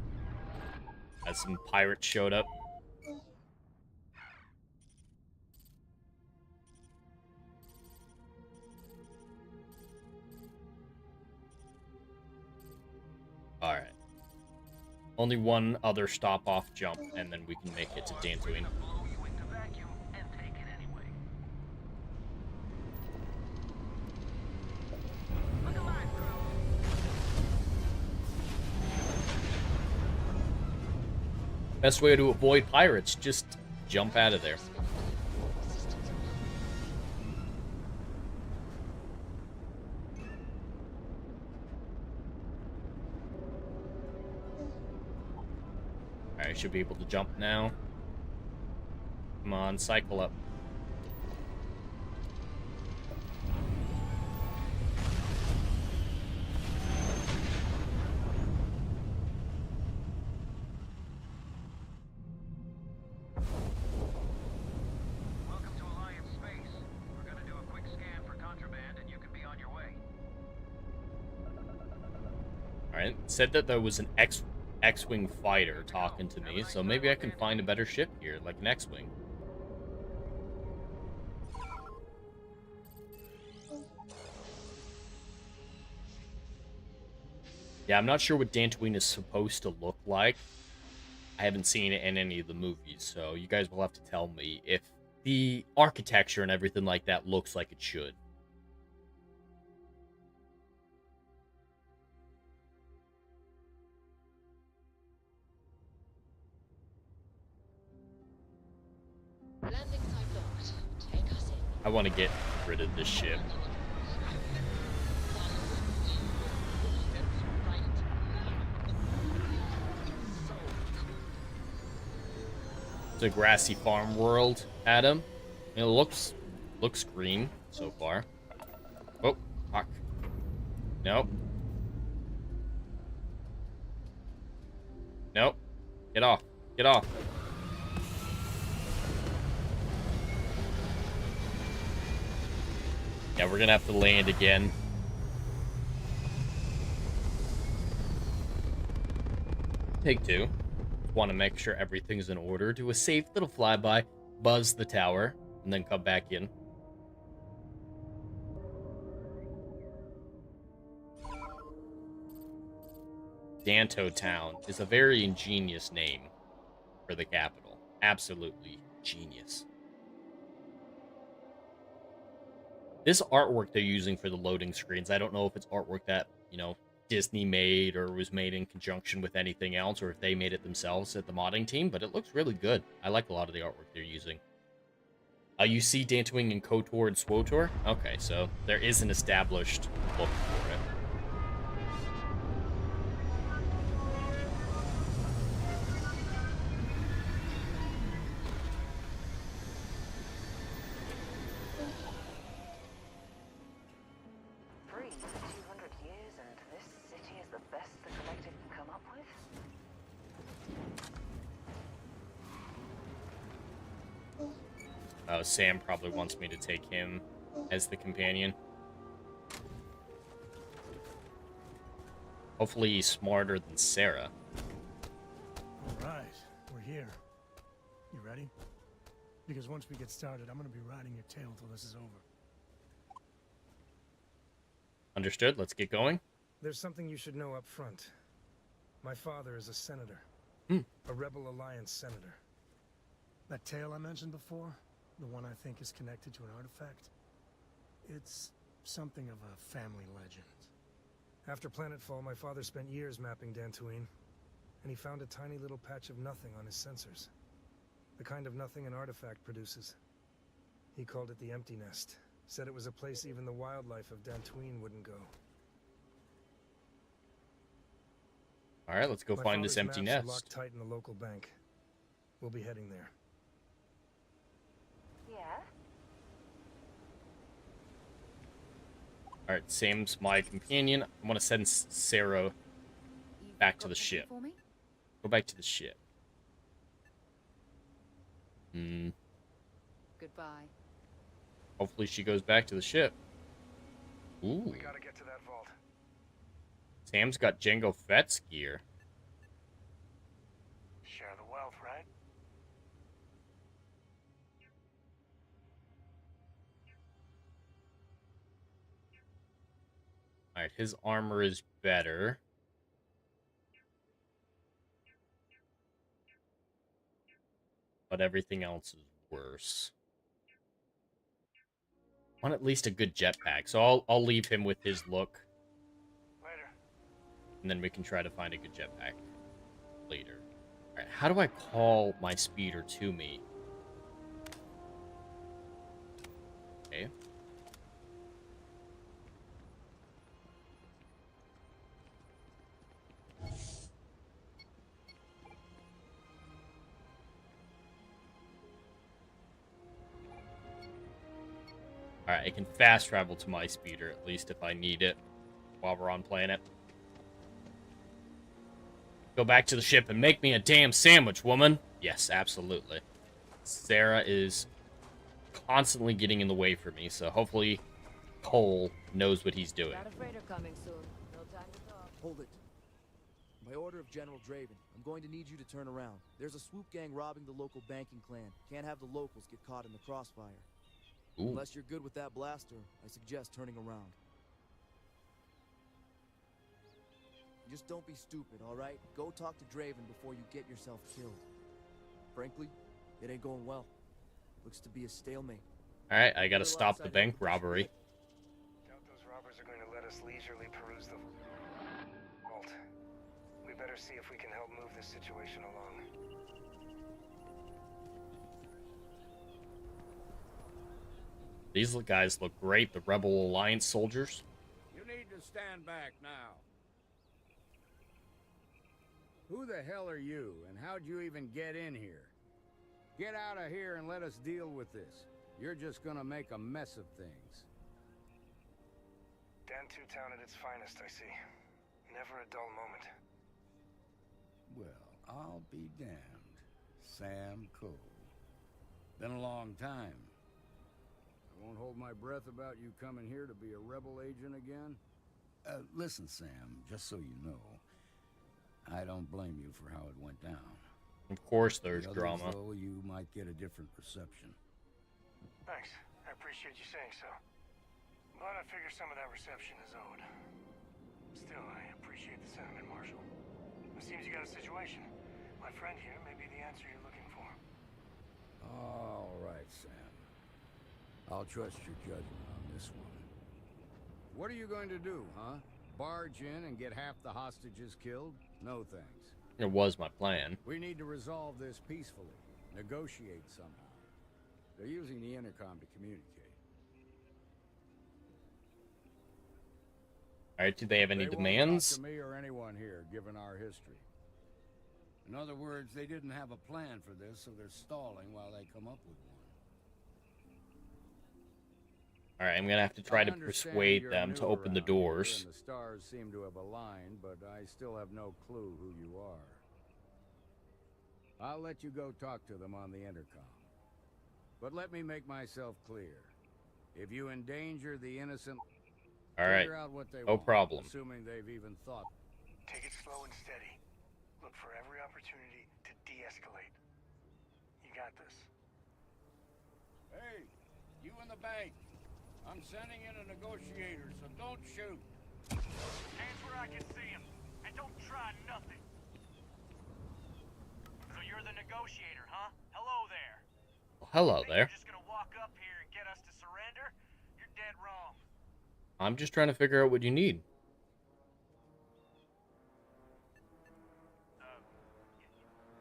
As some pirates showed up. Alright. Only one other stop-off jump, and then we can make it to Dantooine. Best way to avoid pirates, just jump out of there. Alright, should be able to jump now. Come on, cycle up. Welcome to Alliance Space. We're gonna do a quick scan for contraband and you can be on your way. Alright, said that there was an X-Wing fighter talking to me, so maybe I can find a better ship here, like an X-Wing. Yeah, I'm not sure what Dantooine is supposed to look like. I haven't seen it in any of the movies, so you guys will have to tell me if the architecture and everything like that looks like it should. Landing site locked. Take us in. I want to get rid of this ship. It's a grassy farm world, Adam. It looks green so far. Oh, fuck. Nope. Nope. Get off. Get off. Yeah, we're gonna have to land again. Take two. Want to make sure everything's in order. Do a safe little flyby, buzz the tower, and then come back in. Danto Town is a very ingenious name for the capital. Absolutely genius. This artwork they're using for the loading screens, I don't know if it's artwork that, you know, Disney made or was made in conjunction with anything else, or if they made it themselves at the modding team, but it looks really good. I like a lot of the artwork they're using. You see Dantooine and KOTOR and SWOTOR? Okay, so there is an established look for it. Sam probably wants me to take him as the companion. Hopefully he's smarter than Sarah. Alright, we're here. You ready? Because once we get started, I'm gonna be riding your tail till this is over. Understood, let's get going. There's something you should know up front. My father is a senator. A Rebel Alliance senator. That tale I mentioned before? The one I think is connected to an artifact. It's something of a family legend. After planetfall, my father spent years mapping Dantooine, and he found a tiny little patch of nothing on his sensors. The kind of nothing an artifact produces. He called it the Empty Nest. Said it was a place even the wildlife of Dantooine wouldn't go. All right, let's go My find this father's empty maps are nest. locked tight in the local bank. We'll be heading there. Yeah? All right, Sam's my companion. I want to send Sarah back to the ship. For me? Go back to the ship. Hmm. Goodbye. Hopefully she goes back to the ship. Ooh. We gotta get to that vault. Sam's got Jango Fett's gear. Share the wealth, right? All right, his armor is better. But everything else is worse. Want at least a good jetpack, so I'll leave him with his look. Later. And then we can try to find a good jetpack later. Alright, how do I call my speeder to me? Okay. Alright, I can fast travel to my speeder, at least if I need it, while we're on planet. Go back to the ship and make me a damn sandwich, woman! Yes, absolutely. Sarah is constantly getting in the way for me, so hopefully Cole knows what he's doing. Got a freighter coming soon. No time to talk. Hold it. By order of General Draven, I'm going to need you to turn around. There's a swoop gang robbing the local banking clan. Can't have the locals get caught in the crossfire. Ooh. Unless you're good with that blaster, I suggest turning around. Just don't be stupid, alright? Go talk to Draven before you get yourself killed. Frankly, it ain't going well. Looks to be a stalemate. Alright, I gotta stop the bank robbery. Doubt those robbers are going to let us leisurely peruse the vault. We better see if we can help move this situation along. These guys look great, the Rebel Alliance soldiers. You need to stand back now. Who the hell are you, and how'd you even get in here? Get out of here and let us deal with this. You're just gonna make a mess of things. Dantooine town at its finest, I see. Never a dull moment. Well, I'll be damned. Sam Cole. Been a long time. I won't hold my breath about you coming here to be a rebel agent again. Listen, Sam, just so you know, I don't blame you for how it went down. Of course there's The others, drama. though, you might get a different perception. Thanks. I appreciate you saying so. But I figure some of that reception is owed. Still, I appreciate the sentiment, Marshal. It seems you got a situation. My friend here may be the answer you're looking for. All right, Sam. I'll trust your judgment on this one. What are you going to do, huh? Barge in and get half the hostages killed? No thanks. It was my plan. We need to resolve this peacefully. Negotiate somehow. They're using the intercom to communicate. Alright, do they have any They demands? won't talk to me or anyone here, given our history. In other words, they didn't have a plan for this, so they're stalling while they come up with one. Alright, I'm gonna have to try I to understand persuade you're them to new open the around here, doors. and the stars seem to have aligned, but I still have no clue who you are. I'll let you go talk to them on the intercom. But let me make myself clear. If you endanger the innocent, Alright, figure out what they no want, problem. assuming they've even thought. Take it slow and steady. Look for every opportunity to de-escalate. You got this. Hey, you in the bank. I'm sending in a negotiator, so don't shoot. Hands where I can see him, and don't try nothing. So you're the negotiator, huh? Hello there. Well, hello Think there. You're just gonna walk up here and get us to surrender? You're dead wrong. I'm just trying to figure out what you need.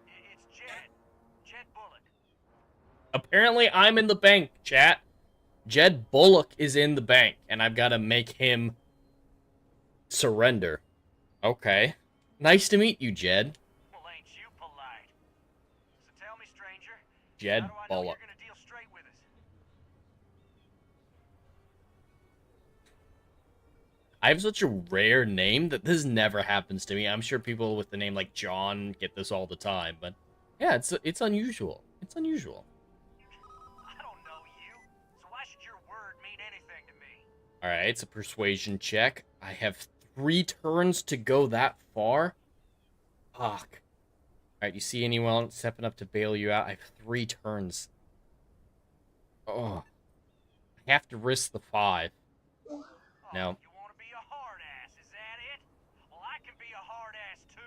It's Jed. Jed Bullock. Apparently, I'm in the bank, chat. Jed Bullock is in the bank, and I've got to make him surrender. Okay. Nice to meet you, Jed. Well, ain't you polite? So tell me, stranger, Jed how do I know Bullock. you're gonna deal straight with us? I have such a rare name that this never happens to me. I'm sure people with the name like John get this all the time, but yeah, it's unusual. It's unusual. I don't know you, so why should your word mean anything to me? All right, it's a persuasion check. I have 3 turns to go that far. Fuck. All right, you see anyone stepping up to bail you out? I have 3 turns. Oh, I have to risk the 5. No. You want to be a hard ass, is that it? Well, I can be a hard ass too.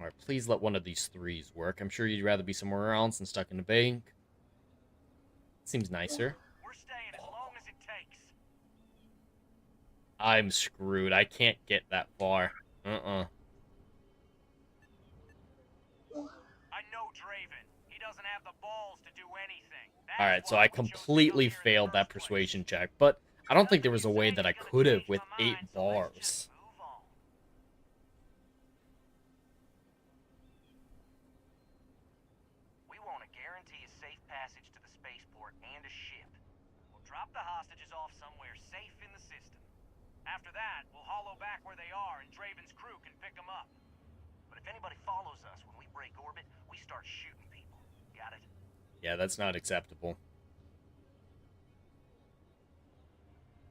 All right, please let one of these 3s work. I'm sure you'd rather be somewhere else than stuck in a bank. Seems nicer. We're staying as long as it takes. I'm screwed. I can't get that far. I know Draven. He doesn't have the balls to do anything. All right, so I completely failed that persuasion check, but I don't think there was a way that I could have with 8 bars. We want to guarantee a safe passage to the spaceport and a ship. We'll drop the hostages off somewhere safe in the system. After that, we'll hollow back where they are and Draven's crew can pick them up. But if anybody follows us when we break orbit, we start shooting people. Got it? Yeah, that's not acceptable.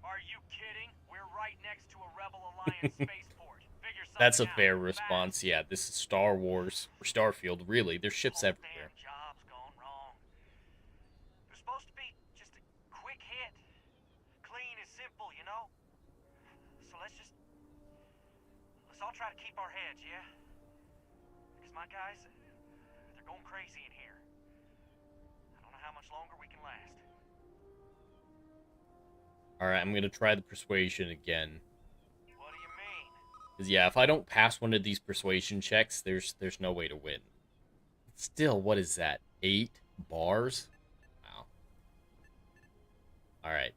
Are you kidding? We're right next to a Rebel Alliance spaceport. Figure something That's a out. fair response. Yeah, this is Star Wars or Starfield, really. There's ships everywhere. Job's gone wrong. They're supposed to be just a quick hit. Clean and simple, you know? So let's all try to keep our heads, yeah? Because my guys, they're going crazy in here. I don't know how much longer we can last. Alright, I'm gonna try the persuasion again. What do you mean? Because, yeah, if I don't pass one of these persuasion checks, there's no way to win. Still, what is that? 8 bars? Wow. Alright.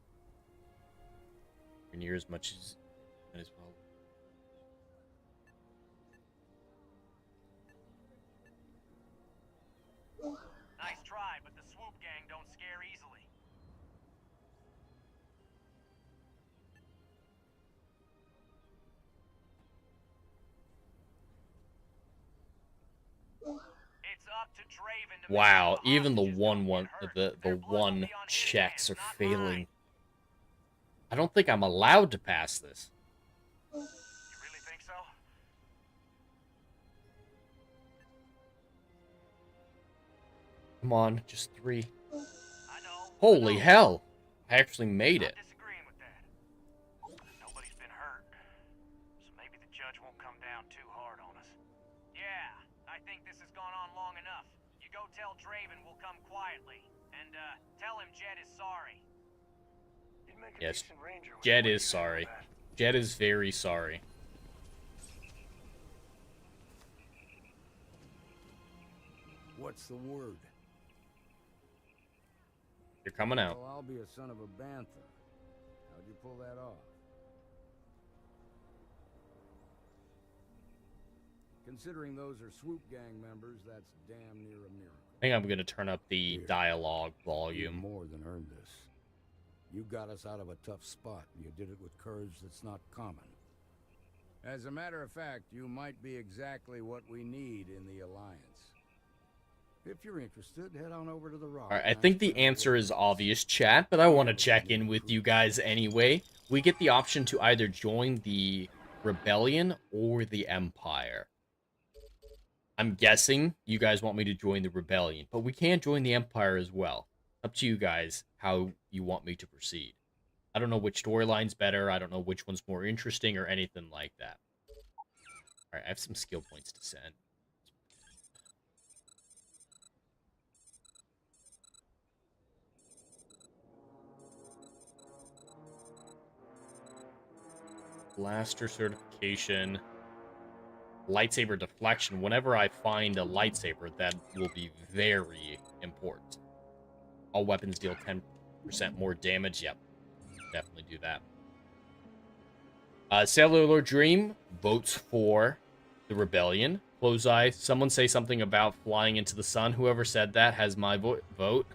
Near as much as well. Nice try, but the swoop gang don't scare easily. It's up to Draven to Wow, even the one checks are failing. I don't think I'm allowed to pass this. You really think so? Come on, just 3. Holy hell! I actually made it. Disagreeing with that. Nobody's been hurt, so maybe the judge won't come down too hard on us. Yeah, I think this has gone on long enough. You go tell Draven we'll come quietly, and tell him Jed is sorry. Yes, Jed is sorry. Jed is very sorry. What's the word? You're coming out. Well, I'll be a son of a bantha. How'd you pull that off? Considering those are swoop gang members, that's damn near a miracle. I think I'm gonna turn up the dialogue volume. You more than earned this. You got us out of a tough spot, and you did it with courage that's not common. As a matter of fact, you might be exactly what we need in the Alliance. If you're interested, head on over to the Rock. Alright, I think the answer is obvious, chat, but I want to check in with you guys anyway. We get the option to either join the Rebellion or the Empire. I'm guessing you guys want me to join the Rebellion, but we can join the Empire as well. Up to you guys how you want me to proceed. I don't know which storyline's better, I don't know which one's more interesting or anything like that. Alright, I have some skill points to send. Blaster certification. lightsaber deflection. Whenever I find a lightsaber, that will be very important. All weapons deal 10% more damage. Yep, definitely do that. Cellular Dream votes for the rebellion. Close Eye, someone say something about flying into the sun. Whoever said that has my vote.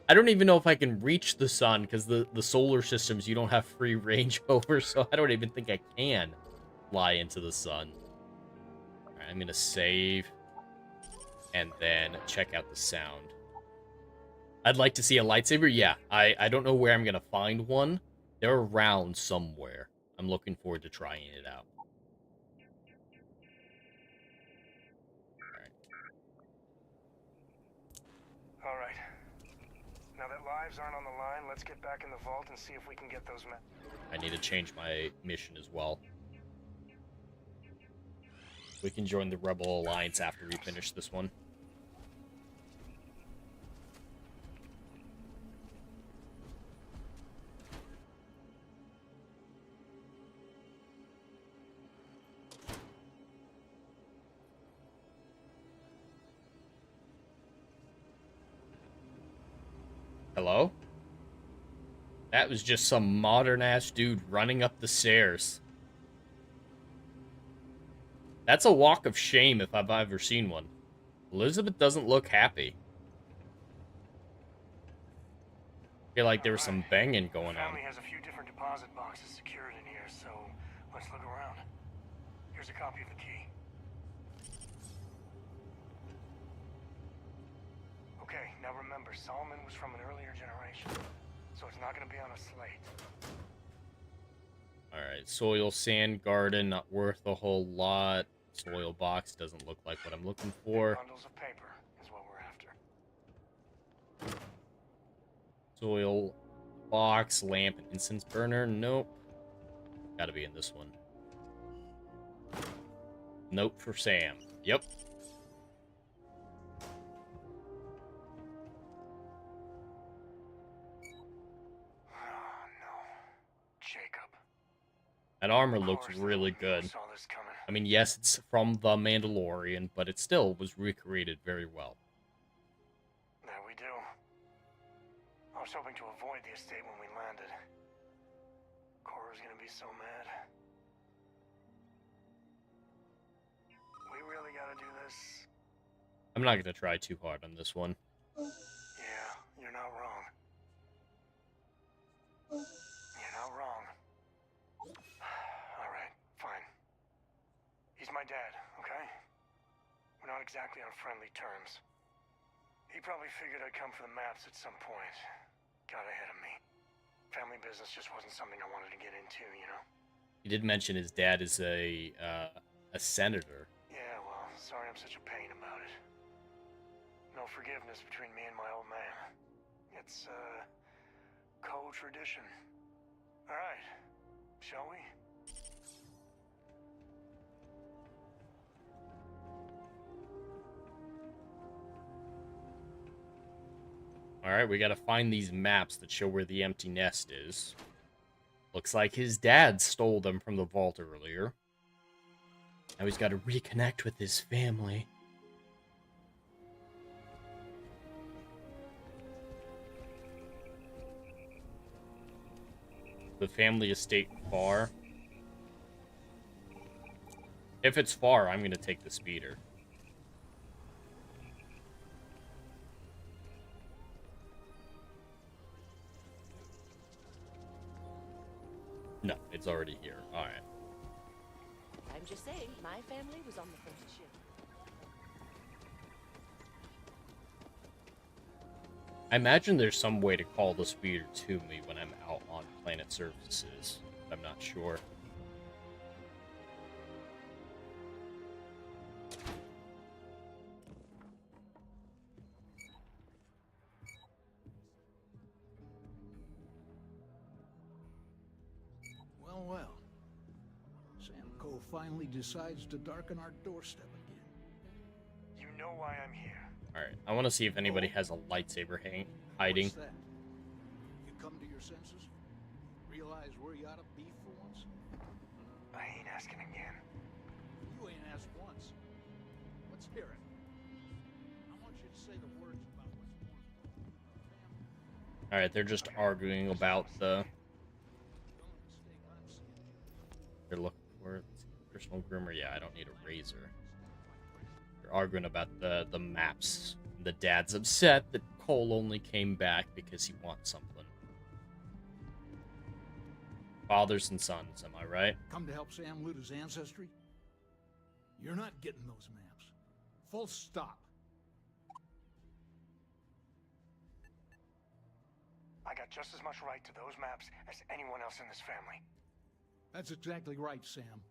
I don't even know if I can reach the sun, because the solar systems you don't have free range over, so I don't even think I can fly into the sun. Alright, I'm going to save, and then check out the sound. I'd like to see a lightsaber. Yeah, I don't know where I'm going to find one. They're around somewhere. I'm looking forward to trying it out. Alright. Now that lives aren't on the line, let's get back in the vault and see if we can get those men. I need to change my mission as well. We can join the Rebel Alliance after we finish this one. Hello? That was just some modern-ass dude running up the stairs. That's a walk of shame if I've ever seen one. Elizabeth doesn't look happy. I feel like there was some banging going on. Family has a few different deposit boxes secured in here, so let's look around. Here's a copy of the key. Okay, now remember, Solomon was from an earlier generation, so it's not going to be on a slate. Alright, soil, sand, garden, not worth a whole lot. Soil box doesn't look like what I'm looking for. Bundles of paper is what we're after. Soil, box, lamp, and incense burner. Nope. Gotta be in this one. Note for Sam. Yep. That armor looks really good. I mean, yes, it's from The Mandalorian, but it still was recreated very well. There we do. I was hoping to avoid the estate when we landed. Cora's gonna be so mad. We really gotta do this. I'm not gonna try too hard on this one. Yeah, you're not wrong. You're not wrong. Alright, fine. He's my dad, okay? We're not exactly on friendly terms. He probably figured I'd come for the maps at some point. Got ahead of me. Family business just wasn't something I wanted to get into, you know? He did mention his dad is a senator. Yeah, well, sorry I'm such a pain about it. No forgiveness between me and my old man. It's, co-tradition. Alright, shall we? Alright, we gotta find these maps that show where the empty nest is. Looks like his dad stole them from the vault earlier. Now he's gotta reconnect with his family. The family estate far? If it's far, I'm gonna take the speeder. No, it's already here. Alright. I'm just saying, my family was on the first ship. I imagine there's some way to call the speeder to me when I'm out on planet surfaces. I'm not sure. Well, well. Sam Cole finally decides to darken our doorstep again. You know why I'm here. Alright, I want to see if anybody has a lightsaber hiding. What's that? You come to your senses? Realize where you ought to be for once? I ain't asking again. Let's hear it. I want you to say the words about what's more important. All right, they're just arguing about the. They're looking for personal groomer. Yeah, I don't need a razor. They're arguing about the maps. The dad's upset that Cole only came back because he wants something. Fathers and sons, am I right? Come to help Sam loot his ancestry? You're not getting those maps. Full stop. I got just as much right to those maps as anyone else in this family. That's exactly right, Sam.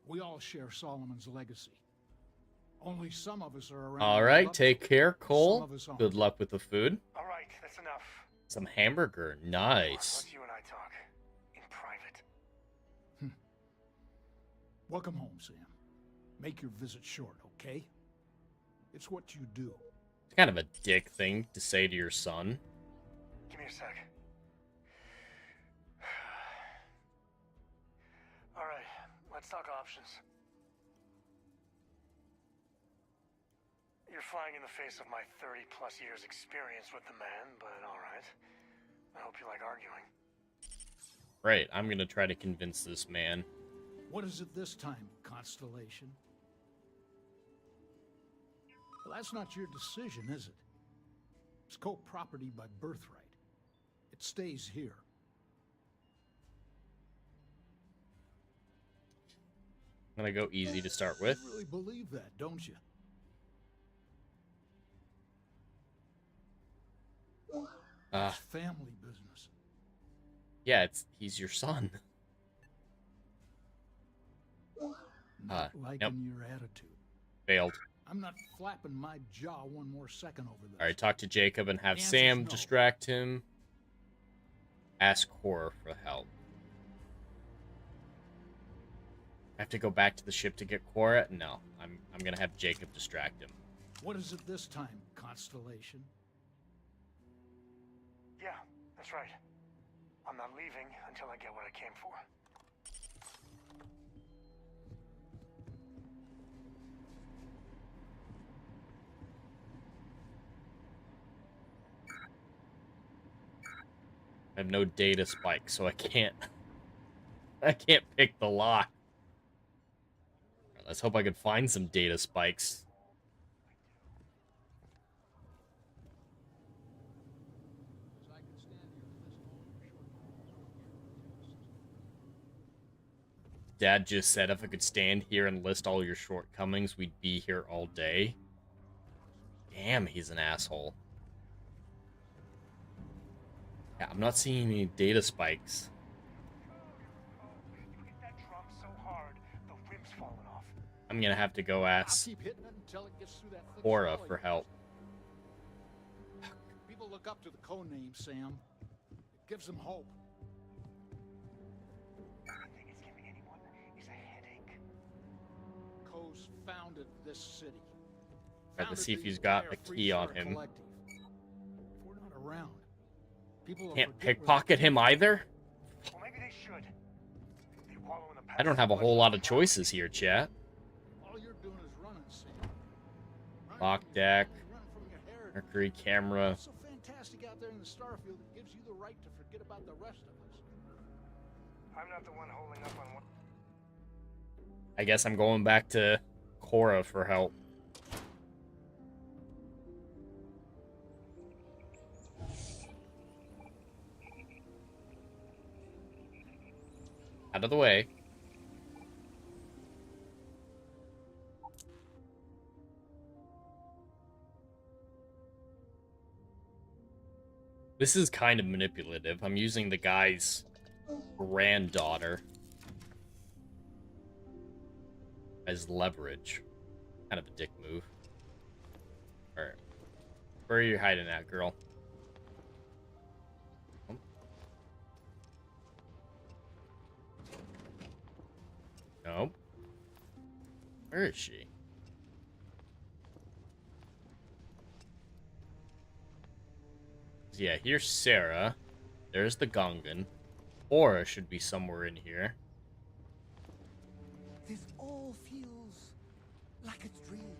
We all share Solomon's legacy. Only some of us are around. All right, take care, Cole. Good luck with the food. All right, that's enough. Some hamburger, nice. Let's you and I talk in private. Welcome home, Sam. Make your visit short, okay? It's what you do. It's kind of a dick thing to say to your son. Give me a sec. All right, let's talk options. You're flying in the face of my 30-plus years experience with the man, but all right. I hope you like arguing. Right, I'm gonna try to convince this man. What is it this time, Constellation? Well, that's not your decision, is it? It's co-property by birthright. It stays here. I'm gonna go easy to start with. You really believe that, don't you? It's family business. Yeah, he's your son. Not liking nope. your attitude. Failed. I'm not flapping my jaw one more second over this. All right, talk to Jacob and have The answer's Sam no. distract him. Ask Cora for help. I have to go back to the ship to get Cora? No, I'm gonna have Jacob distract him. What is it this time, Constellation? Yeah, that's right. I'm not leaving until I get what I came for. I have no data spike, so I can't pick the lock. Let's hope I can find some data spikes. Dad just said if I could stand here and list all your shortcomings, we'd be here all day. Damn, he's an asshole. Yeah, I'm not seeing any data spikes. I'm gonna have to go ask Cora for help. People look up to the code name, Sam. It gives them hope. Co's founded this city. Alright, let's see if he's got a key on him. If we're not around, people will Can't forget pickpocket him either? Well, maybe they should. They wallow in the past. I don't have a whole lot of choices here, chat. all you're doing is running, Sam. Lock deck, Mercury camera. It's so fantastic out there in the Starfield, it gives you the right to forget about the rest of us. I'm not the one holding up on what. I guess I'm going back to Cora for help. Out of the way. This is kind of manipulative. I'm using the guy's granddaughter as leverage. Kind of a dick move. Alright. Where are you hiding at, girl? Nope. Where is she? Yeah, here's Sarah. There's the Gungan. Aura should be somewhere in here. This all feels like a dream.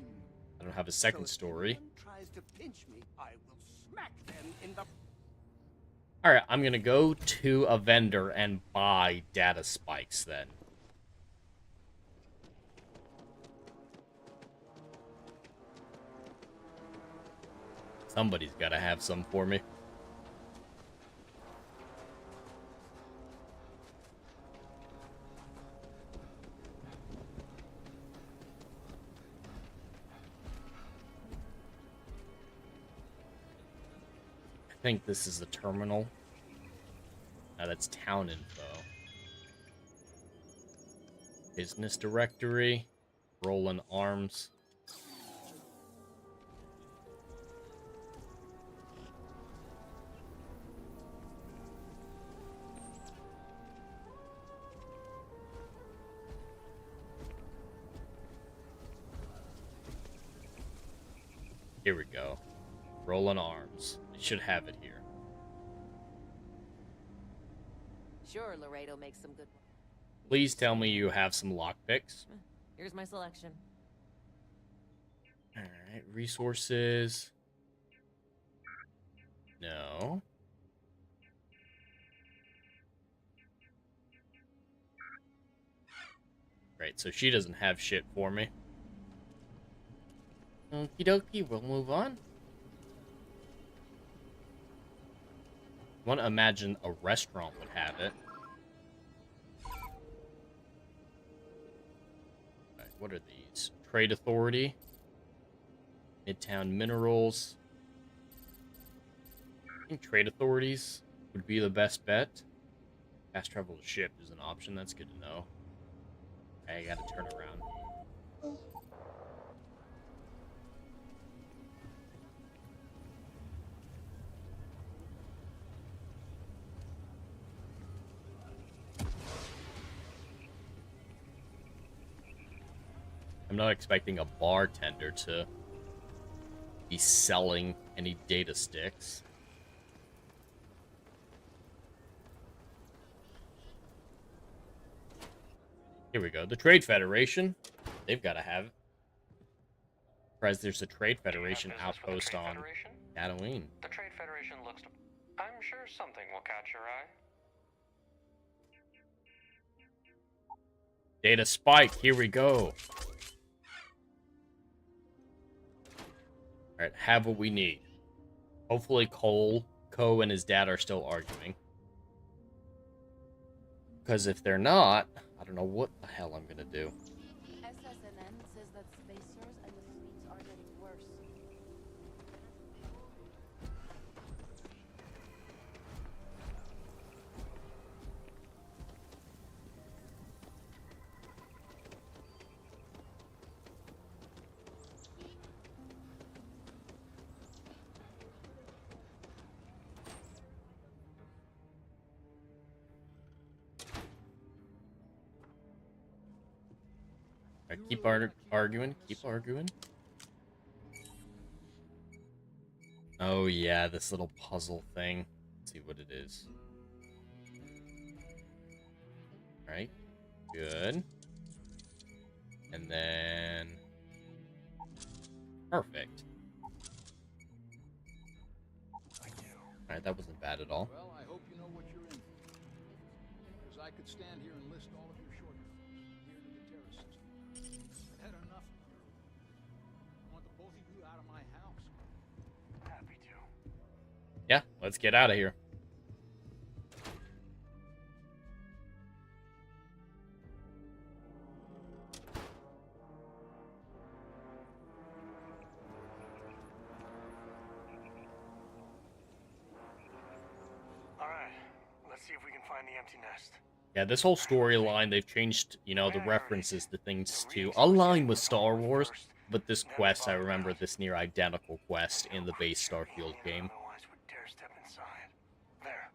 don't have a second story. Tries to pinch me, I will smack them in the... Alright, I'm gonna go to a vendor and buy data spikes then. Somebody's gotta have some for me. I think this is the terminal. Now that's town info. Business directory. Rolling arms. Here we go. Rolling arms. I should have it here. Sure, Laredo makes some good... Please tell me you have some lockpicks. Here's my selection. Alright, resources. No. Great, so she doesn't have shit for me. Okie dokie, we'll move on. I want to imagine a restaurant would have it. Right, what are these? Trade Authority. Midtown Minerals. I think Trade Authorities would be the best bet. Fast travel to ship is an option, that's good to know. I gotta turn around. I'm not expecting a bartender to be selling any data sticks. Here we go. The Trade Federation. They've got to have it. Surprised there's a Trade Federation outpost on Tatooine. The Trade Federation looks... I'm sure something will catch your eye. Data spike. Here we go. Alright, have what we need. Hopefully Ko and his dad are still arguing. Because if they're not, I don't know what the hell I'm gonna do. SSNN says that spacers and the fleets are getting worse. Alright, keep arguing. Keep arguing. Oh yeah, this little puzzle thing. Let's see what it is. Alright. Good. And then... Perfect. Alright, that wasn't bad at all. Well, I hope you know what you're in for. Because I could stand here and list all of your shortcomings here to the terrace system. I've had enough of you. I want the both of you out of my house. Happy to. Yeah, let's get out of here. Alright, let's see if we can find the empty nest. Yeah, this whole storyline, they've changed, you know, the references to things to align with Star Wars, but this quest, I remember this near identical quest in the base Starfield game. Otherwise would dare step inside. There.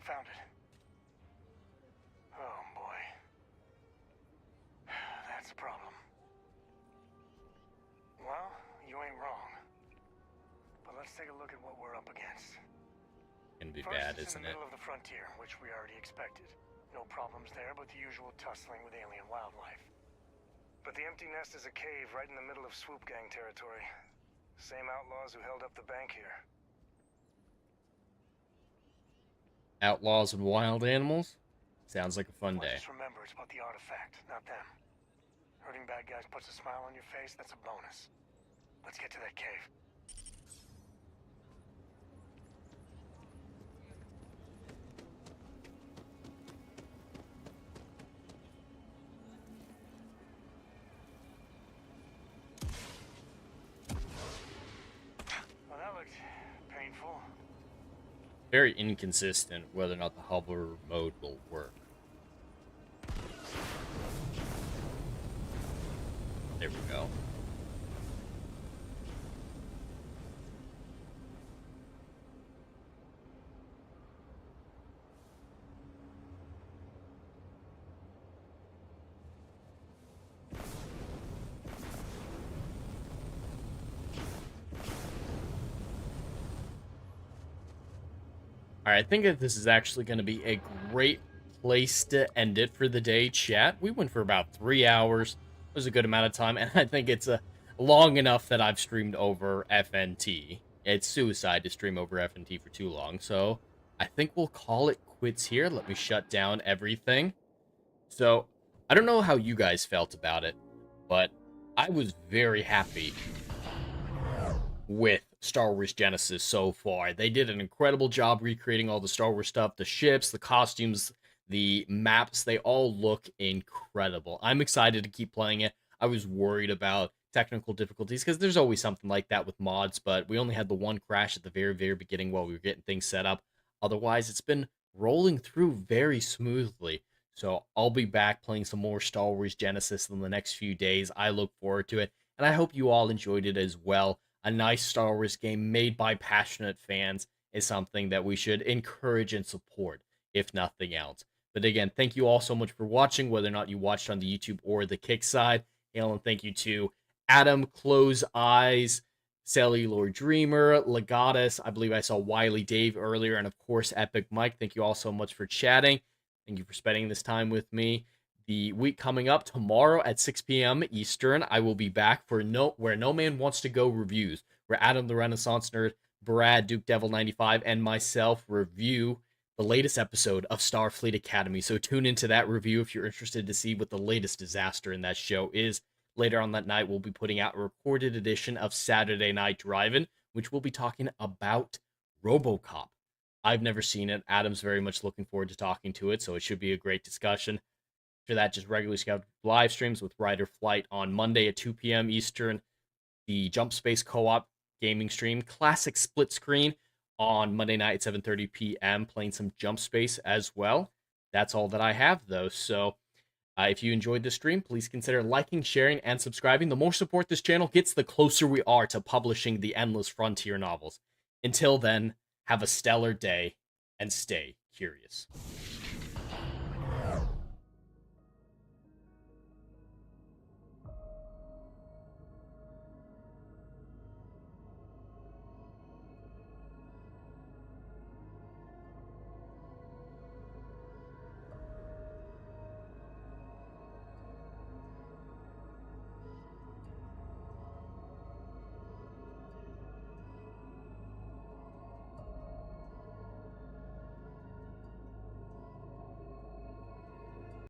Found it. Oh boy. That's a problem. Well, you ain't wrong. But let's take a look at what we're up against. Gonna be First, bad, it's isn't in the it? middle of the frontier, which we already expected. No problems there, but the usual tussling with alien wildlife. But the empty nest is a cave right in the middle of swoop gang territory. Same outlaws who held up the bank here. Outlaws and wild animals? Sounds like a fun day. Just remember, it's about the artifact, not them. Hurting bad guys puts a smile on your face, that's a bonus. Let's get to that cave. Well, that looked painful. Very inconsistent whether or not the hover mode will work. There we go. All right, I think that this is actually going to be a great place to end it for the day, chat. We went for about 3 hours. It was a good amount of time, and I think it's long enough that I've streamed over FNT. It's suicide to stream over FNT for too long, so I think we'll call it quits here. Let me shut down everything. So, I don't know how you guys felt about it, but I was very happy with Star Wars Genesis so far. They did an incredible job recreating all the Star Wars stuff, the ships, the costumes, the maps. They all look incredible. I'm excited to keep playing it. I was worried about technical difficulties because there's always something like that with mods, but we only had the one crash at the very, very beginning while we were getting things set up. Otherwise, it's been rolling through very smoothly. So I'll be back playing some more Star Wars Genesis in the next few days. I look forward to it, and I hope you all enjoyed it as well. A nice Star Wars game made by passionate fans is something that we should encourage and support, if nothing else. But again, thank you all so much for watching, whether or not you watched on the YouTube or the Kick side. Hail and thank you to Adam, Close Eyes, Cellular Dreamer, Legatus, I believe I saw Wiley Dave earlier, and of course, Epic Mike. Thank you all so much for chatting. Thank you for spending this time with me. The week coming up tomorrow at 6 p.m. Eastern, I will be back for Where No Man Wants to Go reviews, where Adam the Renaissance Nerd, Brad, Duke Devil 95, and myself review the latest episode of Starfleet Academy. So tune into that review if you're interested to see what the latest disaster in that show is. Later on that night, we'll be putting out a recorded edition of Saturday Night Drive-In, which will be talking about RoboCop. I've never seen it. Adam's very much looking forward to talking to it, so it should be a great discussion. After that, just regularly scheduled live streams with Rider Flight on Monday at 2 p.m. Eastern. The Jump Space Co-op gaming stream, classic split screen on Monday night at 7:30 p.m. playing some Jump Space as well. That's all that I have, though. So if you enjoyed the stream, please consider liking, sharing, and subscribing. The more support this channel gets, the closer we are to publishing the Endless Frontier novels. Until then, have a stellar day and stay curious.